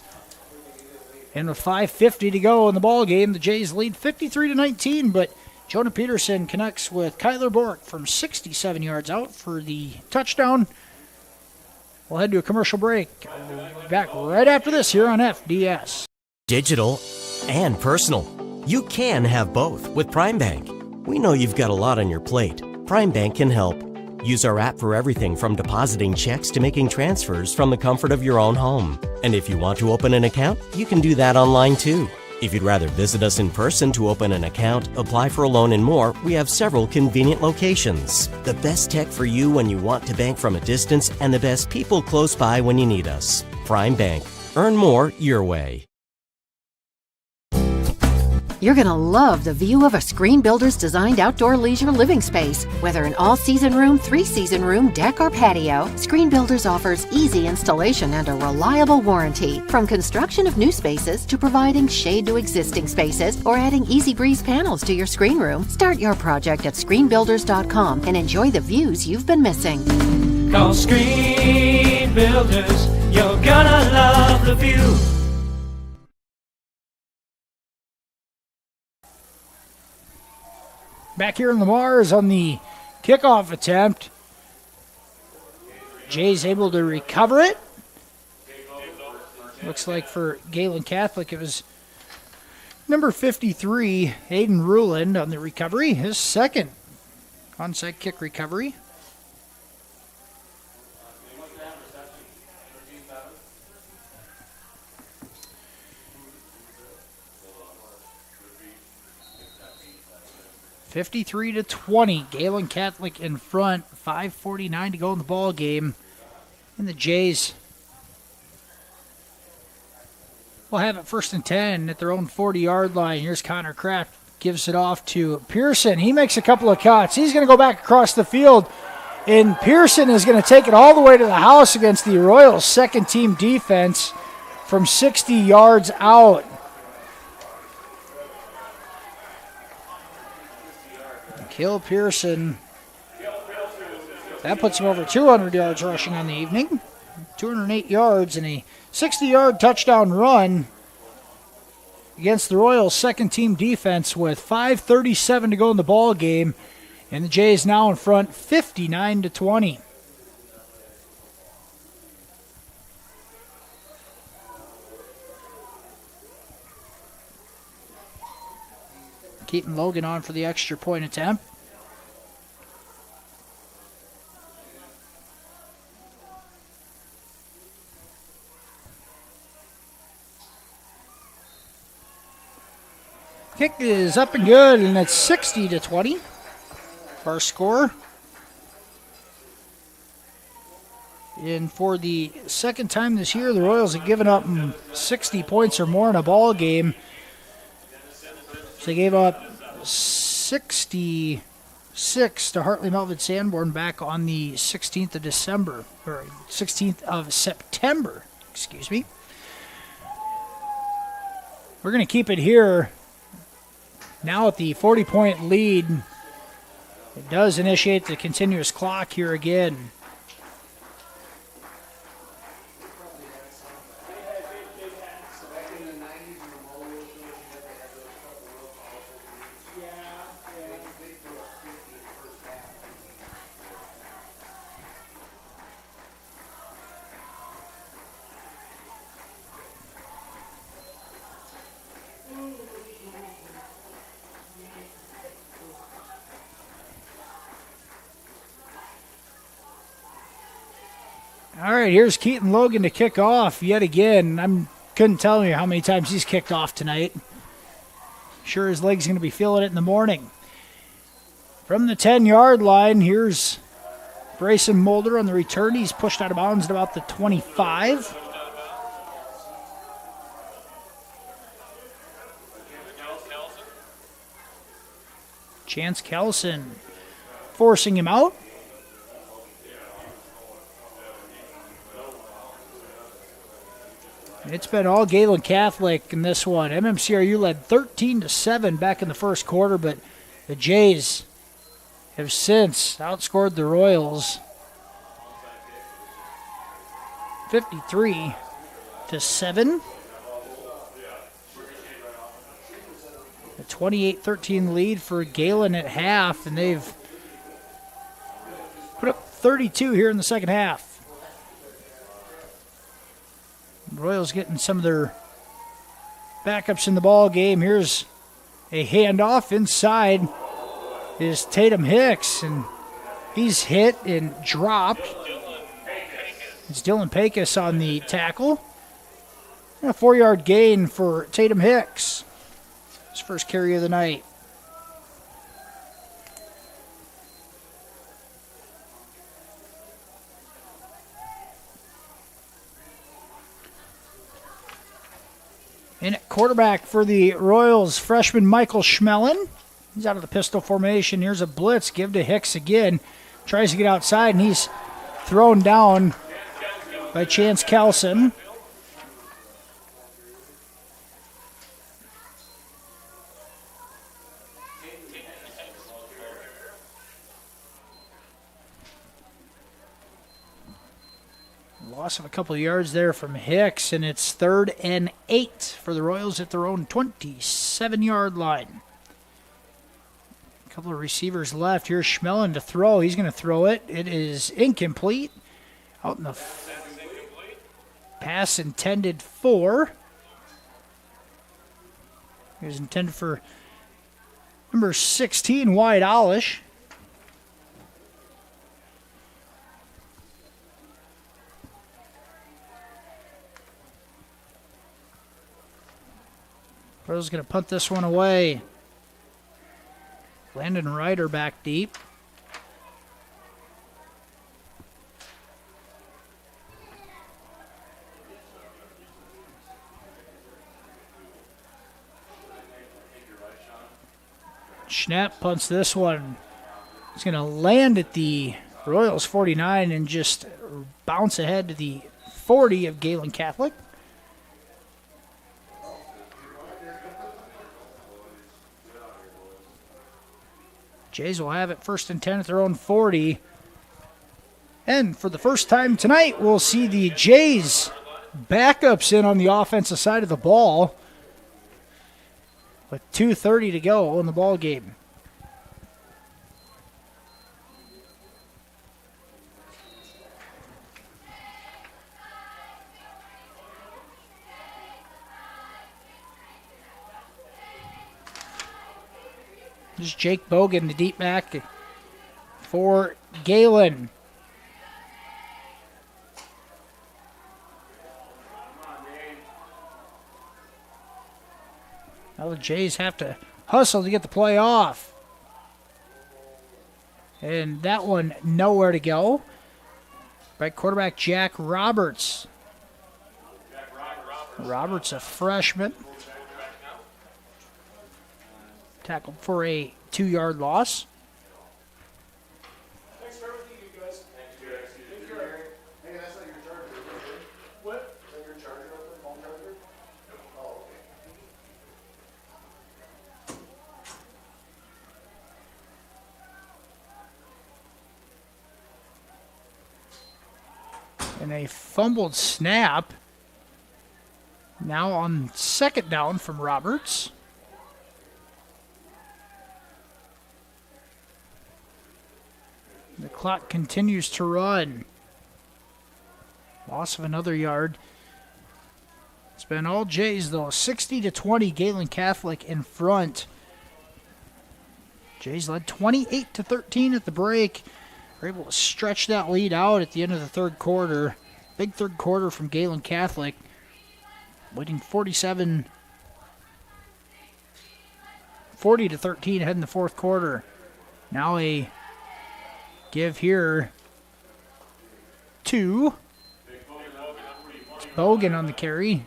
And with 5:50 to go in the ball game, the Jays lead 53-19, but Jonah Peterson connects with Kyler Bork from 67 yards out for the touchdown. We'll head to a commercial break. We'll be back right after this here on FDS. Digital and personal. You can have both with Prime Bank. We know you've got a lot on your plate. Prime Bank can help. Use our app for everything from depositing checks to making transfers from the comfort of your own home. And if you want to open an account, you can do that online too. If you'd rather visit us in person to open an account, apply for a loan and more, we have several convenient locations. The best tech for you when you want to bank from a distance and the best people close by when you need us. Prime Bank. Earn more your way. You're going to love the view of a Screen Builder's designed outdoor leisure living space. Whether an all-season room, 3-season room, deck, or patio, Screen Builders offers easy installation and a reliable warranty. From construction of new spaces to providing shade to existing spaces or adding Easy Breeze panels to your screen room, start your project at screenbuilders.com and enjoy the views you've been missing. Call Screen Builders, you're gonna love the view. Back here in Lamar's on the kickoff attempt. Jay's able to recover it. Looks like for Gehlen Catholic it was number 53, Aiden Ruland, on the recovery. His second onside kick recovery. (53-20), Gehlen Catholic in front. 5:49 to go in the ball game, and the Jays will have it 1st and 10 at their own 40-yard line. Here's Connor Kraft, gives it off to Pearson. He makes a couple of cuts. He's going to go back across the field And Pearson is going to take it all the way to the house against the Royals' second-team defense from 60 yards out. Kill Pearson. That puts him over 200 yards rushing on the evening. 208 yards and a 60-yard touchdown run against the Royals' second-team defense with 5:37 to go in the ball game. And the Jays now in front 59-20. Keaton Logan on for the extra point attempt. Kick is up and good, and it's 60-20. First score. And for the second time this year, the Royals have given up 60 points or more in a ball game. So they gave up 66 to Hartley Melvin Sanborn back on the 16th of December, or 16th of September, excuse me. We're going to keep it here. Now at the 40-point lead. It does initiate the continuous clock here again. All right, here's Keaton Logan to kick off yet again. I couldn't tell you how many times he's kicked off tonight. Sure his leg's going to be feeling it in the morning. From the 10-yard line, here's Brayson Mulder on the return. He's pushed out of bounds at about the 25. Chance Kelson forcing him out. It's been all Gehlen Catholic in this one. MMCRU led 13-7 back in the first quarter, but the Jays have since outscored the Royals 53-7. A 28-13 lead for Gehlen at half, and they've put up 32 here in the second half. Royals getting some of their backups in the ball game. Here's a handoff inside is Tatum Hicks, and he's hit and dropped. It's Dylan Pecos on the tackle. And a 4-yard gain for Tatum Hicks. His first carry of the night. In at quarterback for the Royals, freshman Michael Schmellen. He's out of the pistol formation. Here's a blitz. Give to Hicks again. Tries to get outside, and he's thrown down by Chance Kelson. Loss of a couple of yards there from Hicks, and it's 3rd and 8 for the Royals at their own 27-yard line. A couple of receivers left. Here's Schmellen to throw. He's going to throw it. It is incomplete. Out in the pass intended for. It was intended for number 16, Wyatt Olish. Royals going to punt this one away. Landon Ryder back deep. Schnapp punts this one. He's going to land at the Royals 49 and just bounce ahead to the 40 of Gehlen Catholic. Jays will have it 1st and 10 at their own 40. And for the first time tonight, we'll see the Jays backups in on the offensive side of the ball with 2:30 to go in the ball game. This is Jake Bogan, the deep back for Gehlen. Now the Jays have to hustle to get the play off. And that one nowhere to go. Right quarterback Jack Roberts. Roberts, a freshman. Tackled for a 2-yard loss. And a fumbled snap. Now on 2nd down from Roberts. The clock continues to run. Loss of another yard. It's been all Jays, though. 60-20, Gehlen Catholic in front. Jays led 28-13 at the break. Were able to stretch that lead out at the end of the 3rd quarter. Big 3rd quarter from Gehlen Catholic. Leading 40-13 ahead in the 4th quarter. Now a give here to Bogan on the carry.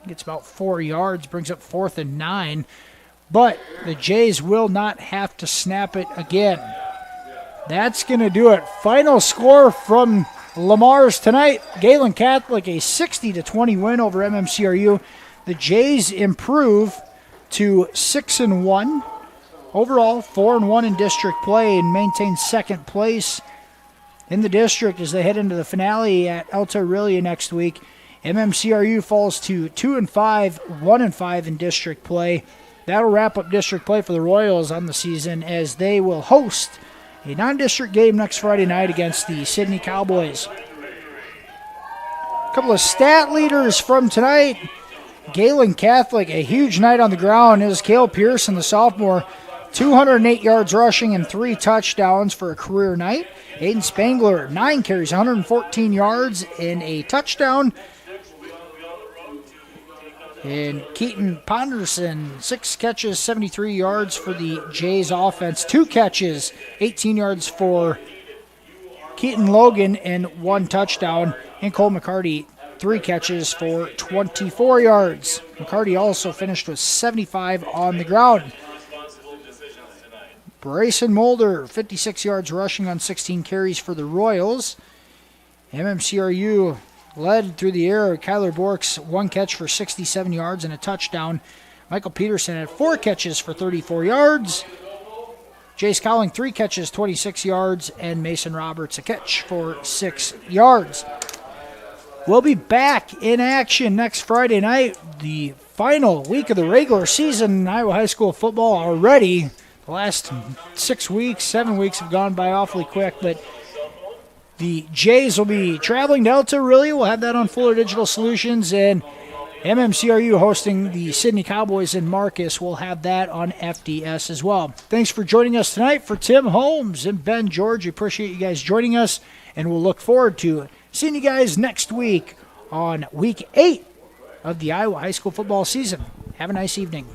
Gets about 4 yards, brings up 4th and 9. But the Jays will not have to snap it again. That's going to do it. Final score from Lamar's tonight. Gehlen Catholic, a 60-20 win over MMCRU. The Jays improve to 6-1. Overall, 4-1 in district play and maintain 2nd place in the district as they head into the finale at Alta Aurelia next week. MMCRU falls to 2-5, 1-5 in district play. That'll wrap up district play for the Royals on the season as they will host a non-district game next Friday night against the Sydney Cowboys. A couple of stat leaders from tonight. Gehlen Catholic, a huge night on the ground. It was Cale Pearson, the sophomore, 208 yards rushing and 3 touchdowns for a career night. Aiden Spangler, 9 carries, 114 yards and a touchdown. And Keaton Ponderson, 6 catches, 73 yards for the Jays offense. 2 catches, 18 yards for Keaton Logan and 1 touchdown. And Cole McCarty, 3 catches for 24 yards. McCarty also finished with 75 on the ground. Brayson Mulder, 56 yards rushing on 16 carries for the Royals. MMCRU led through the air. Kyler Borks, 1 catch for 67 yards and a touchdown. Michael Peterson had 4 catches for 34 yards. Jace Cowling, 3 catches, 26 yards. And Mason Roberts, a catch for 6 yards. We'll be back in action next Friday night. The final week of the regular season in Iowa High School football already. The last 6 weeks, 7 weeks have gone by awfully quick, but the Jays will be traveling to Alta Aurelia. We'll have that on Fuller Digital Solutions, and MMCRU hosting the Sydney Cowboys in Marcus. We'll have that on FDS as well. Thanks for joining us tonight. For Tim Holmes and Ben George, we appreciate you guys joining us, and we'll look forward to seeing you guys next week on Week 8 of the Iowa High School football season. Have a nice evening.